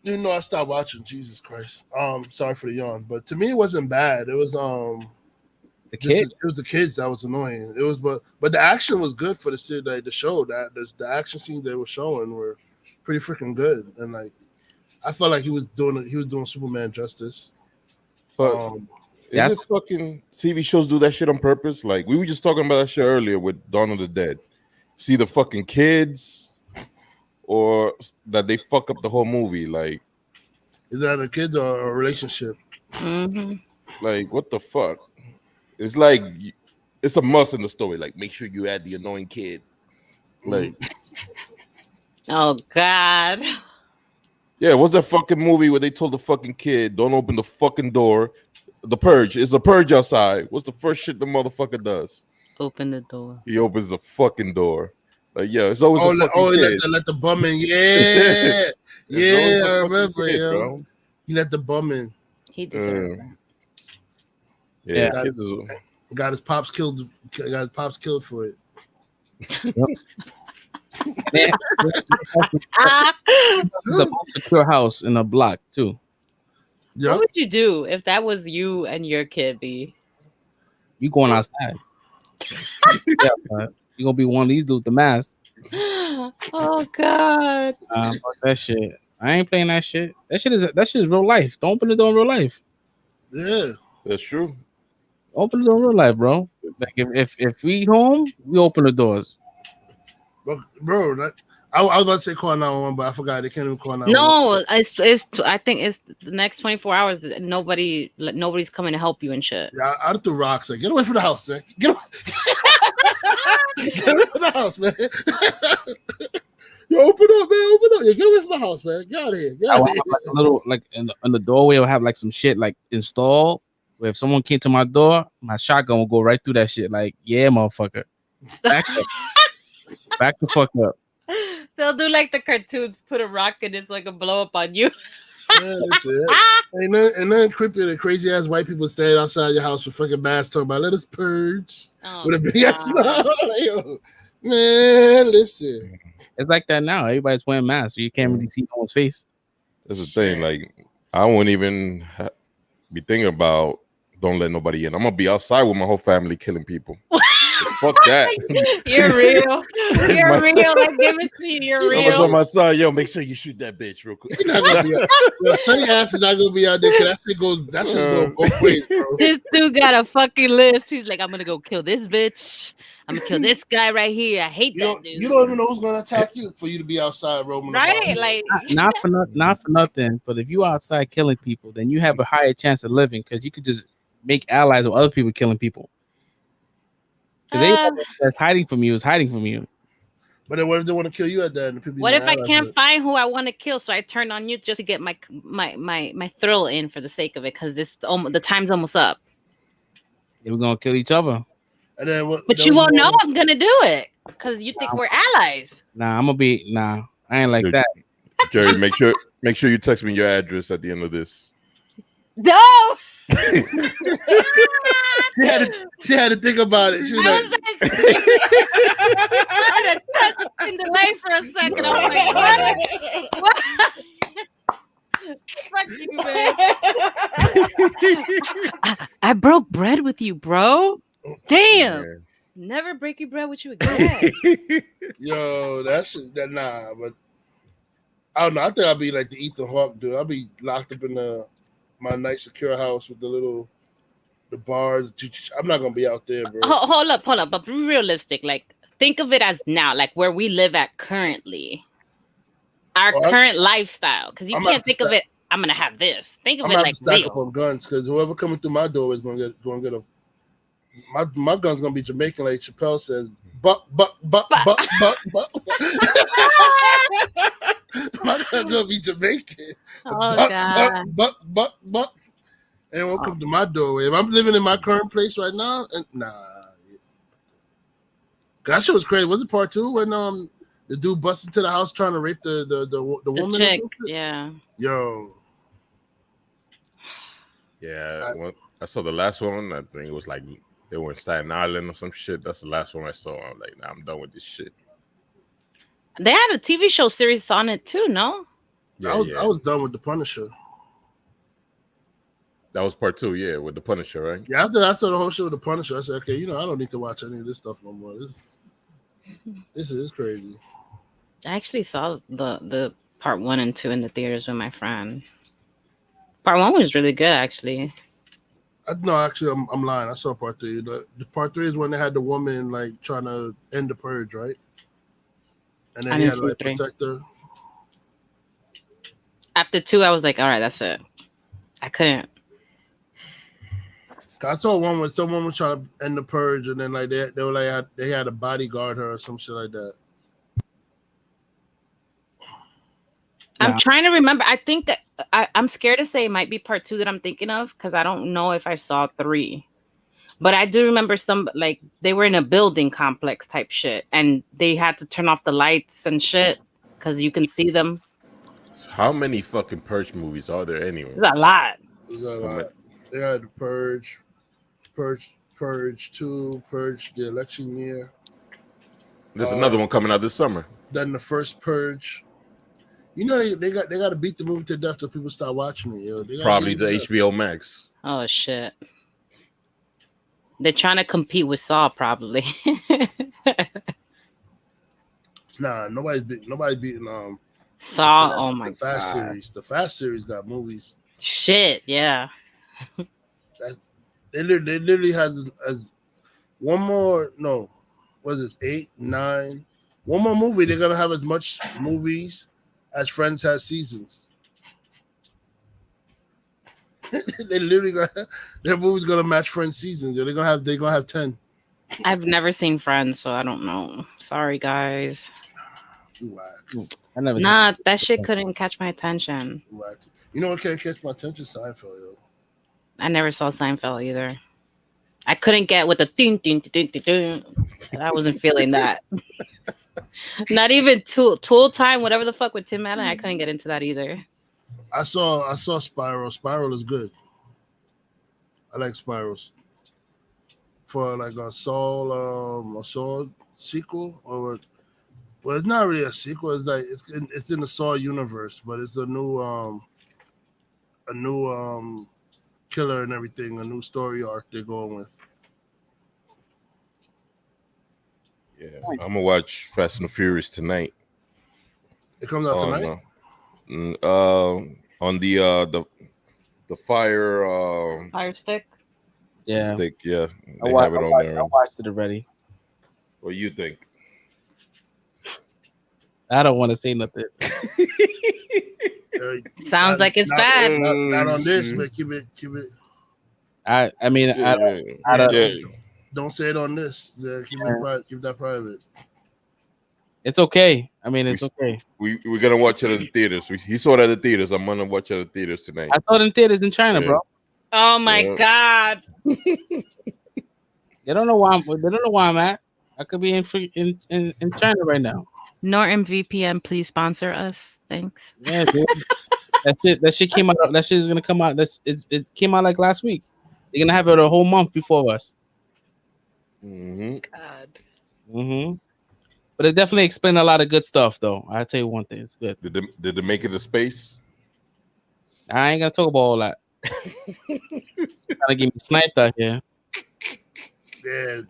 You know, I stopped watching. Jesus Christ. Sorry for the yawn, but to me, it wasn't bad. It was the kids. It was the kids that was annoying. It was, but the action was good for the show. That the action scenes they were showing were pretty freaking good, and like I felt like he was doing Superman justice. But is it fucking TV shows do that shit on purpose? Like we were just talking about that shit earlier with Dawn of the Dead. See the fucking kids. Or that they fuck up the whole movie, like is that a kid or a relationship? Mm-hmm. Like what the fuck? It's like it's a must in the story. Like make sure you add the annoying kid. Like, oh God. Yeah, what's that fucking movie where they told the fucking kid don't open the fucking door? The Purge. It's a purge outside. What's the first shit the motherfucker does? Open the door. He opens the fucking door. Like, yeah, it's always a fucking kid. Let the bum in. Yeah. Yeah, I remember, kid, yo. Bro. He let the bum in. He deserved that. Yeah, kids got his pops killed. Got his pops killed for it. The most secure house in a block too. Yep. What would you do if that was you and your kid, B? You going outside? Yeah, but you gonna be one of these dudes with the mask. Oh God! Fuck that shit. I ain't playing that shit. That shit is real life. Don't open the door in real life. Yeah, that's true. Open the door in real life, bro. Like if we home, we open the doors. Bro, I was about to say call 911, but I forgot they can't even call 911. No, I think it's the next 24 hours. Nobody's coming to help you and shit. Yeah, I'd throw rocks. Like, get away from the house, man. Get away from the house, man. You open up, man. Open up. Yeah, get away from the house, man. Get out of here. Get out of here. Like a little, like in the doorway, I'll have like some shit like installed. Where if someone came to my door, my shotgun will go right through that shit. Like, yeah, motherfucker. Back up. Back the fuck up. They'll do like the cartoons, put a rock and it's like a blow up on you. Yeah, that's it. And then creepy, the crazy ass white people staying outside your house with fucking masks talking about let us purge with a big ass smile. Man, listen. It's like that now. Everybody's wearing masks, so you can't really see no one's face. That's the thing. Like, I won't even be thinking about don't let nobody in. I'm gonna be outside with my whole family killing people. Fuck that. You're real. You're real. I give it to you. You're I'm gonna tell real. my son, yo, make sure you shoot that bitch real quick. He's not gonna be Sonny Ass is not gonna be out there because that shit's going both ways, bro. This dude got a fucking list. He's like, I'm gonna go kill this bitch. I'm gonna kill this guy right here. I hate that dude. You don't even know who's gonna attack you for you to be outside roaming. Right? Like not for nothing, but if you outside killing people, then you have a higher chance of living because you could just make allies with other people killing people. Because that's hiding from you is hiding from you. But then what if they want to kill you at that? And what if I can't find who I want to kill? So I turn on you just to get my thrill in for the sake of it, because the time's almost up. Yeah, we're gonna kill each other. And then but you won't know I'm gonna do it because you think we're allies. Nah, I ain't like Jerry, that. Jerry, make sure you text me your address at the end of this. No. she had to think about it. She was like, I had a touch in delay for a second. I was like, what? Fuck you, man. I broke bread with you, bro. Damn. Man. Never breaking bread with you again. Yo, that nah, but I don't know. I think I'll be like the Ethan Hawke dude. I'll be locked up in my nice secure house with the bars. I'm not gonna be out there, bro. Hold up. But be realistic. Like, think of it as now, like where we live at currently. Our current lifestyle. Because you can't think of it, I'm gonna have this. Think of it like stack up on guns, because whoever coming through my door is gonna get a my gun's gonna be Jamaican, like Chappelle says. But. My gun's gonna be Jamaican. God. But. And won't come to my doorway. If I'm living in my current place right now, that shit was crazy. Was it part 2 when the dude busted into the house trying to rape the woman? The chick, yeah. Yo. Yeah, I saw the last one. I think it was like they were in Staten Island or some shit. That's the last one I saw. I'm like, nah, I'm done with this shit. They had a TV show series on it too, no? Yeah, I was done with The Punisher. That was part 2, yeah, with The Punisher, right? Yeah, after I saw the whole show with The Punisher, I said, okay, I don't need to watch any of this stuff no more. This is crazy. I actually saw the part 1 and 2 in the theaters with my friend. Part 1 was really good, actually. No, actually, I'm lying. I saw part 3. The part 3 is when they had the woman like trying to end the purge, right? And then he had to like protect her. After 2, I was like, all right, that's it. I couldn't. I saw one where someone was trying to end the purge, and then like they were like they had a bodyguard her or some shit like that. I'm trying to remember. I think that I'm scared to say it might be part 2 that I'm thinking of, because I don't know if I saw 3. But I do remember some, like, they were in a building complex type shit, and they had to turn off the lights and shit because you can see them. How many fucking Purge movies are there anyway? There's a lot. They had the Purge 2, Purge the election year. There's another one coming out this summer. Then the first Purge. You know they got to beat the movie to death so people start watching it. Yo. Probably the HBO Max. Oh shit! They're trying to compete with Saw, probably. Nah, nobody's beating Saw. Oh my god! Fast series. The Fast series got movies. Shit, yeah. They literally has as one more. No, what is this? 8, 9. One more movie. They're gonna have as much movies as Friends has seasons. They literally their movie's gonna match Friends seasons. They're gonna have 10. I've never seen Friends, so I don't know. Sorry, guys. That shit couldn't catch my attention. You know what can't catch my attention? Seinfeld, yo. I never saw Seinfeld either. I couldn't get with the ding ding ding ding ding. I wasn't feeling that. Not even Tool Time, whatever the fuck with Tim Allen. I couldn't get into that either. I saw Spiral. Spiral is good. I like Spirals. For like a Saw sequel, or well, it's not really a sequel. It's like it's in the Saw universe, but it's a new killer and everything, a new story arc they're going with. Yeah, I'm gonna watch Fast and the Furious tonight. It comes out tonight. On the Fire stick. Yeah, stick. Yeah, they have it on there. I watched it already. What do you think? I don't want to say nothing. Sounds like it's bad. Not on this, but keep it. I mean, Don't say it on this. Keep that private. It's okay. I mean, it's okay. We're gonna watch it at the theaters. He saw it at the theaters. I'm gonna watch it at the theaters tonight. I saw it in theaters in China, bro. Oh my god! They don't know why I'm at. I could be in China right now. Norton VPN, please sponsor us. Thanks. Yeah, dude. that shit came out. That shit is gonna come out. It came out like last week. They're gonna have it a whole month before us. God. But it definitely explained a lot of good stuff, though. I'll tell you one thing, it's good. Did they make it to space? I ain't gonna talk about all that. Trying to get me sniped out here. Yeah.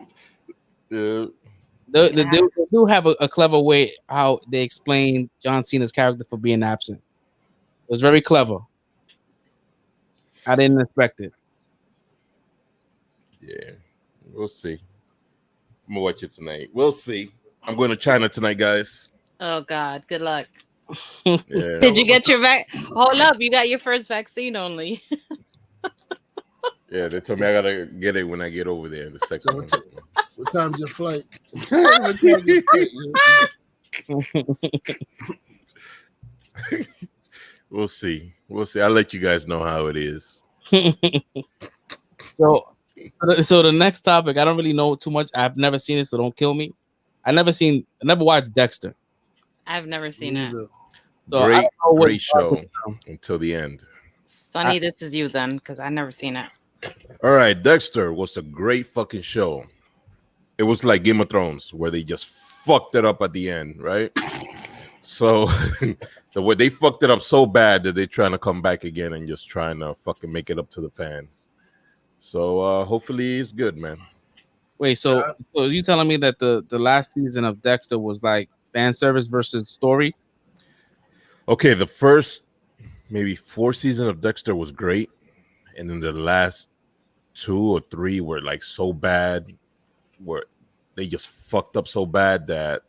They do have a clever way how they explain John Cena's character for being absent. It was very clever. I didn't expect it. Yeah, we'll see. I'm gonna watch it tonight. We'll see. I'm going to China tonight, guys. Oh God, good luck. Yeah. Did you get your Hold up, you got your first vaccine only. Yeah, they told me I gotta get it when I get over there. The second one. What time's your flight? We'll see. I'll let you guys know how it is. So the next topic, I don't really know too much. I've never seen it, so don't kill me. I never watched Dexter. I've never seen it. So great show until the end. Sonny, this is you then, because I never seen it. All right, Dexter was a great fucking show. It was like Game of Thrones, where they just fucked it up at the end, right? So the way they fucked it up so bad that they're trying to come back again and just trying to fucking make it up to the fans. So hopefully it's good, man. Wait, so you telling me that the last season of Dexter was like fan service versus story? Okay, the first maybe 4 seasons of Dexter was great, and then the last 2 or 3 were like so bad, where they just fucked up so bad that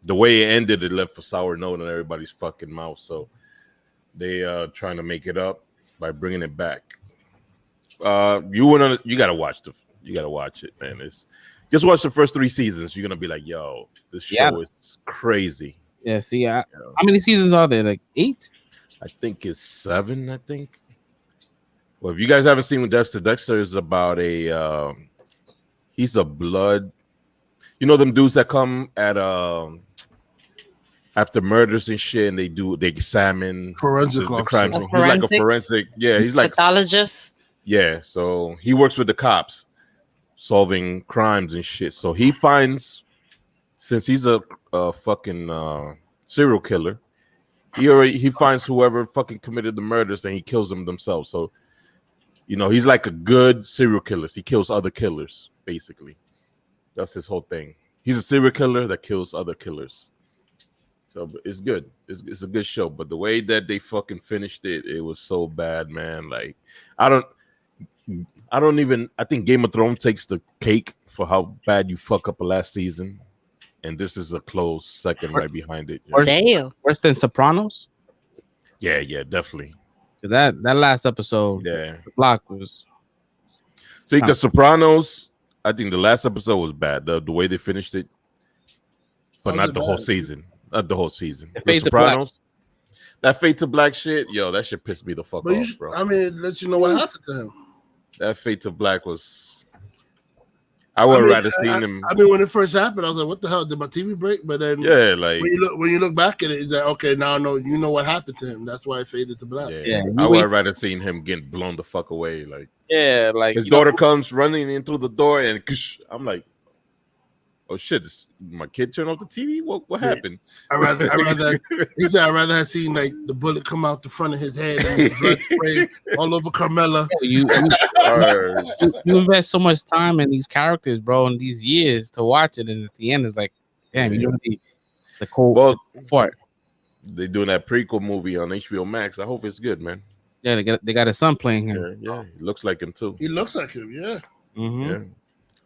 the way it ended, it left a sour note in everybody's fucking mouth. So they trying to make it up by bringing it back. You gotta watch it, man. Just watch the first 3 seasons. You're gonna be like, yo, this show is crazy. Yeah. See, how many seasons are there? Like 8? I think it's 7. I think. Well, if you guys haven't seen Dexter is about he's a blood. You know them dudes that come at after murders and shit, and they examine forensic the crime scene. He's like a forensic. Yeah, he's like pathologist. Yeah, so he works with the cops, solving crimes and shit. So he finds, since he's a fucking serial killer, he finds whoever fucking committed the murders and he kills them themselves. So, he's like a good serial killer. He kills other killers, basically. That's his whole thing. He's a serial killer that kills other killers. So it's good. It's a good show. But the way that they fucking finished it, it was so bad, man. Like, I think Game of Thrones takes the cake for how bad you fuck up a last season. And this is a close second right behind it. Worse than Sopranos? Yeah, definitely. That last episode, the block was. See, the Sopranos, I think the last episode was bad. The way they finished it, but not the whole season. Not the whole season. The Sopranos, that Fade to Black shit, yo, that shit pissed me the fuck off, bro. I mean, let you know what happened to him. That Fade to Black was. I would rather seen him. I mean, when it first happened, I was like, "What the hell? Did my TV break?" But then, yeah, like when you look back at it, it's like, okay, now I know what happened to him. That's why it faded to black. Yeah, I would rather seen him getting blown the fuck away. Like, yeah, like his daughter comes running in through the door, and I'm like, oh shit, my kid turned off the TV. What happened? I'd rather. He said I'd rather have seen like the bullet come out the front of his head and the blood spray all over Carmella. You invest so much time in these characters, bro, in these years to watch it, and at the end, it's like, damn, you really, it's a cool fart. They're doing that prequel movie on HBO Max. I hope it's good, man. Yeah, they got his son playing him. Yeah, he looks like him too. He looks like him, yeah. Yeah.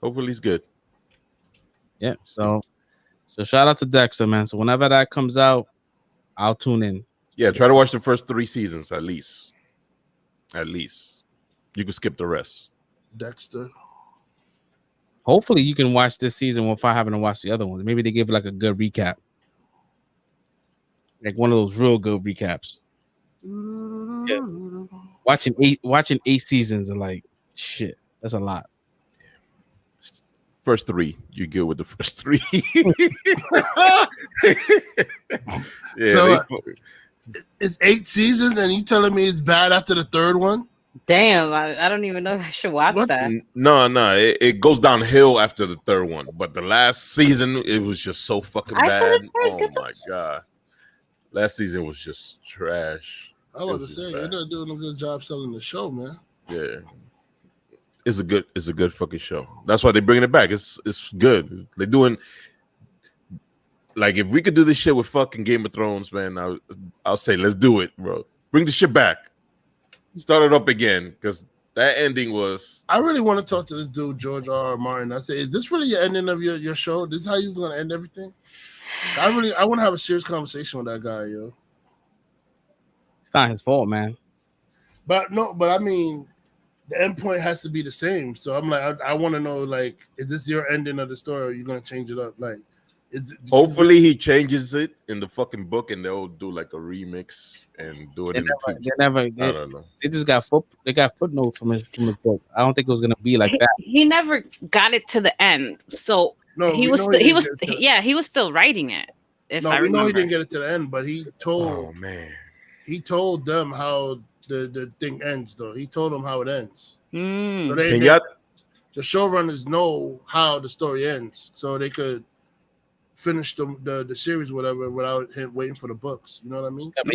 Hopefully he's good. Yeah. So shout out to Dexter, man. So whenever that comes out, I'll tune in. Yeah, try to watch the first 3 seasons at least. At least. You can skip the rest. Dexter. Hopefully you can watch this season without having to watch the other ones. Maybe they give like a good recap. Like one of those real good recaps. Yes. Watching 8 seasons and like shit. That's a lot. First 3, you good with the first 3. Yeah. So, it's 8 seasons, and you telling me it's bad after the 3rd one? Damn, I don't even know if I should watch that. No, it goes downhill after the 3rd one, but the last season it was just so fucking bad. Oh my god, last season was just trash. I was to say you're not doing a good job selling the show, man. Yeah. It's a good fucking show. That's why they're bringing it back. It's good. They're doing like if we could do this shit with fucking Game of Thrones, man. I'll say let's do it, bro. Bring the shit back. Start it up again because that ending was. I really want to talk to this dude George R.R. Martin. I say, is this really your ending of your show? This is how you're gonna end everything? I want to have a serious conversation with that guy, yo. It's not his fault, man. But I mean. The end point has to be the same. So I'm like, I want to know, like, is this your ending of the story? Or are you gonna change it up? Like, hopefully he changes it in the fucking book, and they'll do like a remix and do it in the TV. I don't know. They just got footnotes from his book. I don't think it was gonna be like that. He never got it to the end, so no, he was still writing it. We know he didn't get it to the end, but he told. Oh man, he told them how. The thing ends though. He told them how it ends. So the showrunners know how the story ends, so they could finish the series, whatever, without him waiting for the books. You know what I mean? Yeah,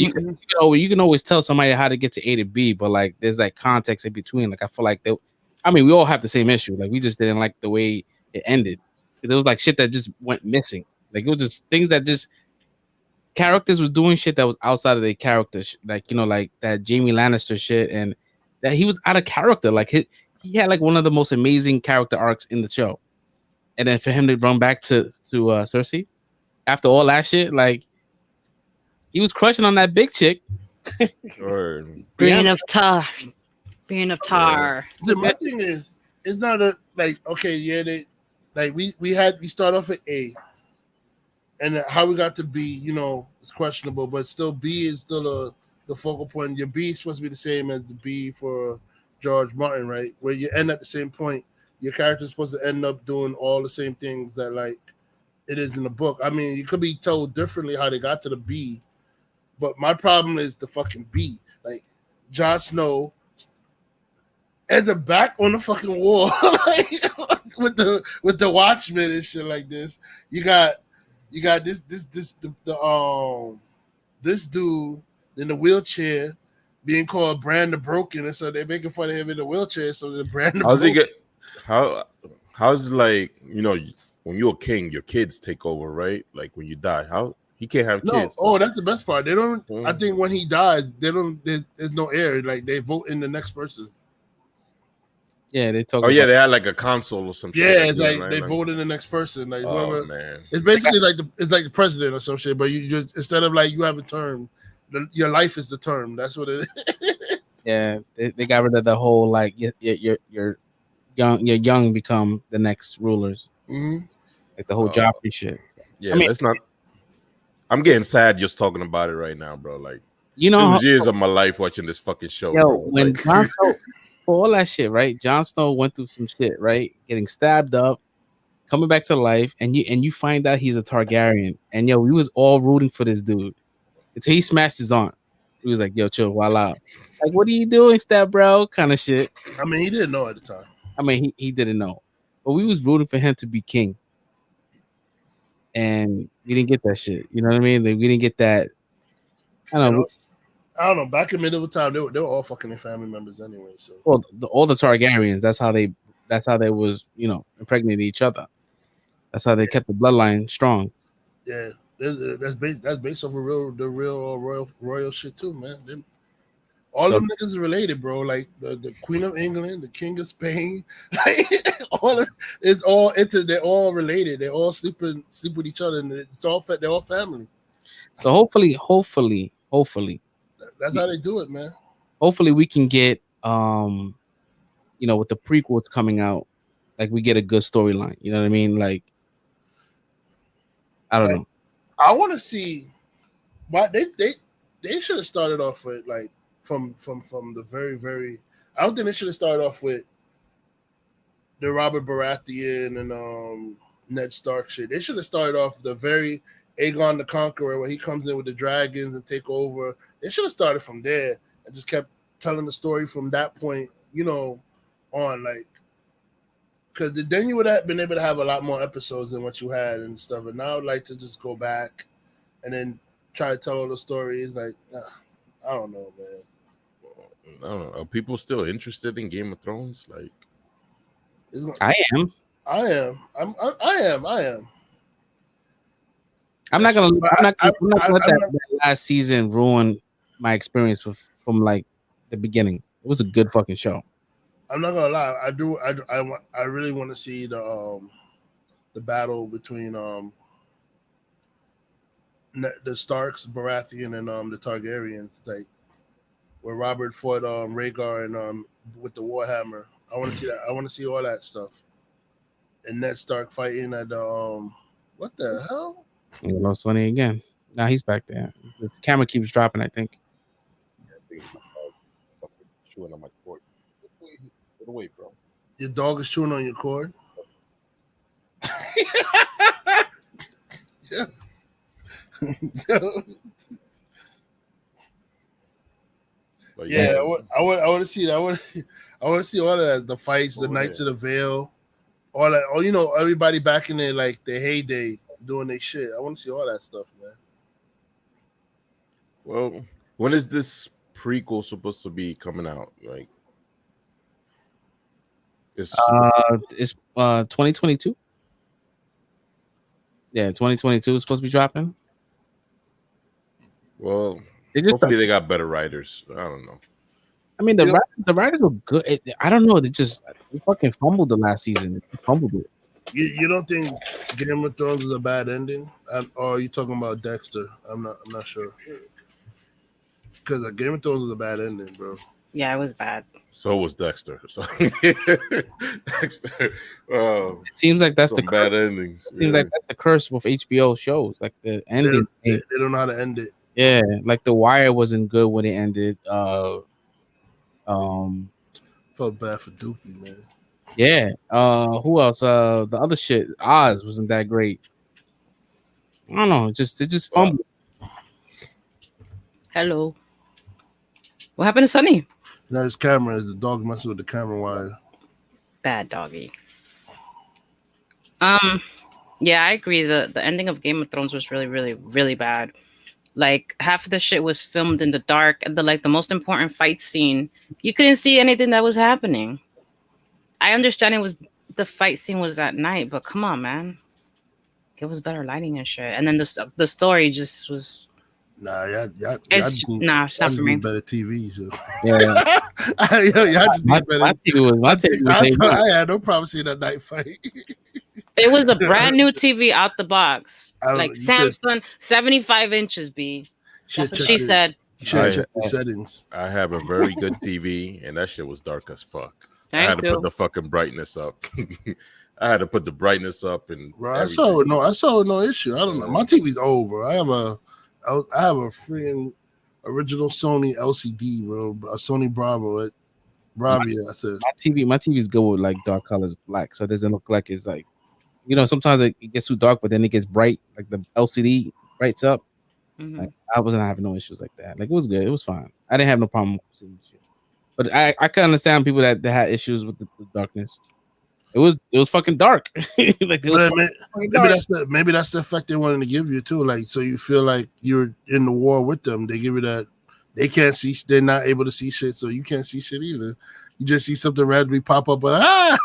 you can always tell somebody how to get to A to B, but like there's like context in between. Like I feel like we all have the same issue. Like we just didn't like the way it ended. There was like shit that just went missing. Like it was just things that just. Characters was doing shit that was outside of their characters, like like that Jamie Lannister shit, and that he was out of character. Like he had like one of the most amazing character arcs in the show, and then for him to run back to Cersei after all that shit, like he was crushing on that big chick. Brienne of Tar. My thing is, it's not a like okay, yeah, they like we start off at A. And how we got to B, it's questionable, but still B is still the focal point. Your B is supposed to be the same as the B for George Martin, right? Where you end at the same point. Your character is supposed to end up doing all the same things that like it is in the book. I mean, it could be told differently how they got to the B, but my problem is the fucking B. Like Jon Snow as a back on the fucking wall, like, with the Watchmen and shit like this. You got this dude in the wheelchair being called Bran the Broken, and so they're making fun of him in the wheelchair. So the Bran the Broken. How's like when you're a king, your kids take over, right? Like when you die, how he can't have kids. Oh, that's the best part. They don't. I think when he dies, they don't. There's no heir. Like they vote in the next person. Yeah, they talk. Oh yeah, they had like a console or something. Yeah, it's like they voted the next person. Like whoever. Man. It's basically like the president or some shit. But you just instead of like you have a term, your life is the term. That's what it is. Yeah, they got rid of the whole like you're young become the next rulers. Mm-hmm. Like the whole Joffrey shit. Yeah, let's not. I'm getting sad just talking about it right now, bro. Like it was years of my life watching this fucking show. Yo, bro. when like, Jon Snow, for all that shit, right? Jon Snow went through some shit, right? Getting stabbed up, coming back to life, and you find out he's a Targaryen. And we was all rooting for this dude until he smashed his aunt. He was like, "Yo, chill, voila." Like, what are you doing, step bro? Kind of shit. I mean, he didn't know at the time. I mean, he didn't know, but we was rooting for him to be king. and we didn't get that shit. You know what I mean? Like, we didn't get that. I don't know. I don't know. Back in medieval time, they were all fucking their family members anyway. So well, all the Targaryens, that's how they was, you know, impregnated each other. That's how they kept the bloodline strong. Yeah, that's based off of the real royal shit too, man. All them niggas is related, bro. Like the Queen of England, the King of Spain, like they're all related. They all sleep with each other, and they're all family. So hopefully, that's how they do it, man. Hopefully, we can get you know, with the prequels coming out, like we get a good storyline. You know what I mean? Like, I don't know. I want to see why they should have started off with like from the very. I don't think they should have started off with the Robert Baratheon and Ned Stark shit. They should have started off the very Aegon the Conqueror, where he comes in with the dragons and take over. They should have started from there and just kept telling the story from that point, you know, on, like, because then you would have been able to have a lot more episodes than what you had and stuff. And now I would like to just go back and then try to tell all the stories. Like, I don't know, man. I don't know. Are people still interested in Game of Thrones? Like, I am. I'm not gonna let that last season ruin my experience from like the beginning. It was a good fucking show. I'm not gonna lie. I really want to see the battle between the Starks, Baratheon, and the Targaryens, like where Robert fought Rhaegar and with the Warhammer. I want to see that. I want to see all that stuff. And Ned Stark fighting at the what the hell? We lost Sonny again. Now he's back there. The camera keeps dropping, I think. Chewing on my cord. Get away, bro. Your dog is chewing on your cord? Yeah. Yeah, I want to see that. I want to see all of that. The fights, the Knights of the Vale, all that. Oh, you know, everybody back in there, like their heyday, doing their shit. I want to see all that stuff, man. Well, when is this prequel supposed to be coming out? Like, it's 2022. Yeah, 2022 is supposed to be dropping. Well, hopefully they got better writers. I don't know. I mean, the writers were good. I don't know. They fucking fumbled the last season. They fumbled it. You don't think Game of Thrones is a bad ending? Or are you talking about Dexter? I'm not sure. Because Game of Thrones is a bad ending, bro. Yeah, it was bad. So was Dexter. So Dexter. It seems like that's the bad endings. It seems like that's the curse with HBO shows. Like the ending, they don't know how to end it. Yeah, like The Wire wasn't good when it ended. Felt bad for Dookie, man. Yeah. Who else? The other shit, Oz wasn't that great. I don't know. It just fumbled. Hello. What happened to Sonny? No, his camera is the dog messing with the camera wire. Bad doggy. Yeah, I agree. The ending of Game of Thrones was really, really, really bad. Like half of the shit was filmed in the dark. And the most important fight scene, you couldn't see anything that was happening. I understand the fight scene was at night, but come on, man, it was better lighting and shit. And then the story just was. Nah, it's not for me. Better TV, so. Yeah. Y'all just need better. My TV was I had no problem seeing that night fight. It was a brand new TV out the box, like Samsung, 75 inches. B. That's what she said. You should check the settings. I have a very good TV, and that shit was dark as fuck. I had to put the fucking brightness up. I had to put the brightness up, and bro, I saw no issue. I don't know. My TV's old, bro. I have a freaking original Sony LCD, bro. A Sony Bravo. Bravia, I said. My TV's good with like dark colors, black, so it doesn't look like it's like, you know, sometimes it gets too dark, but then it gets bright, like the LCD brights up. Mm-hmm. Like, I wasn't having no issues like that. Like it was good, it was fine. I didn't have no problem seeing shit. But I can understand people that had issues with the darkness. It was fucking dark. Like it was maybe that's the effect they wanted to give you too. Like so you feel like you're in the war with them. They give you that they can't see, they're not able to see shit, so you can't see shit either. You just see something randomly pop up, but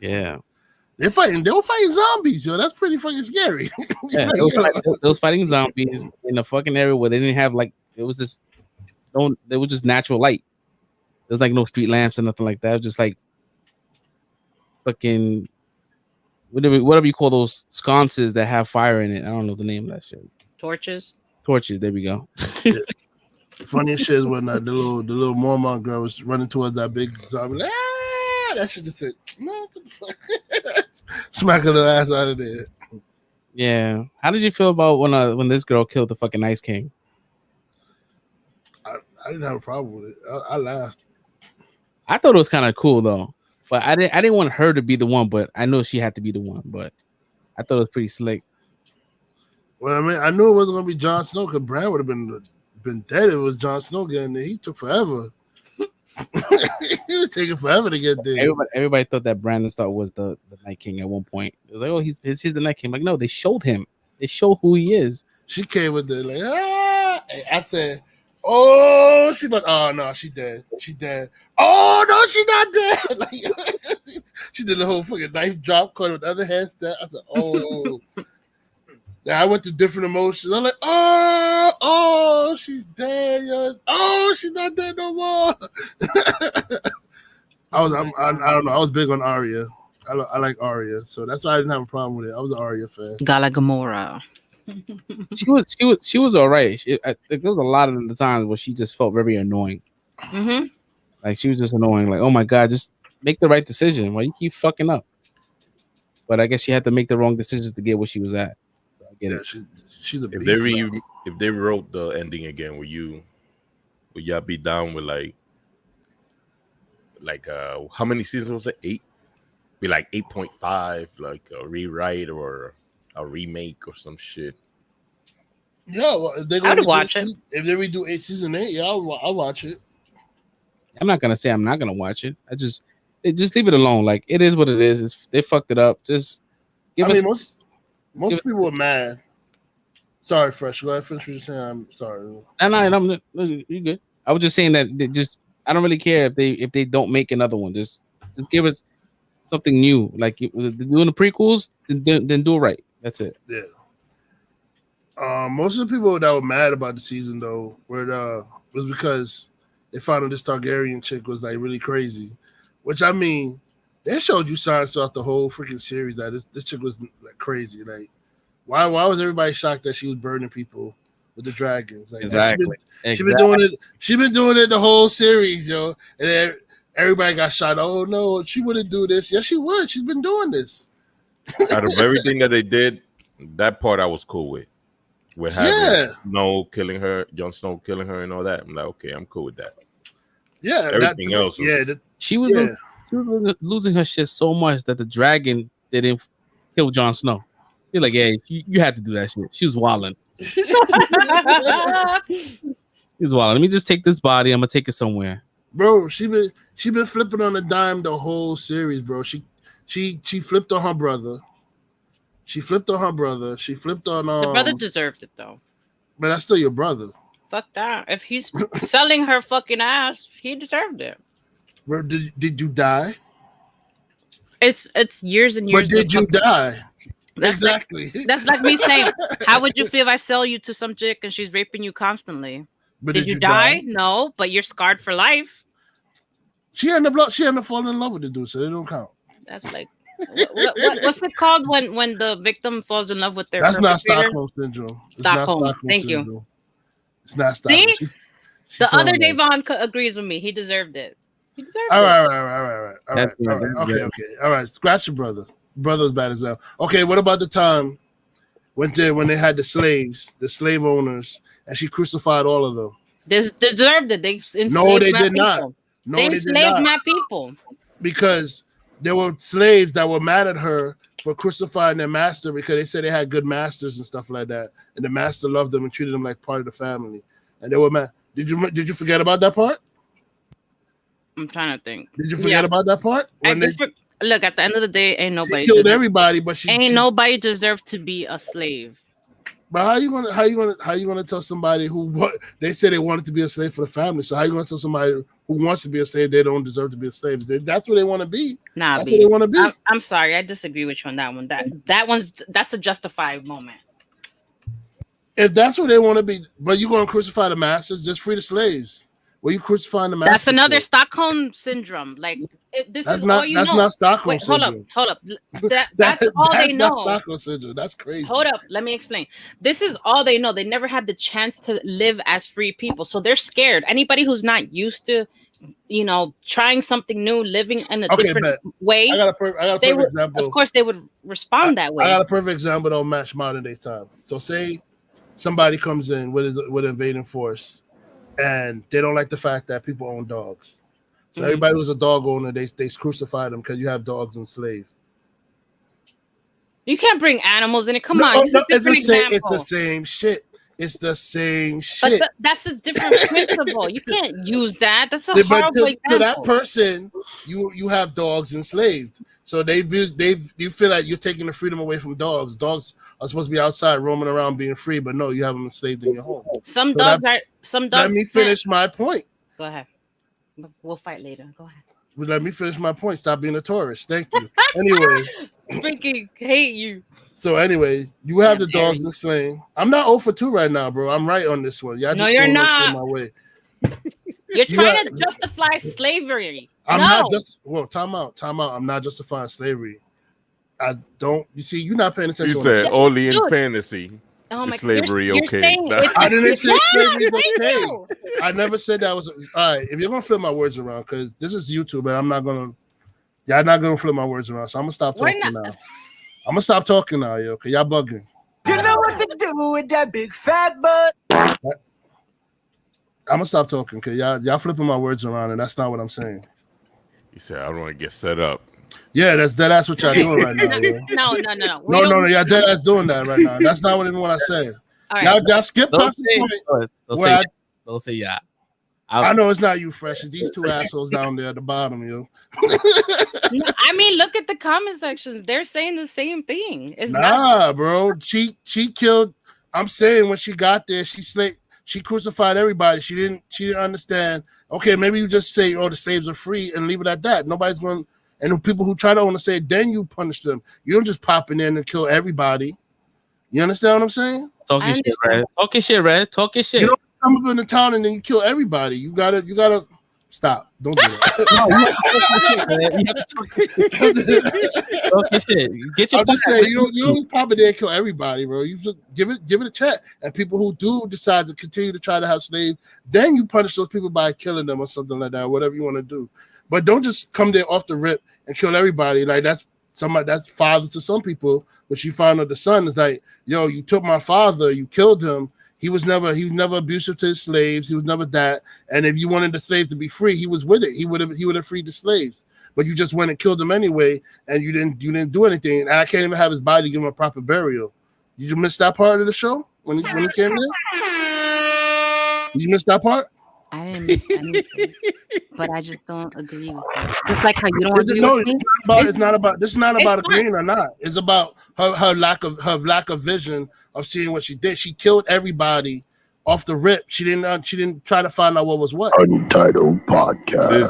yeah. They were fighting zombies, yo. That's pretty fucking scary. Yeah, they was fighting zombies in a fucking area where they didn't have like it was just natural light. There's like no street lamps or nothing like that. It was just like fucking whatever you call those sconces that have fire in it. I don't know the name of that shit. Torches. There we go. Yeah. Funniest shit is when the little Mormon girl was running towards that big zombie. Like, that shit just said, no, what the fuck? Smack her little ass out of there. Yeah. How did you feel about when this girl killed the fucking Ice King? I didn't have a problem with it. I laughed. I thought it was kind of cool though, but I didn't want her to be the one, but I know she had to be the one. But I thought it was pretty slick. Well, I mean, I knew it wasn't gonna be Jon Snow because Bran would have been dead if it was Jon Snow getting there. He took forever. He was taking forever to get there. Everybody thought that Brandon Stark was the Night King at one point. It was like, oh, he's the Night King. Like, no, they showed him. They showed who he is. She came with the like, I said, oh, oh no, she dead. She dead. Oh no, she not dead. Like, she did the whole fucking knife drop, caught with the other hand step. I said, oh. I went to different emotions. I'm like, oh, she's dead, yo. Oh, she's not dead no more. I don't know. I was big on Arya. I like Arya, so that's why I didn't have a problem with it. I was an Arya fan. Gala Gamora. She was all right. There was a lot of the times where she just felt very annoying. Mm-hmm. Like she was just annoying. Like, oh my god, just make the right decision. Why you keep fucking up? But I guess she had to make the wrong decisions to get where she was at. So I get it. She's a beast. If they wrote the ending again, would y'all be down with like how many seasons was it? 8? Be like 8.5, like a rewrite or a remake or some shit. Yeah, well, I would watch it. If they redo season 8, yeah, I'll watch it. I'm not gonna say I'm not gonna watch it. Just leave it alone. Like it is what it is. They fucked it up. Just give us. Most people are mad. Sorry, Fresh. Go ahead, finish what you're saying. I'm sorry. No, you good. I was just saying that I don't really care if they don't make another one. Just give us something new. Like doing the prequels, then do it right. That's it. Yeah. Most of the people that were mad about the season though was because they found out this Targaryen chick was like really crazy. Which I mean, they showed you signs throughout the whole freaking series that this chick was like crazy. Like, why was everybody shocked that she was burning people with the dragons? Like, exactly. She's been doing it. She's been doing it the whole series, yo. And then everybody got shot. Oh no, she wouldn't do this. Yes, she would. She's been doing this. Out of everything that they did, that part I was cool with. With having Snow killing her, Jon Snow killing her, and all that. I'm like, okay, I'm cool with that. Yeah, everything else. She was losing her shit so much that the dragon didn't kill Jon Snow. You're like, yeah, you had to do that shit. She was wilding. She was wilding. Let me just take this body. I'm gonna take it somewhere, bro. She been flipping on a dime the whole series, bro. She flipped on her brother. She flipped on her brother. She flipped on the brother deserved it though. But that's still your brother. Fuck that. If he's selling her fucking ass, he deserved it. Bro, did you die? It's years and years. But did you die? That's exactly. That's like me saying, how would you feel if I sell you to some chick and she's raping you constantly? But did you die? No, but you're scarred for life. She ended up falling in love with the dude, so they don't count. That's like what's it called when the victim falls in love with their That's not Stockholm syndrome. Stockholm. Thank you. It's not Stockholm. See? The other Davon agrees with me. He deserved it. He deserved it. All right. Okay. All right. Scratch your brother. Brother's bad as hell. Okay, what about the time when they had the slave owners, and she crucified all of them? They deserved it. They did not. They enslaved my people. Because there were slaves that were mad at her for crucifying their master because they said they had good masters and stuff like that, and the master loved them and treated them like part of the family, and they were mad. Did you forget about that part? I'm trying to think. Did you forget about that part? Look, at the end of the day, ain't nobody killed everybody, but nobody deserved to be a slave. But how you gonna tell somebody who they say they wanted to be a slave for the family? So how you gonna tell somebody who wants to be a slave they don't deserve to be a slave? That's what they want to be. Nah, that's what they want to be. I'm sorry, I disagree with you on that one. That's a justified moment. If that's what they want to be, but you're gonna crucify the masters, just free the slaves. Well, you crucifying the masters. That's another Stockholm syndrome. Like this is all you know. That's not Stockholm syndrome. Hold up. That's all they know. That's Stockholm syndrome. That's crazy. Hold up. Let me explain. This is all they know. They never had the chance to live as free people, so they're scared. Anybody who's not used to, trying something new, living in a different way. I got a perfect example. Of course, they would respond that way. I got a perfect example that'll match modern day time. So, say somebody comes in with invading force. And they don't like the fact that people own dogs. So everybody who's a dog owner, they crucify them because you have dogs enslaved. You can't bring animals in it. Come on. It's the same shit. It's the same shit. But that's a different principle. You can't use that. That's a horrible example. To that person, you have dogs enslaved. So you feel like you're taking the freedom away from dogs. Dogs are supposed to be outside roaming around being free, but no, you have them enslaved in your home. Some dogs. Let me finish my point. Go ahead. We'll fight later. Go ahead. Let me finish my point. Stop being a tourist. Thank you. Anyway. Freaking hate you. So anyway, you have the dogs enslaved. I'm not 0 for 2 right now, bro. I'm right on this one. No, you're not. My way. You're trying to justify slavery. I'm not just time out. I'm not justifying slavery. You see, you're not paying attention. You said only in fantasy. Oh my, slavery okay? I didn't say slavery is okay. I never said that was all right. If you're gonna flip my words around, because this is YouTube, and I'm not gonna, y'all not gonna flip my words around. So I'm gonna stop talking now. I'm gonna stop talking now, yo, because y'all bugging. You know what to do with that big fat butt. I'm gonna stop talking because y'all flipping my words around, and that's not what I'm saying. You said I don't want to get set up. Yeah, that's what y'all doing right now. No. No, y'all dead ass doing that right now. That's not even what I said. All right. Y'all skip past the point. Don't say yeah. I know it's not you, Fresh. It's these two assholes down there at the bottom, yo. I mean, look at the comment sections. They're saying the same thing. Bro. She killed. I'm saying when she got there, she crucified everybody. She didn't understand. Okay, maybe you just say, the slaves are free and leave it at that. Nobody's going. And the people who try to own a slave, then you punish them. You don't just pop in there and kill everybody. You understand what I'm saying? Talking shit, Red. Talking shit. You don't come up in the town and then you kill everybody. You gotta stop. Don't do that. Talking shit. Get your. I'm just saying, you don't pop in there and kill everybody, bro. You just give it a check. And people who do decide to continue to try to have slaves, then you punish those people by killing them or something like that. Whatever you want to do. But don't just come there off the rip and kill everybody. Like that's father to some people. But you find out the son is like, yo, you took my father, you killed him. He was never abusive to his slaves. He was never that. And if you wanted the slaves to be free, he was with it. He would have freed the slaves. But you just went and killed them anyway, and you didn't do anything. And I can't even have his body give him a proper burial. Did you miss that part of the show when he came in? You missed that part? I didn't miss anything, but I just don't agree with it. It's like how you don't agree with me. This is not about agreeing or not. It's about her lack of vision of seeing what she did. She killed everybody off the rip. She didn't try to find out what was what. Untitled Podcast.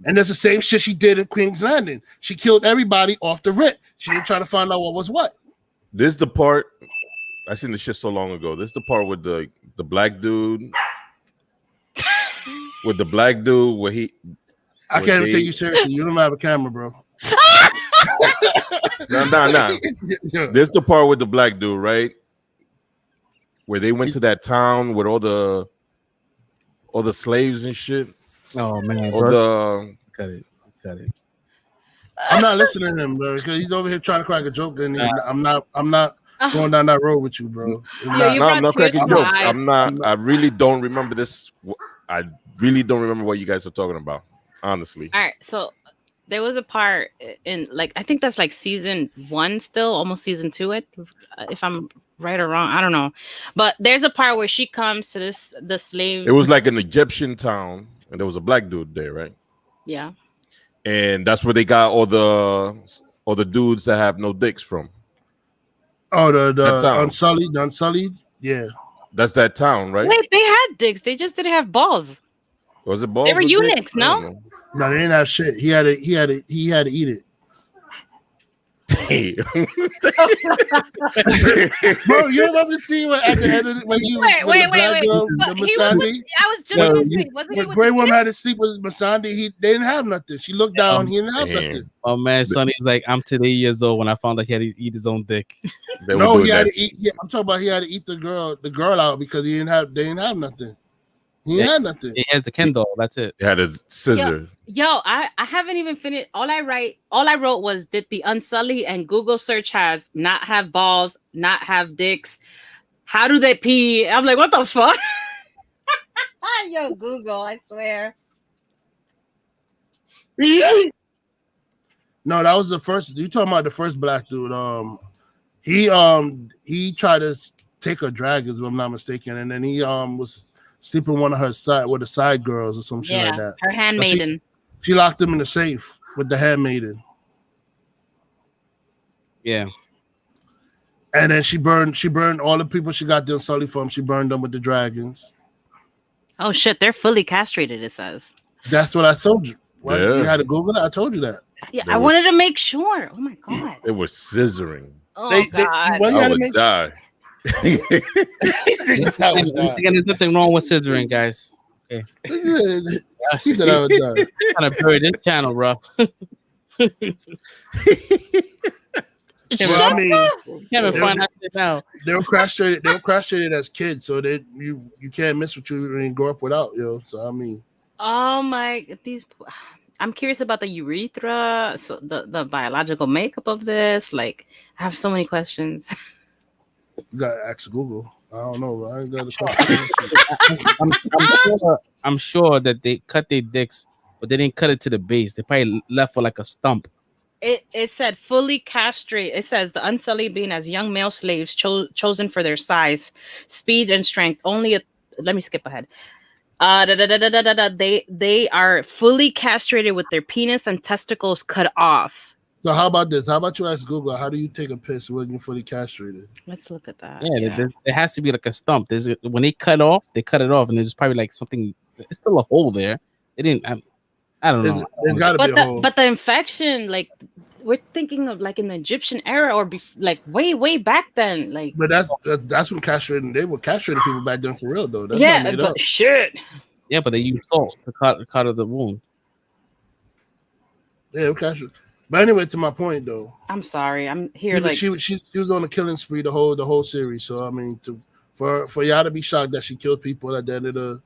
And that's the same shit she did in Queen's Landing. She killed everybody off the rip. She didn't try to find out what was what. This is the part. I seen this shit so long ago. This is the part with the black dude. With the black dude, where I can't even take you seriously. You don't have a camera, bro. Nah. This is the part with the black dude, right? Where they went to that town with all the slaves and shit. Oh man, cut it. I'm not listening to him, bro, because he's over here trying to crack a joke, and I'm not going down that road with you, bro. I'm not cracking jokes. I really don't remember this. I really don't remember what you guys are talking about, honestly. All right, so there was a part in, like, I think that's like season 1 still, almost season 2, if I'm right or wrong, I don't know. But there's a part where she comes to the slave. It was like an Egyptian town, and there was a black dude there, right? Yeah. and that's where they got all the dudes that have no dicks from. Oh, the Unsullied, yeah. That's that town, right? Wait, they had dicks. They just didn't have balls. Was it balls? They were eunuchs, no? No, they didn't have shit. He had to eat it. Damn. Bro, you remember seeing what at the end of when you wait. Girl, But the he Masandi? I was just gonna say, wasn't he When with Grey the Woman chick? had to sleep with Masandi, they didn't have nothing. She looked down, he didn't have nothing. Oh man, Sonny's like, I'm today years old when I found out he had to eat his own dick. No, he had to eat. Yeah, I'm talking about he had to eat the girl out because they didn't have nothing. He had nothing. He has the Kindle. That's it. He had a scissor. Yo, I haven't even finished. All I wrote was, did the Unsullied and Google search has not have balls, not have dicks? How do they pee? I'm like, what the fuck? Yo, Google, I swear. No, that was the first. You talking about the first black dude? He tried to take her draggers, if I'm not mistaken, and then he was sleeping one of her side girls or some shit like that. Her handmaiden. She locked him in the safe with the handmaiden. Yeah. And then she burned all the people she got the Unsullied from. She burned them with the dragons. Oh shit, they're fully castrated, it says. That's what I told you. Right? Yeah. You had to Google it. I told you that. Yeah, I wanted to make sure. Oh my god. It was scissoring. Oh god. I would die. There's nothing wrong with scissoring, guys. Okay. He said I would die. Trying to bury this channel, bro. Well, I mean, can't even find out now. They were castrated as kids, so that you can't miss what you didn't grow up without, So I mean, oh my, I'm curious about the urethra, so the biological makeup of this. Like, I have so many questions. You got to ask Google. I don't know. I ain't got to I'm sure that they cut their dicks, but they didn't cut it to the base. They probably left for like a stump. It said fully castrate. It says the Unsullied being as young male slaves chosen for their size, speed, and strength. Let me skip ahead. They are fully castrated with their penis and testicles cut off. So how about this? How about you ask Google, how do you take a piss when you're fully castrated? Let's look at that. Yeah. There has to be like a stump. When they cut it off, and there's probably like something. It's still a hole there. They didn't. I don't know. There's got to be a hole. But the infection, like, we're thinking of like in the Egyptian era or like way back then. Like, but that's when castrating. They were castrating people back then for real though. That's yeah, but up. Shit. Yeah, but they use salt to cut of the wound. Yeah, castrated. But anyway, to my point though. I'm sorry. I'm here. Like she was on a killing spree the whole series. So I mean, for y'all to be shocked that she killed people at the end of the,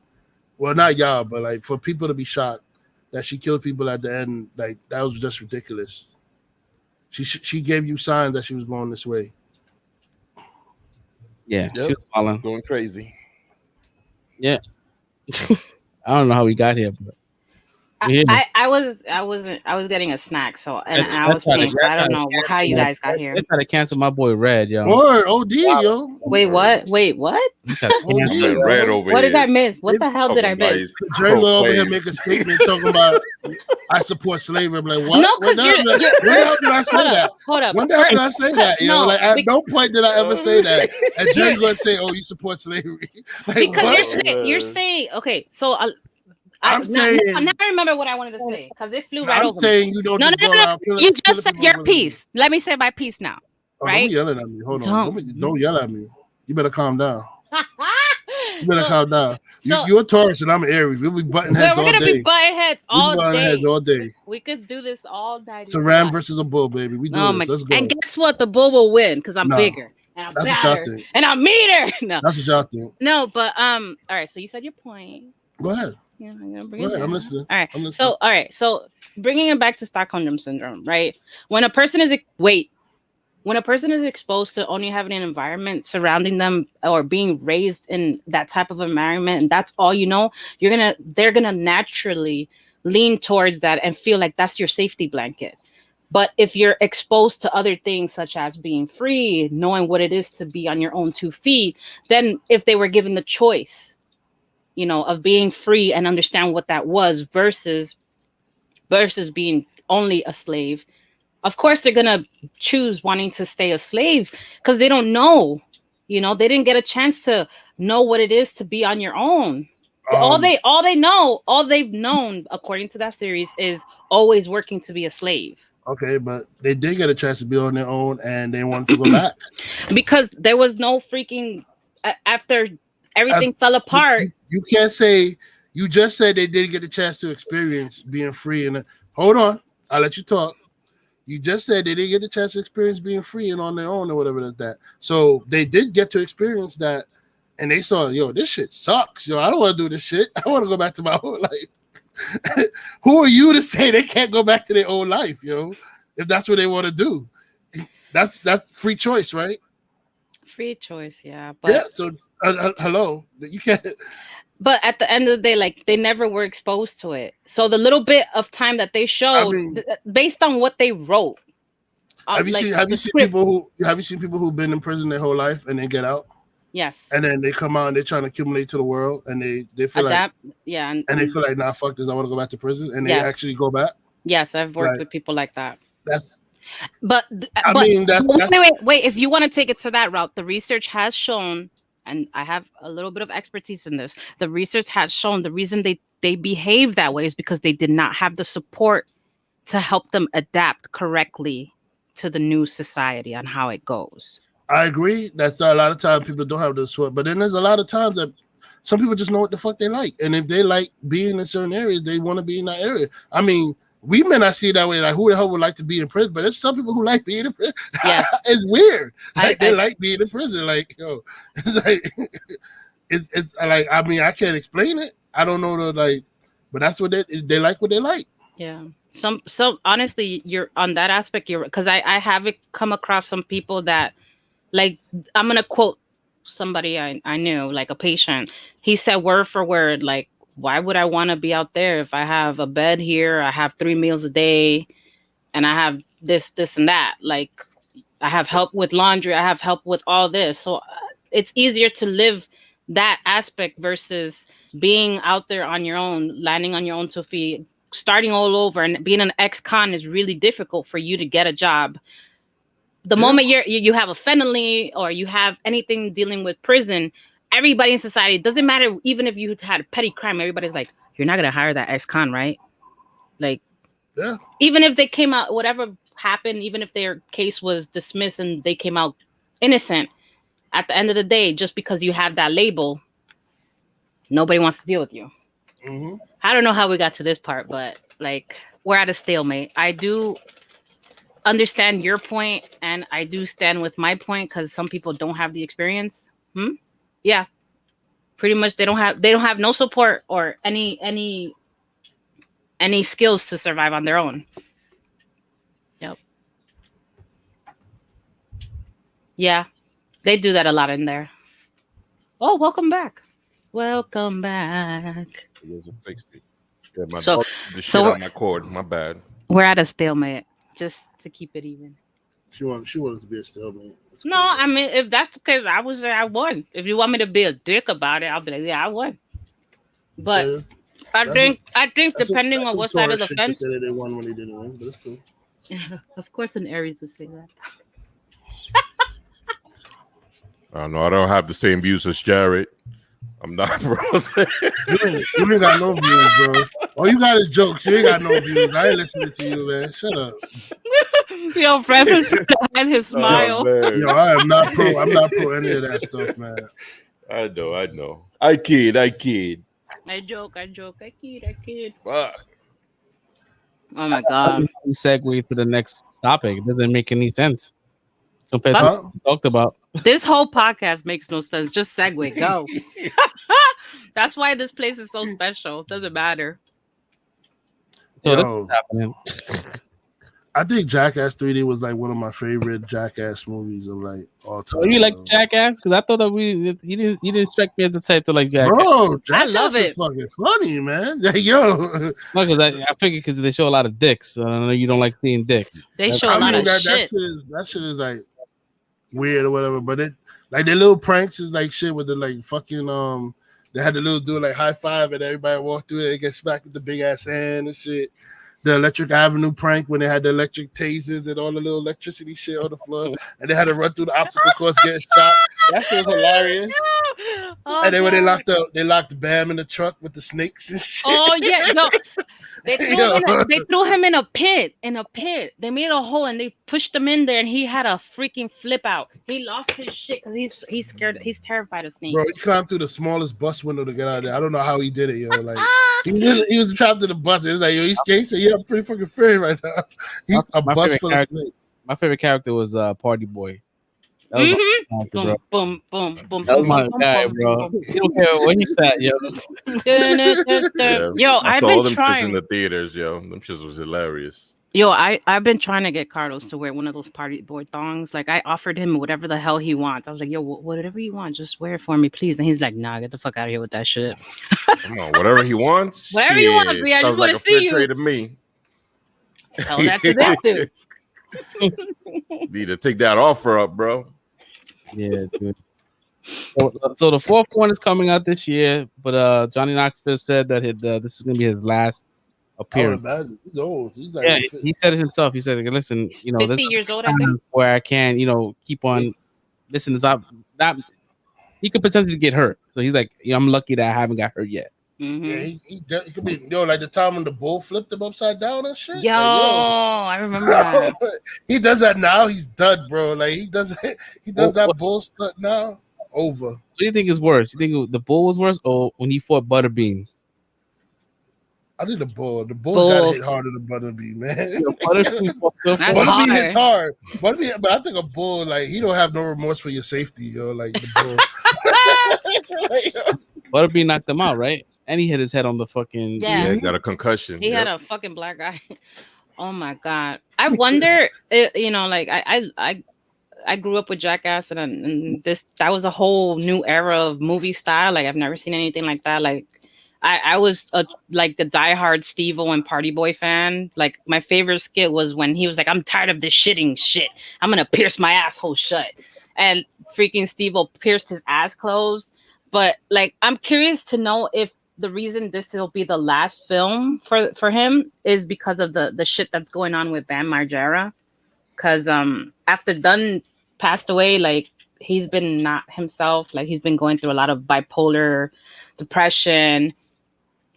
well, not y'all, but like for people to be shocked that she killed people at the end, like that was just ridiculous. She gave you signs that she was going this way. Yeah, yep. She was falling. Going crazy. Yeah. I don't know how we got here, but I was getting a snack, so I was paying. So I don't know how you guys got here. They tried to cancel my boy Red, yo. Word, OD, yo. Wait, what? Red over what here. did I miss? What the hell did I miss? Jerry will over here make a statement talking about I support slavery. I'm like, what? No, because when the hell did I say that? Hold up. When the hell did I say that? Yo, No, like at no point did I ever say that. And Jerry gonna say, "Oh, you support slavery?" Like, because you're saying okay. So I'm saying. Now I remember what I wanted to say because it flew right I'm over saying me. you don't. No. You just said your piece. Piece. Let me say my piece now. Right? Don't be yelling at me. Hold on. Don't yell at me. You better calm down. You better calm down. You're a Taurus and I'm an Aries. We'll be butting heads all day. We're gonna be butting heads all day. We could do this all night. It's a ram versus a bull, baby. We do this. Let's go. And guess what? The bull will win because I'm bigger and I'm better and I'm meaner. No, that's what y'all think. No, but all right. So you said your point. Go ahead. Yeah, I'm gonna bring Go it ahead. down. I'm listening. All right. So bringing it back to Stockholm syndrome, right? When a person is exposed to only having an environment surrounding them or being raised in that type of environment, and that's all you know, they're gonna naturally lean towards that and feel like that's your safety blanket. But if you're exposed to other things such as being free, knowing what it is to be on your own 2 feet, then if they were given the choice, of being free and understand what that was versus versus being only a slave. Of course, they're gonna choose wanting to stay a slave because they don't know. You know, they didn't get a chance to know what it is to be on your own. All they've known, according to that series, is always working to be a slave. Okay, but they did get a chance to be on their own, and they wanted to go back because there was no freaking after everything fell apart. You can't say you just said they didn't get a chance to experience being free. And hold on, I'll let you talk. You just said they didn't get a chance to experience being free and on their own or whatever like that. So they did get to experience that, and they saw, yo, this shit sucks. Yo, I don't want to do this shit. I want to go back to my old life. Who are you to say they can't go back to their old life, yo? If that's what they want to do, that's free choice, right? Free choice, yeah. But yeah. So hello, you can't. But at the end of the day, like they never were exposed to it. So the little bit of time that they showed, based on what they wrote. Have you seen people who've been in prison their whole life and they get out? Yes. And then they come out and they're trying to accumulate to the world and they feel and they feel like, nah, fuck this, I want to go back to prison, and they actually go back. Yes, I've worked with people like that. Wait. If you want to take it to that route, the research has shown, and I have a little bit of expertise in this. The research has shown the reason they behave that way is because they did not have the support to help them adapt correctly to the new society on how it goes. I agree. That's a lot of times people don't have the support, but then there's a lot of times that some people just know what the fuck they like, and if they like being in certain areas, they want to be in that area. I mean, we may not see it that way. Like, who the hell would like to be in prison? But there's some people who like being in prison. Yeah, it's weird. Like they like being in prison. Like, yo, it's like it's like, I mean, I can't explain it. I don't know but that's what they like. What they like. Yeah. Some honestly, you're on that aspect. You're because I have come across some people that, like, I'm gonna quote somebody I knew, like a patient. He said word for word, like, why would I want to be out there if I have a bed here, I have 3 meals a day, and I have this, and that? Like, I have help with laundry, I have help with all this. So it's easier to live that aspect versus being out there on your own, landing on your own 2 feet, starting all over. And being an ex-con is really difficult for you to get a job. The moment you have a felony or you have anything dealing with prison, everybody in society, it doesn't matter, even if you had a petty crime, everybody's like, you're not going to hire that ex-con, right? Like, even if they came out, whatever happened, even if their case was dismissed and they came out innocent, at the end of the day, just because you have that label, nobody wants to deal with you. Mm-hmm. I don't know how we got to this part, but like, we're at a stalemate. I do understand your point, and I do stand with my point, because some people don't have the experience. Yeah, pretty much they don't have no support or any skills to survive on their own. Yep. Yeah, they do that a lot in there. Oh, welcome back. Welcome back. Fixed it. Yeah, the shit on my cord. My bad. We're at a stalemate, just to keep it even. She wanted to be a stalemate. No, I mean, if that's the case, I won. If you want me to be a dick about it, I'll be like, yeah, I won. But I think depending on what side of the fence. They said they won when they didn't win, but it's cool. Of course, an Aries would say that. I don't know. I don't have the same views as Jared. I'm not, bro. you ain't got no views, bro. All you got is jokes. You ain't got no views. I ain't listening to you, man. Shut up. Yo, Francis had his smile. Yo, I'm not pro any of that stuff, man. I know. I kid. I joke. I kid. Fuck. Oh my god. Segue to the next topic. It doesn't make any sense compared to what we talked about. This whole podcast makes no sense. Just segue. Go. That's why this place is so special. Doesn't matter. So this is happening. I think Jackass 3D was like one of my favorite Jackass movies of like all time. Oh, you like Jackass? Because I thought that you didn't strike me as the type to like Jackass. Bro, Jackass I love it. Is fucking funny, man. Yo. No, because I figured because they show a lot of dicks. So I know you don't like seeing dicks. They show a lot of shit. That shit is like weird or whatever. But it like their little pranks is like shit with the like fucking they had the little dude like high five and everybody walk through it and get smacked with the big ass hand and shit. the Electric Avenue prank when they had the electric tasers and all the little electricity shit on the floor, and they had to run through the obstacle course getting shot. That shit was hilarious. Oh, and then when God. they locked Bam in the truck with the snakes and shit. Oh yeah, no. They threw him in a pit. They made a hole and they pushed him in there, and he had a freaking flip out. He lost his shit because he's scared. He's terrified of snakes. Bro, he climbed through the smallest bus window to get out of there. I don't know how he did it, yo. Like he was trapped in the bus. It was like, yo, he's skating. So yeah, I'm pretty fucking afraid right now. He's a bus full of snakes. My favorite character was Party Boy. That was boom, boom, boom, boom, that was my guy, bro. You don't care what he said, yo. Yo, I've been trying in the theaters, yo. Them shits was hilarious. Yo, I've been trying to get Carlos to wear one of those Party Boy thongs. Like, I offered him whatever the hell he wants. I was like, yo, whatever you want, just wear it for me, please. And he's like, nah, get the fuck out of here with that shit. Come on, whatever he wants. Whatever you want, B, I just want to see you. Trade to me. Tell that to that dude. Need to take that offer up, bro. Yeah, dude. So the fourth one is coming out this year, but Johnny Knoxville said that this is gonna be his last appearance. He's old. He's like he said it himself. He said, "Listen, 50 years old, I think, where I can, keep on. Listen, that he could potentially get hurt. So he's like, I'm lucky that I haven't got hurt yet." Mm-hmm. Yeah, he could be like the time when the bull flipped him upside down and shit. Yo, I remember that. He does that now. He's done, bro. Like he does that bull stunt now. Over. What do you think is worse? You think the bull was worse, or when he fought Butterbean? I think the bull. The bull got hit harder than Butterbean, man. Butterbean hits hard. Butterbean, but I think a bull, like, he don't have no remorse for your safety, yo. Like the bull. Butterbean knocked him out, right? And he hit his head on the fucking. Yeah, he got a concussion. He had a fucking black eye. Oh my god! I wonder, like I grew up with Jackass, and that was a whole new era of movie style. Like, I've never seen anything like that. Like, I was like the diehard Steve-O and Party Boy fan. Like, my favorite skit was when he was like, "I'm tired of this shitting shit. I'm gonna pierce my asshole shut," and freaking Steve-O pierced his ass closed. But like, I'm curious to know if the reason this will be the last film for him is because of the shit that's going on with Bam Margera. Because after Dunn passed away, like, he's been not himself. Like, he's been going through a lot of bipolar depression.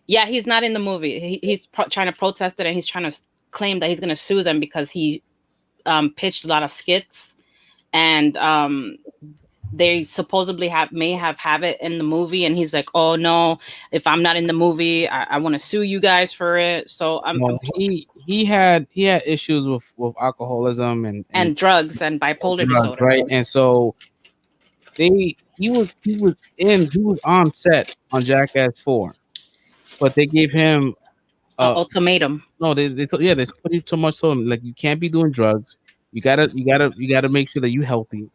Yeah, he's not in the movie. He's trying to protest it, and he's trying to claim that he's going to sue them because he pitched a lot of skits, and they supposedly may have it in the movie, and he's like, "Oh no, if I'm not in the movie, I want to sue you guys for it." So he had issues with alcoholism and drugs and bipolar disorder, right? And so he was on set on Jackass 4, but they gave him ultimatum. No, they put it so much to him, like, you can't be doing drugs. You gotta make sure that you're healthy.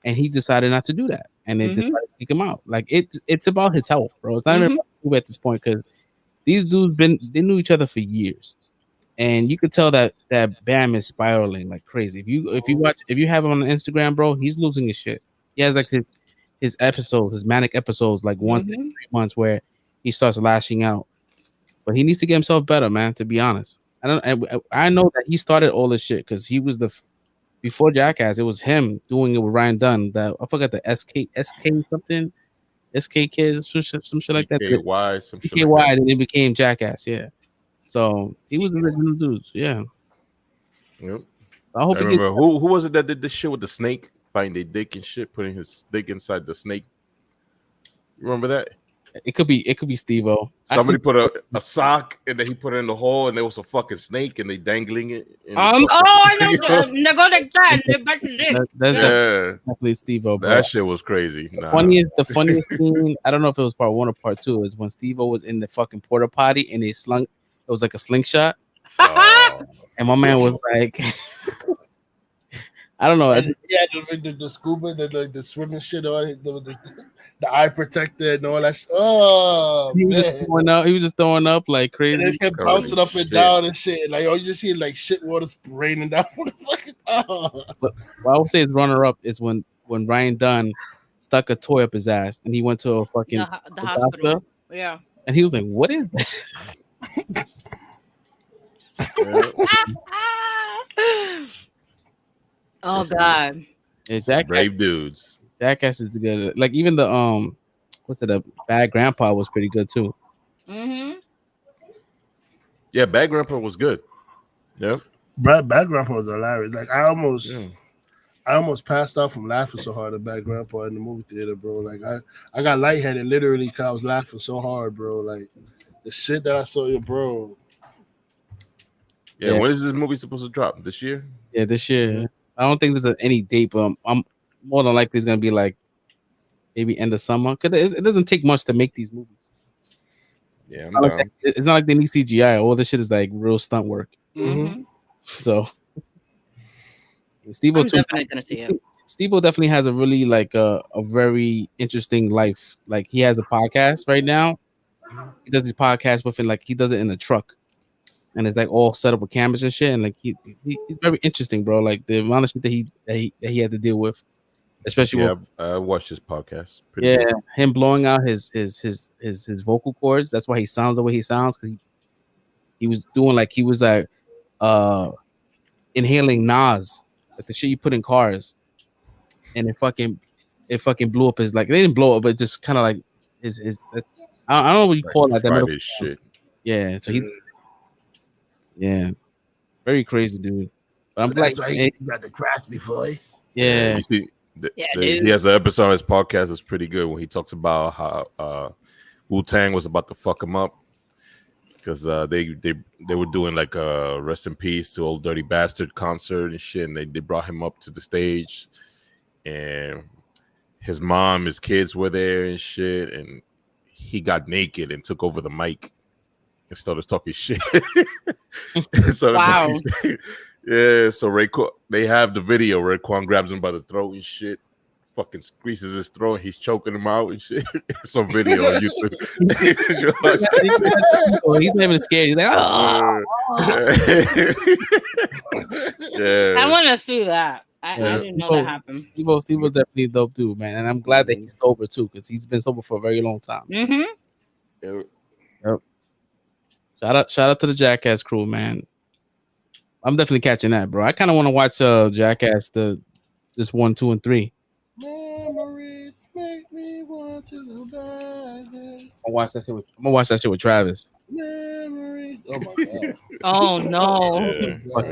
And he decided not to do that, and they decided to kick him out. Like, it's about his health, bro. It's not even about at this point, because these dudes they knew each other for years, and you could tell that Bam is spiraling like crazy. If you have him on Instagram, bro, he's losing his shit. He has like his episodes, his manic episodes, like once in 3 months, where he starts lashing out. But he needs to get himself better, man. To be honest, I know that he started all this shit because he was before Jackass, it was him doing it with Ryan Dunn. I forgot the SK something, SK Kids, some shit like that. KY, some shit. KY, like then it became Jackass. Yeah, so he was the original dudes. Yeah. Yep. I hope. I remember who was it that did this shit with the snake, finding their dick and shit, putting his dick inside the snake. You remember that? It could be Steve-O. Somebody put a sock and then he put it in the hole and there was a fucking snake and they dangling it. I know. That's definitely Steve-O, bro. That shit was crazy. The funniest scene, I don't know if it was part 1 or part 2, is when Steve-O was in the fucking porta potty and it was like a slingshot. And my man was like, I don't know. Yeah, the scuba, the swimming shit on it, the eye protector and all that. Oh, he was just throwing up like crazy. And it kept bouncing up and down and shit. Like, you just see like shit water raining down from the fucking. But what I would say is runner up is when Ryan Dunn stuck a toy up his ass and he went to a fucking the hospital. Yeah. And he was like, "What is that?" Oh God. Yeah, brave dudes. Jackass is good. Like even the what's it? A Bad Grandpa was pretty good too. Mm-hmm. Yeah, Bad Grandpa was good. Yeah. Bad Grandpa was hilarious. Like I almost passed out from laughing so hard at Bad Grandpa in the movie theater, bro. Like I got lightheaded literally because I was laughing so hard, bro. Like the shit that I saw, you, bro. Yeah. When is this movie supposed to drop? This year? Yeah, this year. I don't think there's any date, but I'm more than likely it's gonna be like maybe end of summer. Cause it doesn't take much to make these movies. Yeah, I'm down. It's not like they need CGI. All this shit is like real stunt work. Mm-hmm. So I'm definitely gonna see it. Steve-O definitely has a really like a very interesting life. Like he has a podcast right now. He does his podcast within like he does it in a truck, and it's like all set up with cameras and shit. And like he's very interesting, bro. Like the amount of shit that he had to deal with, especially I watched his podcast. Pretty good. Him blowing out his vocal cords. That's why he sounds the way he sounds. Because he was doing like he was like inhaling Nas, like the shit you put in cars, and it fucking blew up his like they didn't blow up, but just kind of like his I don't know what you call that. That shit. Yeah, so very crazy dude. But I'm that's like, why he got the raspy voice. Yeah, you see, he has an episode on his podcast that's pretty good when he talks about how Wu-Tang was about to fuck him up because they were doing like a rest in peace to Old Dirty Bastard concert and shit, and they brought him up to the stage, and his mom, his kids were there and shit, and he got naked and took over the mic and started talking shit. Wow. Yeah, so they have the video. Raekwon grabs him by the throat and shit, fucking squeezes his throat. He's choking him out and shit. Some video on YouTube. He's not even scared. He's like, oh. Yeah. I want to see that. I didn't know that happened. Steve was definitely dope too, man. And I'm glad that he's sober too, because he's been sober for a very long time. Mm-hmm. Yep. Shout out to the Jackass crew, man. I'm definitely catching that, bro. I kind of want to watch Jackass just 1, 2, and 3. Memories make me want to go back. I'm gonna watch that shit with Travis. Memories. Oh my god. Oh no.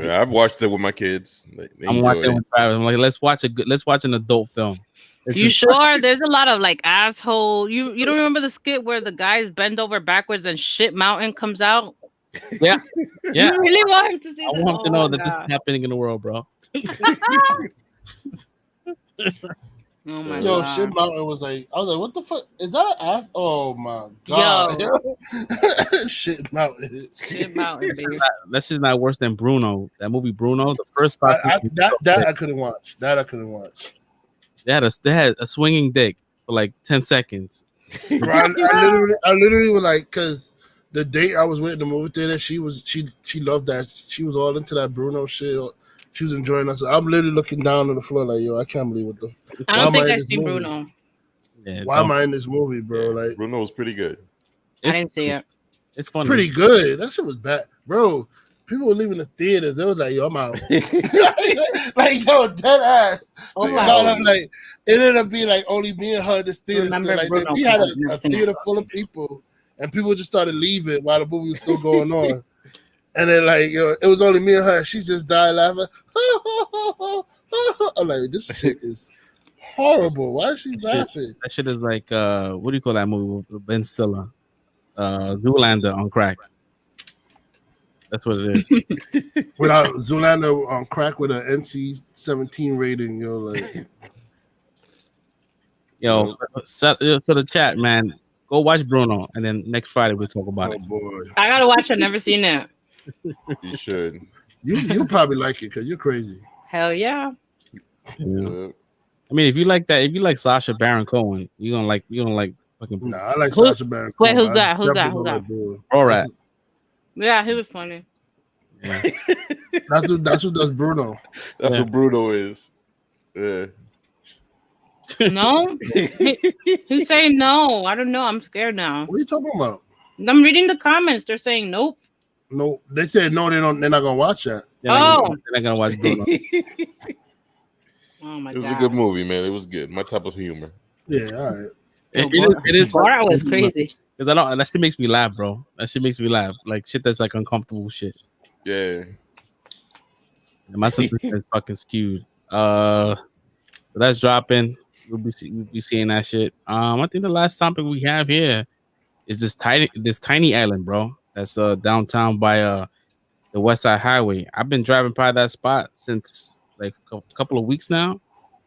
Yeah, I've watched it with my kids. I'm watching it with Travis. I'm like, let's watch an adult film. You sure? There's a lot of like asshole. You don't remember the skit where the guys bend over backwards and shit mountain comes out? Yeah. You really want him to see I want him to know that this is happening in the world, bro. Oh my Yo, god. Shit Mountain was like, I was like, what the fuck? Is that an ass? Oh my god. Shit Mountain. Shit Mountain, baby. That's just not worse than Bruno. That movie Bruno, the first part. That I couldn't watch. They had a swinging dick for like 10 seconds. Bro, I literally was like, because the date I was with in the movie theater, she loved that. She was all into that Bruno shit. She was enjoying us. I'm literally looking down on the floor like, yo, I can't believe what the. I don't think I've seen Bruno. Yeah, why am I in this movie, bro? Like Bruno was pretty good. I didn't see it. It's funny. Pretty good. That shit was bad, bro. People were leaving the theaters. They was like, yo, I'm out. Like, yo, dead ass. Oh my god. Like, it ended up being like only me and her in this theater. Like, we had a theater full of people, and people just started leaving while the movie was still going on. And then, like, yo, it was only me and her. She just died laughing. I'm like, this shit is horrible. Why is she laughing? That shit is like, what do you call that movie with Ben Stiller? Zoolander on crack. That's what it is. Without Zoolander on crack with an NC-17 rating, yo, like. Yo, so the chat, man, go watch Bruno, and then next Friday we'll talk about it. Oh boy, I gotta watch it. Never seen it. You should. You probably like it because you're crazy. Hell yeah. Yeah. I mean, if you like Sacha Baron Cohen, you're gonna like fucking. Nah, I like Sacha Baron Cohen. Wait, who's that? Who's that? All right. Yeah, he was funny. Yeah. That's who does Bruno. That's what Bruno is. Yeah. No? Who's saying no? I don't know. I'm scared now. What are you talking about? I'm reading the comments. They're saying nope. No, they said no. They're not gonna watch that. They're not gonna watch Bruno. Oh my god, it was a good movie, man. It was good. My type of humor. Yeah, all right. It is. Borat was crazy. Because I don't. That shit makes me laugh, bro. That shit makes me laugh. Like shit that's like uncomfortable shit. Yeah. And my sister is fucking skewed. So that's dropping. We'll be seeing that shit. I think the last topic we have here is this tiny island, bro. That's downtown by the West Side Highway. I've been driving by that spot since like a couple of weeks now,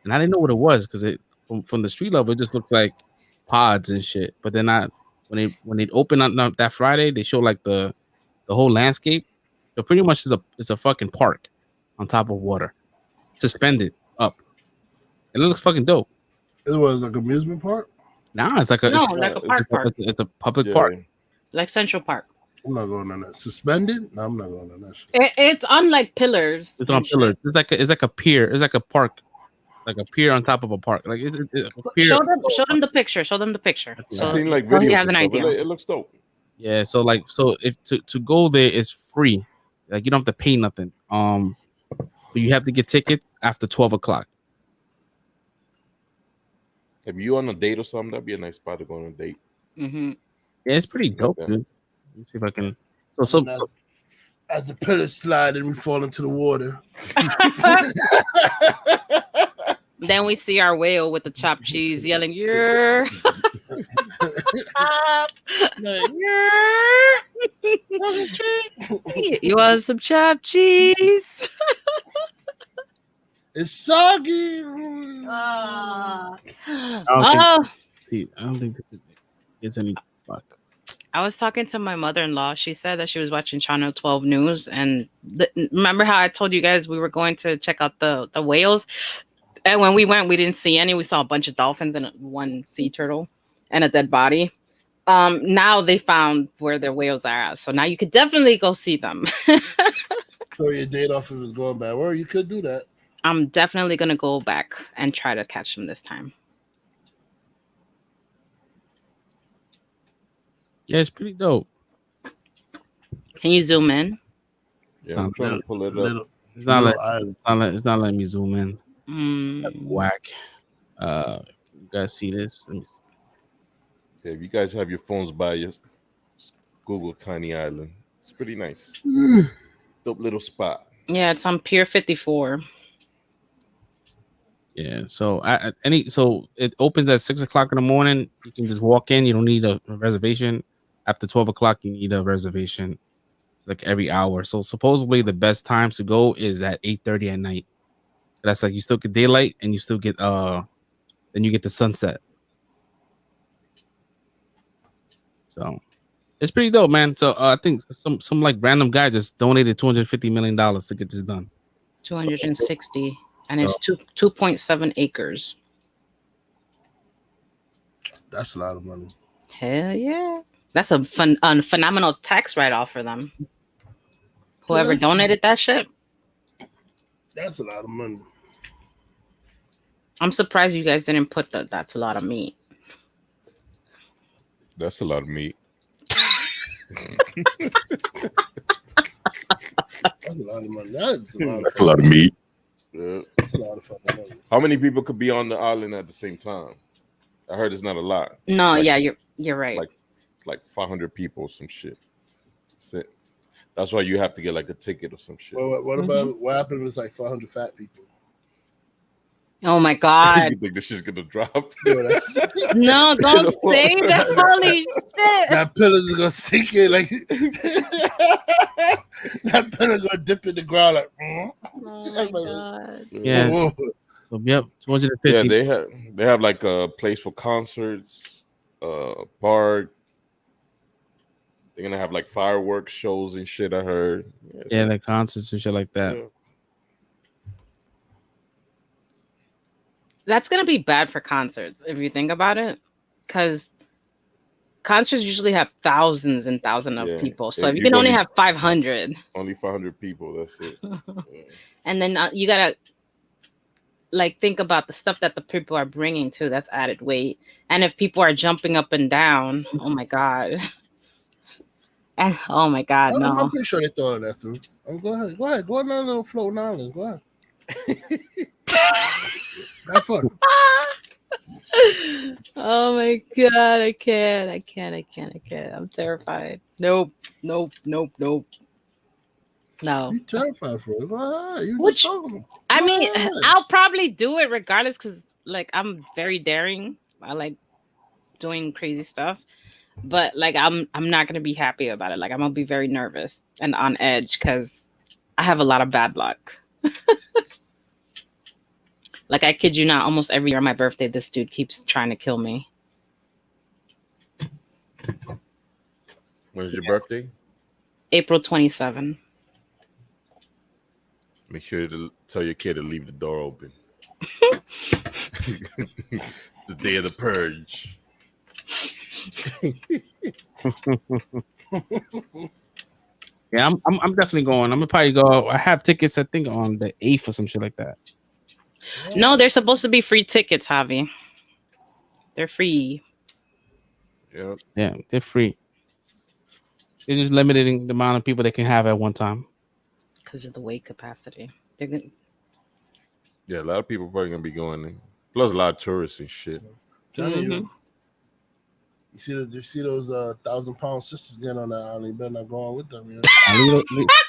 and I didn't know what it was because it from the street level it just looks like pods and shit. But then when they open up that Friday, they show like the whole landscape. So pretty much it's a fucking park on top of water, suspended up, and it looks fucking dope. It was like amusement park. Nah, it's like a park. It's a public park, like Central Park. I'm not going on that. Suspended? No, I'm not going on that shit. It's on like pillars. It's on pillars. It's like a pier. It's like a park, like a pier on top of a park. Like it's a pier. Show them the picture. Show them the picture. I've seen like videos. Have an idea. It looks dope. Yeah. So if to go there is free, like you don't have to pay nothing. But you have to get tickets after 12 o'clock. If you on a date or something, that'd be a nice spot to go on a date. Mm-hmm. Yeah, it's pretty dope, dude. Let me see if I can. As the pillars slide and we fall into the water. Then we see our whale with the chopped cheese yelling, "Yeah!" You want some chopped cheese? It's soggy. Oh. I don't think it's any fuck. I was talking to my mother-in-law. She said that she was watching Channel 12 News, and remember how I told you guys we were going to check out the whales, and when we went, we didn't see any. We saw a bunch of dolphins and one sea turtle and a dead body. Now they found where their whales are at, so now you could definitely go see them. Throw your date off if it's going bad. Well, you could do that. I'm definitely gonna go back and try to catch them this time. Yeah, it's pretty dope. Can you zoom in? Yeah, I'm trying to pull it up. It's not letting me zoom in. That's whack. You guys see this? Let me see. Yeah, if you guys have your phones by you, Google Tiny Island. It's pretty nice. Dope little spot. Yeah, it's on Pier 54. Yeah, so it opens at 6 o'clock in the morning. You can just walk in. You don't need a reservation. After 12 o'clock, you need a reservation. It's like every hour. So supposedly the best times to go is at 8:30 at night. That's like you still get daylight and you still get then you get the sunset. So it's pretty dope, man. So I think some like random guy just donated $250 million to get this done. 260. And it's 2.7 acres. That's a lot of money. Hell yeah. That's a phenomenal tax write-off for them. Whoever donated that shit. That's a lot of money. I'm surprised you guys didn't put that's a lot of meat. That's a lot of meat. That's a lot of money. That's a lot of meat. Yeah. That's a lot of fucking money. How many people could be on the island at the same time? I heard it's not a lot. No, yeah, you're right. It's like 500 people, some shit. That's why you have to get like a ticket or some shit. Well, what about what happened with like 400 fat people? Oh my god! You think this shit's gonna drop? No, don't say that. Holy shit! That pillar's gonna sink in like that pillar gonna dip in the ground like. Oh my god! Yeah. Whoa. So yep, 250. Yeah, they have like a place for concerts, park. They're gonna have like fireworks shows and shit. I heard. Yeah, the concerts and shit like that. Yeah. That's gonna be bad for concerts if you think about it, because concerts usually have thousands and thousands of people. So if you can only have 500, only 500 people, that's it. Yeah. And then you gotta like think about the stuff that the people are bringing too. That's added weight, and if people are jumping up and down, oh my god. Oh my God, no. I'm pretty sure they thought of that through. Go ahead. Go on that little floating island. Go ahead. Have fun. Oh my God, I can't. I'm terrified. Nope. No. You terrified for it. Go ahead. You Which, just talking. I mean, I'll probably do it regardless because, like, I'm very daring. I like doing crazy stuff, but like, I'm not gonna be happy about it. Like, I'm gonna be very nervous and on edge because I have a lot of bad luck. Like, I kid you not, almost every year on my birthday, this dude keeps trying to kill me. When's your birthday? April 27. Make sure to tell your kid to leave the door open. The day of the purge. Yeah, I'm definitely going. I'm gonna probably go. I have tickets, I think, on the 8th or some shit like that. No, they're supposed to be free tickets, Javi. They're free. Yep. Yeah, they're free. They're just limiting the amount of people they can have at one time. Because of the weight capacity. They're good. Yeah, a lot of people probably gonna be going in. Plus a lot of tourists and shit. You see those 1,000-pound sisters getting on that island. You better not go on with them, man. Leave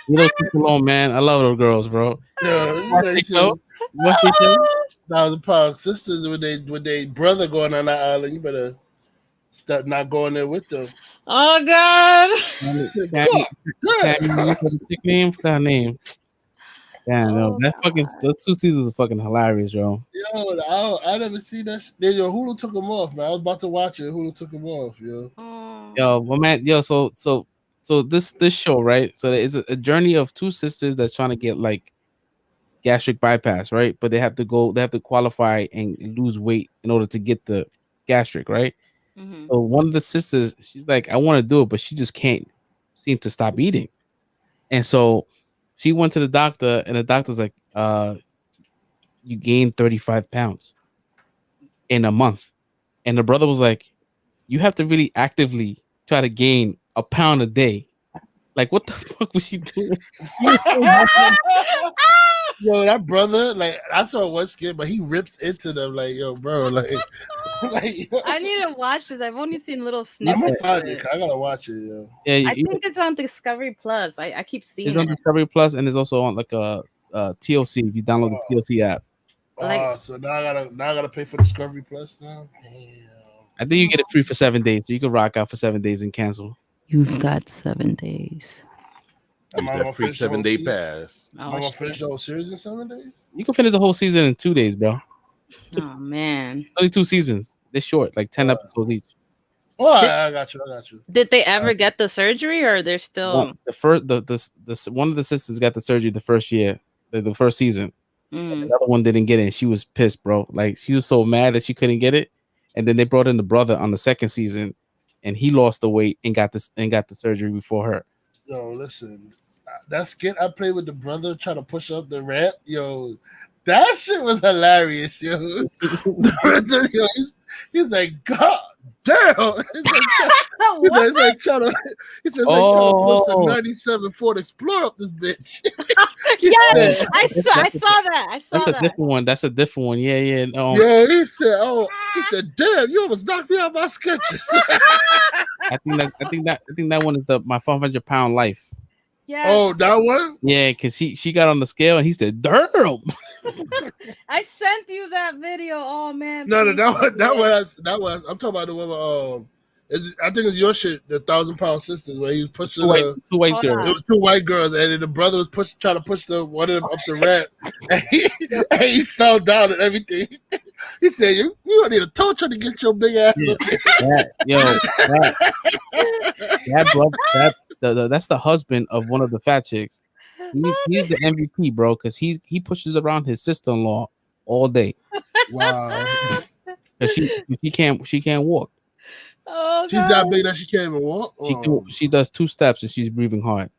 those people alone, man. I love those girls, bro. Yeah, What's they doing? 1,000-pound sisters with they brother going on that island. You better stop not going there with them. Oh God! Name for her name. Yeah, no, those 2 seasons are fucking hilarious, yo. Yo, I never seen that. Yo, Hulu took them off, man. I was about to watch it. Hulu took them off, yo. Yo, well, man, yo, so this show, right? So it's a journey of 2 sisters that's trying to get like gastric bypass, right? But they have to qualify and lose weight in order to get the gastric, right? Mm-hmm. So one of the sisters, she's like, I want to do it, but she just can't seem to stop eating. And so she went to the doctor, and the doctor's like, you gained 35 pounds in a month. And the brother was like, you have to really actively try to gain a pound a day. Like, what the fuck was she doing? Yo, that brother, like, I saw one skit, but he rips into them like, yo, bro, like I need to watch this. I've only seen little snippets. I'm gonna find it. I gotta watch it, yo. Yeah, I think it's on Discovery Plus. I keep seeing it. It's on Discovery Plus, and it's also on like a TLC if you download the TLC app. So now I gotta pay for Discovery Plus now. Damn. I think you get it free for 7 days, so you can rock out for 7 days and cancel. You've got 7 days. Use that free 7-day pass. Am I gonna finish the whole series in 7 days? You can finish the whole season in 2 days, bro. Oh man, only 2 seasons. They're short, like 10 episodes each. Oh, I got you. Did they ever get the surgery, or they're still? One of the sisters got the surgery the first year, the first season. The other one didn't get it. And she was pissed, bro. Like, she was so mad that she couldn't get it. And then they brought in the brother on the second season, and he lost the weight and got the surgery before her. Yo, listen, that skit I played with the brother trying to push up the ramp, yo, that shit was hilarious, yo. The brother, yo, he's like, God damn. He's like trying to push the 97 Ford Explorer up this bitch. Yeah, I saw that. That's a different one. That's a different one. Yeah. Yo, he said, damn, you almost knocked me out my sketches. I think that one is my 500-pound life. Yeah. Oh, that one? Yeah, because she got on the scale and he said, damn. I sent you that video. Oh man. No, that one. I'm talking about the one. I think it's your shit, the 1,000-pound sisters, where he was pushing two white girls. It was 2 white girls, and then the brother was trying to push one of them up the ramp, and he fell down and everything. He said, "You don't need a tow truck to get your big ass up there." That's the husband of one of the fat chicks. He's the MVP, bro, because he pushes around his sister-in-law all day. Wow. She can't walk. Oh, she's that big that she can't even walk. She does 2 steps and she's breathing hard.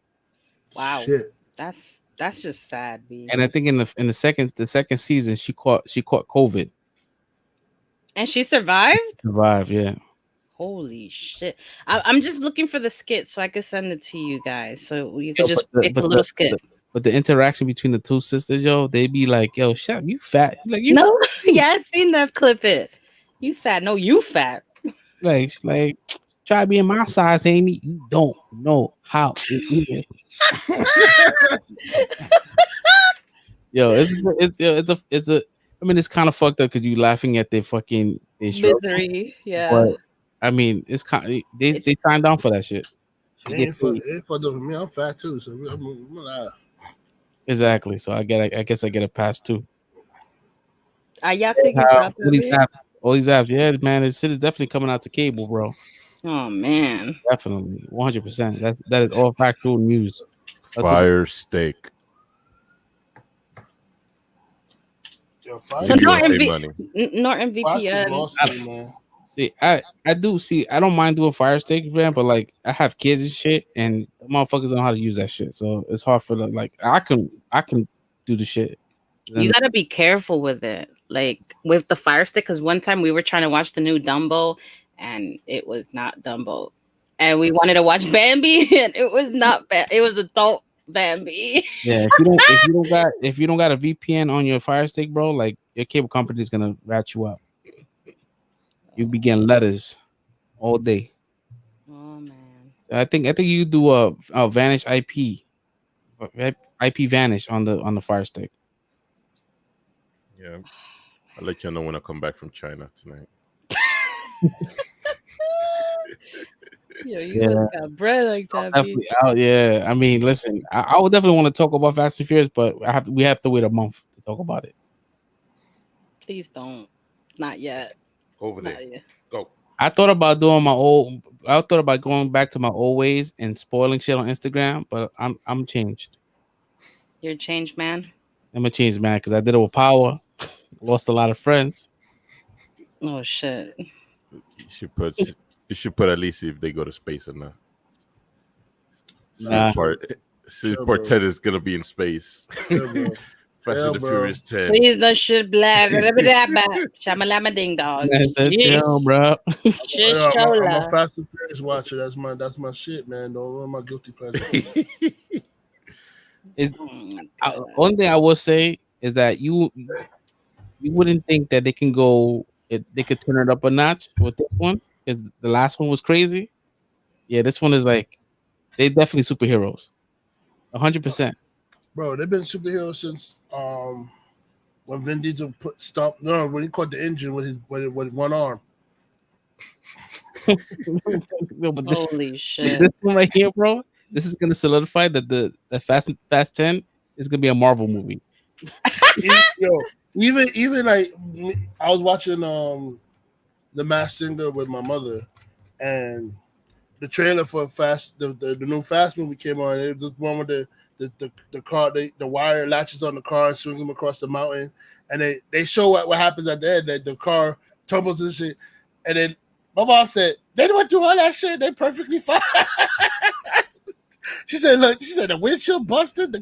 Wow. Shit. That's just sad, B. And I think in the second season she caught COVID. And she survived? Survived, yeah. Holy shit! I'm just looking for the skit so I could send it to you guys, so you could it's a little skit. But the interaction between the two sisters, yo, they be like, "Yo, Shep, you fat?" Like, you no, yeah, I seen that clip. It, you fat? No, you fat. like, try being my size, Amy. You don't know how it is. Yo, it's a. I mean, it's kind of fucked up because you laughing at their fucking misery. Yeah, but I mean, it's kind of, they signed on for that shit. It ain't fucked up for me. I'm fat too, so I'm gonna laugh. Exactly. So I guess I get a pass too. y'all taking all these apps, yeah, man. This shit is definitely coming out to cable, bro. Oh man, definitely 100%. That is all factual news. Fire Stick. So Norton VPN. See, I don't mind doing Fire Stick, man, but like I have kids and shit, and motherfuckers don't know how to use that shit, so it's hard for them. Like I can do the shit. You gotta be careful with it, like with the Fire Stick, because one time we were trying to watch the new Dumbo, and it was not Dumbo, and we wanted to watch Bambi, and it was not bad. It was adult Bambi. Yeah, if you don't got a VPN on your Fire Stick, bro, like your cable company is gonna rat you out. You be getting letters all day. Oh man! So I think you do a Vanish IP Vanish on the Fire Stick. Yeah, I'll let you know when I come back from China tonight. Yo, you got bread like that. Definitely out. Yeah, I mean, listen, I would definitely want to talk about Fast and Furious, but we have to wait a month to talk about it. Please don't. Not yet. Over there. Go. I thought about going back to my old ways and spoiling shit on Instagram, but I'm changed. You're a changed man? I'm a changed man because I did it with Power. Lost a lot of friends. Oh shit. You should put at least if they go to space or not. Nah. Portet is gonna be in space. Fast and the Furious 10. Please don't shit black. Shamalama ding dong. Chill, bro. I'm a Fast and Furious watcher. That's my shit, man. Don't run my guilty pleasure. One thing I will say is that you wouldn't think that they can go. They could turn it up a notch with this one because the last one was crazy. Yeah, this one is like they definitely superheroes, 100%. Bro, they've been superheroes since when Vin Diesel when he caught the engine with one arm. Holy shit! This one right here, bro. This is gonna solidify that the Fast 10 is gonna be a Marvel movie. Even like I was watching The Masked Singer with my mother, and the trailer for the new Fast movie came on. It was one with the car, the wire latches on the car and swings them across the mountain, and they show what happens at the end. That the car tumbles and shit, and then my mom said they went through all that shit. They perfectly fine. She said, "Look," she said, the windshield busted, the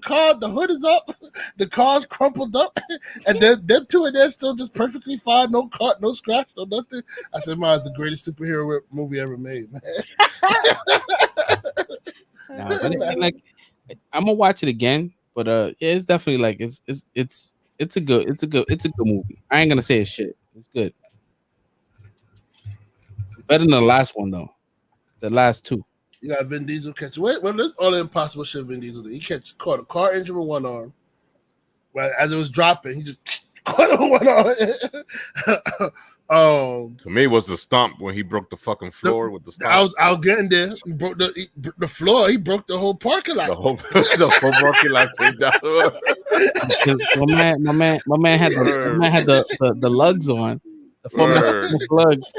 hood is up, the car's crumpled up, and them two in there still just perfectly fine, no cut, no scratch, no nothing. I said, "Man, it's the greatest superhero movie ever made, man." Like, I'm gonna watch it again, but yeah, it's definitely like it's a good movie. I ain't gonna say it's shit. It's good. Better than the last one though. The last two. You got Vin Diesel catch. Well, there's all the impossible shit Vin Diesel did. He caught a car engine with one arm. Well, as it was dropping, he just caught it with one arm. To me, it was the stomp when he broke the fucking floor with the stomp. I was getting there. He broke the floor. He broke the whole parking lot. The whole parking lot came down. my man had the lugs on. The full lugs.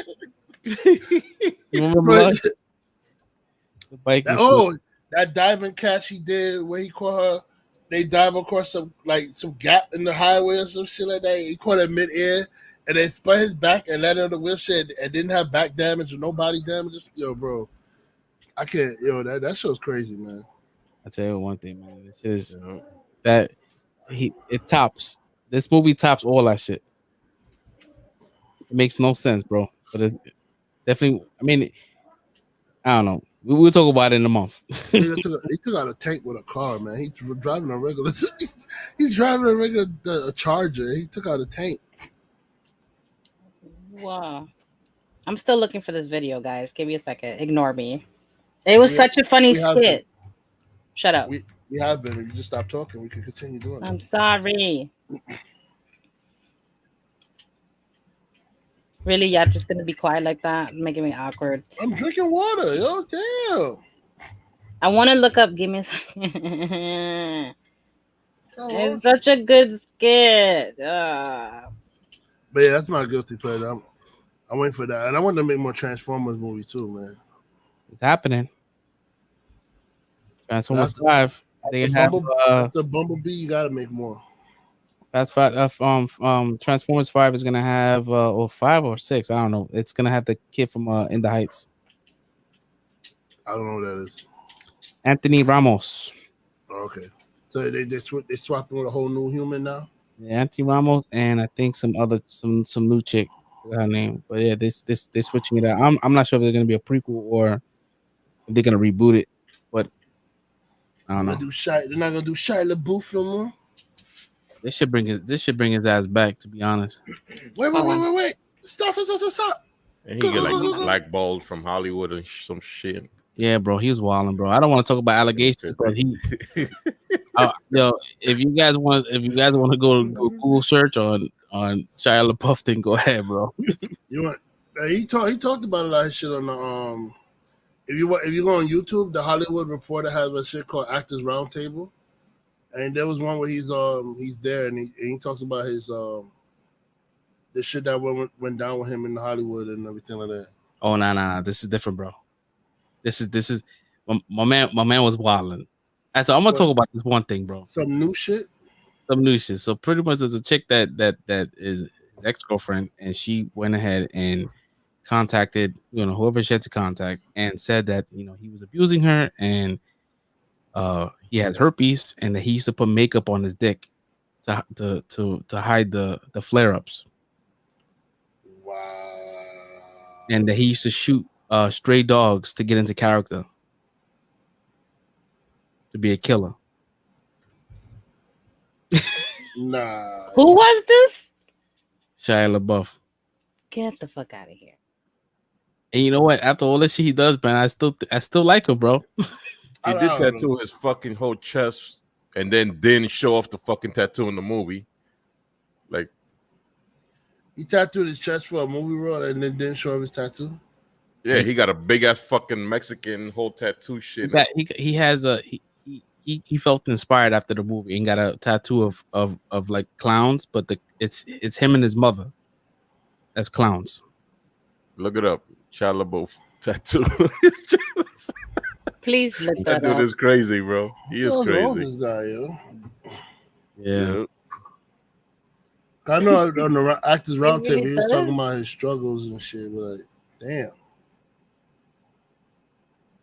You remember lugs? That diving catch he did where he caught her. They dive across some gap in the highway or some shit like that. He caught her midair and they spun his back and let her on the wheelchair and didn't have back damage or no body damage. Yo, bro, I can't. Yo, that show's crazy, man. I tell you one thing, man. It's just that it tops. This movie tops all that shit. It makes no sense, bro. But definitely. I mean, I don't know. We'll talk about it in a month. He took out a tank with a car, man. He's driving a regular. He's driving a regular Charger. He took out a tank. Wow. I'm still looking for this video, guys. Give me a second. Ignore me. It was such a funny skit. Shut up. We have been. If you just stop talking, we can continue doing it. I'm sorry. Really, y'all just gonna be quiet like that, making me awkward. I'm drinking water. Yo, damn. I want to look up. Give me a second. It's such a good skit. But yeah, that's my guilty pleasure. I'm waiting for that, and I want to make more Transformers movies too, man. It's happening. Transformers 5. They have the Bumblebee. You gotta make more. That's 5. Transformers 5 is gonna have or 5 or 6. I don't know. It's gonna have the kid from In the Heights. I don't know what that is. Anthony Ramos. Okay, so they swapping with a whole new human now. Yeah, Anthony Ramos and I think some new chick. Her name, but yeah, they're switching it out. I'm not sure if they're gonna be a prequel or if they're gonna reboot it, but I don't know. They're not gonna do Shia LaBeouf no more. This should bring his ass back. To be honest. Wait! Stop! And he get like blackballed from Hollywood and some shit. Yeah, bro, he was wilding, bro. I don't want to talk about allegations, but he. Yo, if you guys want to go to Google search on Shia LaBeouf, then go ahead, bro. He talked about a lot of shit on the If you go on YouTube, the Hollywood Reporter has a shit called Actors Roundtable, and there was one where he's there and he talks about his the shit that went down with him in Hollywood and everything like that. Oh nah, this is different, bro. This is my man was wilding. And so I'm gonna talk about this one thing, bro. Some new shit. So pretty much there's a chick that is his ex-girlfriend, and she went ahead and contacted whoever she had to contact and said that he was abusing her and he has herpes and that he used to put makeup on his dick to hide the flare-ups. Wow. And that he used to shoot stray dogs to get into character to be a killer. Nah. Who was this? Shia LaBeouf. Get the fuck out of here. And you know what? After all this shit he does, man, I still like him, bro. He did tattoo his fucking whole chest and then didn't show off the fucking tattoo in the movie. Like, He tattooed his chest for a movie role and then didn't show him his tattoo. Yeah, he got a big ass fucking Mexican whole tattoo shit. He has a he felt inspired after the movie and got a tattoo of like clowns, but it's him and his mother as clowns. Look it up, Shia LaBeouf tattoo. Please look that dude up. is crazy, bro. He is crazy. This guy, yo. Yeah. I know on the Actors Roundtable, really he was does? talking about his struggles and shit. But like, damn.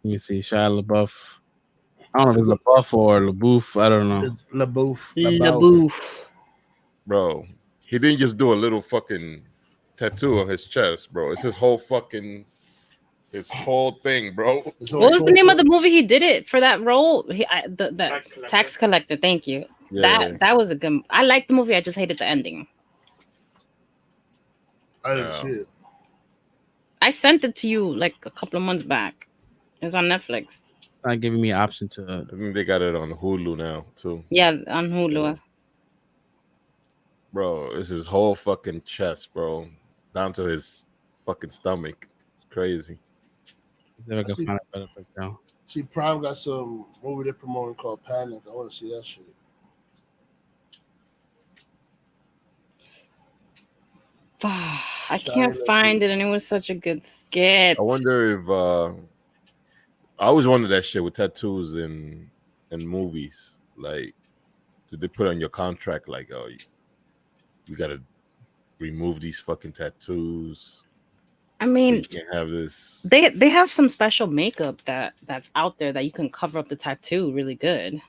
Let me see, Shia LaBeouf. I don't know if it's LaBeouf or LaBeouf. I don't know. It's LaBeouf. Bro, he didn't just do a little fucking tattoo on his chest, bro. It's his whole fucking thing, bro. What was the name of the movie he did it for that role? The tax collector. Thank you. Yeah. That was a good. I liked the movie. I just hated the ending. I didn't see it. I sent it to you like a couple of months back. It's on Netflix. It's not giving me an option to. I think they got it on Hulu now too. Yeah, on Hulu. Bro, it's his whole fucking chest, bro, down to his fucking stomach. It's crazy. See, Prime got some movie they're promoting called Panic. I want to see that shit. I can't find it, and it was such a good skit. I wonder if I always wondered that shit with tattoos in movies. Like, did they put on your contract like, oh, you gotta remove these fucking tattoos? I mean, you can't have this. They have some special makeup that's out there that you can cover up the tattoo really good.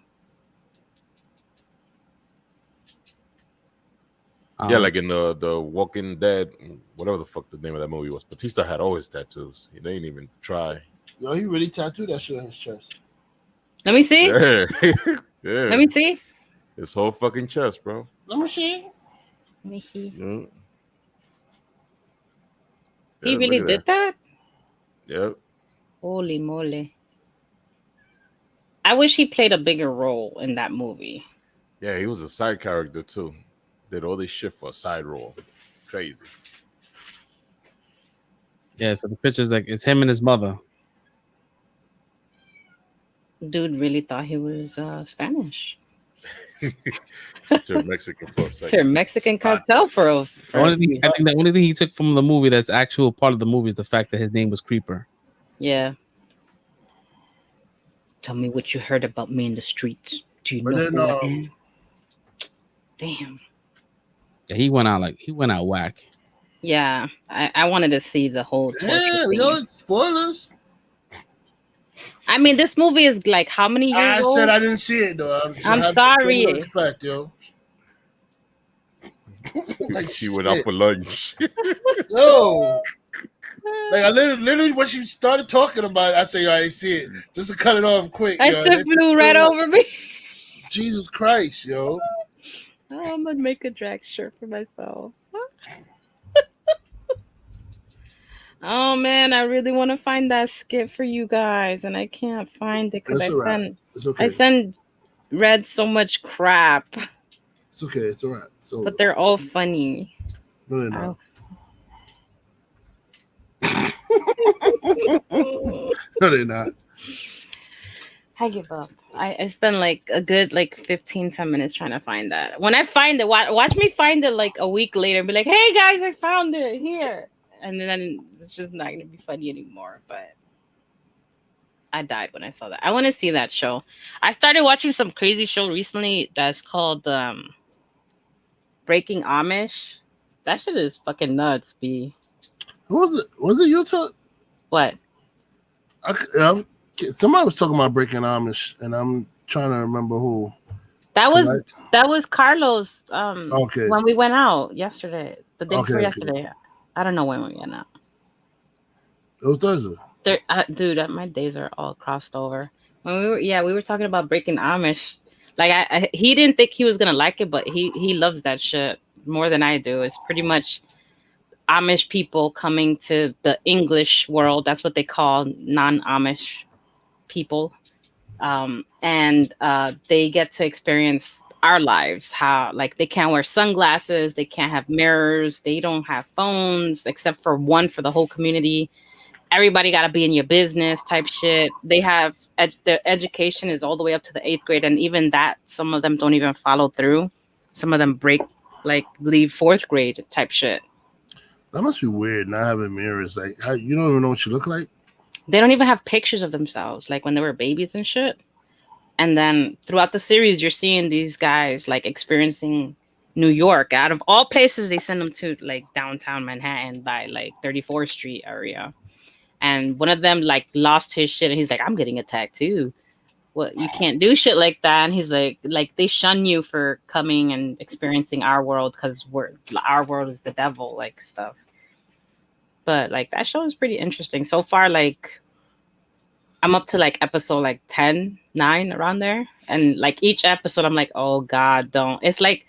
Yeah, like in the Walking Dead, whatever the fuck the name of that movie was. Batista had all his tattoos. He didn't even try. Yo, he really tattooed that shit on his chest. Let me see. Yeah. Yeah. Let me see. His whole fucking chest, bro. Let me see. Let me see. Yeah. He Yeah, really did that? Yep. Holy moly. I wish he played a bigger role in that movie. Yeah, he was a side character too. Did all this shit for a side role. Crazy. Yeah, so the picture's like it's him and his mother. Dude really thought he was Spanish. To Mexican for a second. To Mexican cartel I think the only thing he took from the movie that's actual part of the movie is the fact that his name was Creeper. Yeah. Tell me what you heard about me in the streets. Do you know who I am? Damn. Yeah, he went out whack. Yeah, I wanted to see the whole torture scene. Yo, spoilers. I mean, this movie is like how many years old? I said I didn't see it though. I'm sorry. Respect, yo. Like she went out for lunch. Yo. Like I literally when she started talking about it, I say, yo, I didn't see it. Just to cut it off quick. That shit flew right over me. Jesus Christ, yo. Oh, I'm gonna make a drag shirt for myself. Oh man, I really want to find that skit for you guys, and I can't find it because I send Red so much crap. It's okay, it's all right. So, but they're all funny. No, they're not. No, they're not. I give up. I spend like a good 15-10 minutes trying to find that. When I find it, watch me find it like a week later and be like, hey guys, I found it here. And then it's just not going to be funny anymore. But I died when I saw that. I want to see that show. I started watching some crazy show recently that's called Breaking Amish. That shit is fucking nuts, B. Who was it? Was it YouTube? What? Somebody was talking about Breaking Amish, and I'm trying to remember who. That was Carlos. Okay. When we went out yesterday, the day before yesterday. I don't know when we went out. It was Thursday. Dude, my days are all crossed over. When we were talking about Breaking Amish. Like he didn't think he was gonna like it, but he loves that shit more than I do. It's pretty much Amish people coming to the English world. That's what they call non-Amish people. And they get to experience our lives, how like they can't wear sunglasses, they can't have mirrors, they don't have phones except for one for the whole community. Everybody got to be in your business type shit. They have their education is all the way up to the 8th grade, and even that some of them don't even follow through. Some of them leave 4th grade type shit. That must be weird not having mirrors. Like how you don't even know what you look like. They don't even have pictures of themselves like when they were babies and shit. And then throughout the series, you're seeing these guys like experiencing New York. Out of all places, they send them to like downtown Manhattan by like 34th Street area. And one of them like lost his shit and he's like, I'm getting a tattoo. Well, you can't do shit like that. And he's like they shun you for coming and experiencing our world because our world is the devil, like stuff. But like that show is pretty interesting. So far, like I'm up to like episode like 10, 9 around there. And like each episode, I'm like, oh God, don't. It's like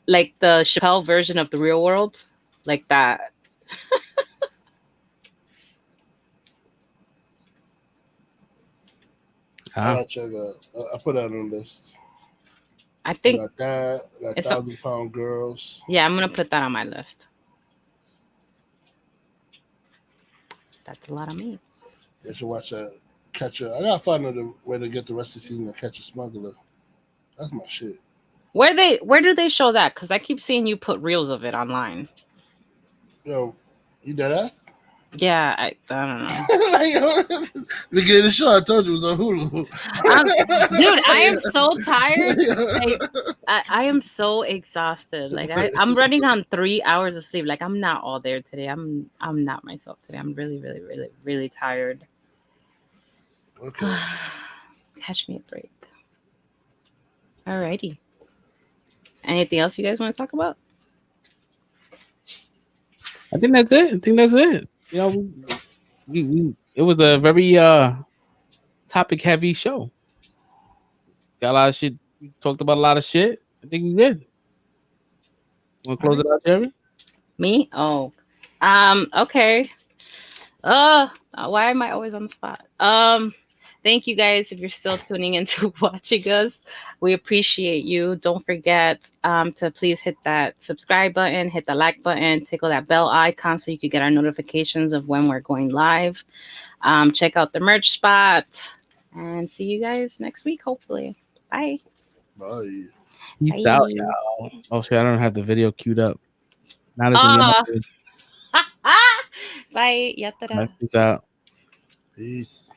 the Chappelle version of the Real World. Like that. I check out. I put that on the list. I think got that. Got 1,000-pound girls. Yeah, I'm gonna put that on my list. That's a lot of meat. You should watch Catch a. I gotta find a way to get the rest of the season to Catch a Smuggler. That's my shit. Where do they show that? Because I keep seeing you put reels of it online. Yo, you dead ass? Yeah, I don't know. Beginning of the show, I told you it was on Hulu. Dude, I am so tired. I am so exhausted. Like I'm running on 3 hours of sleep. Like I'm not all there today. I'm not myself today. I'm really, really, really, really tired. Okay. Catch me a break. Alrighty. Anything else you guys want to talk about? I think that's it. You know, it was a very topic heavy show. Got a lot of shit. We talked about a lot of shit. I think we did. Want to close it out, Jerry? Me? Oh, okay. Why am I always on the spot? Thank you guys if you're still tuning in to watching us. We appreciate you. Don't forget to please hit that subscribe button, hit the like button, tickle that bell icon so you can get our notifications of when we're going live. Check out the merch spot and see you guys next week, hopefully. Bye. Bye. Peace out, y'all. Oh shit, I don't have the video queued up. Not as a young. Bye. Yatara. Peace out. Peace.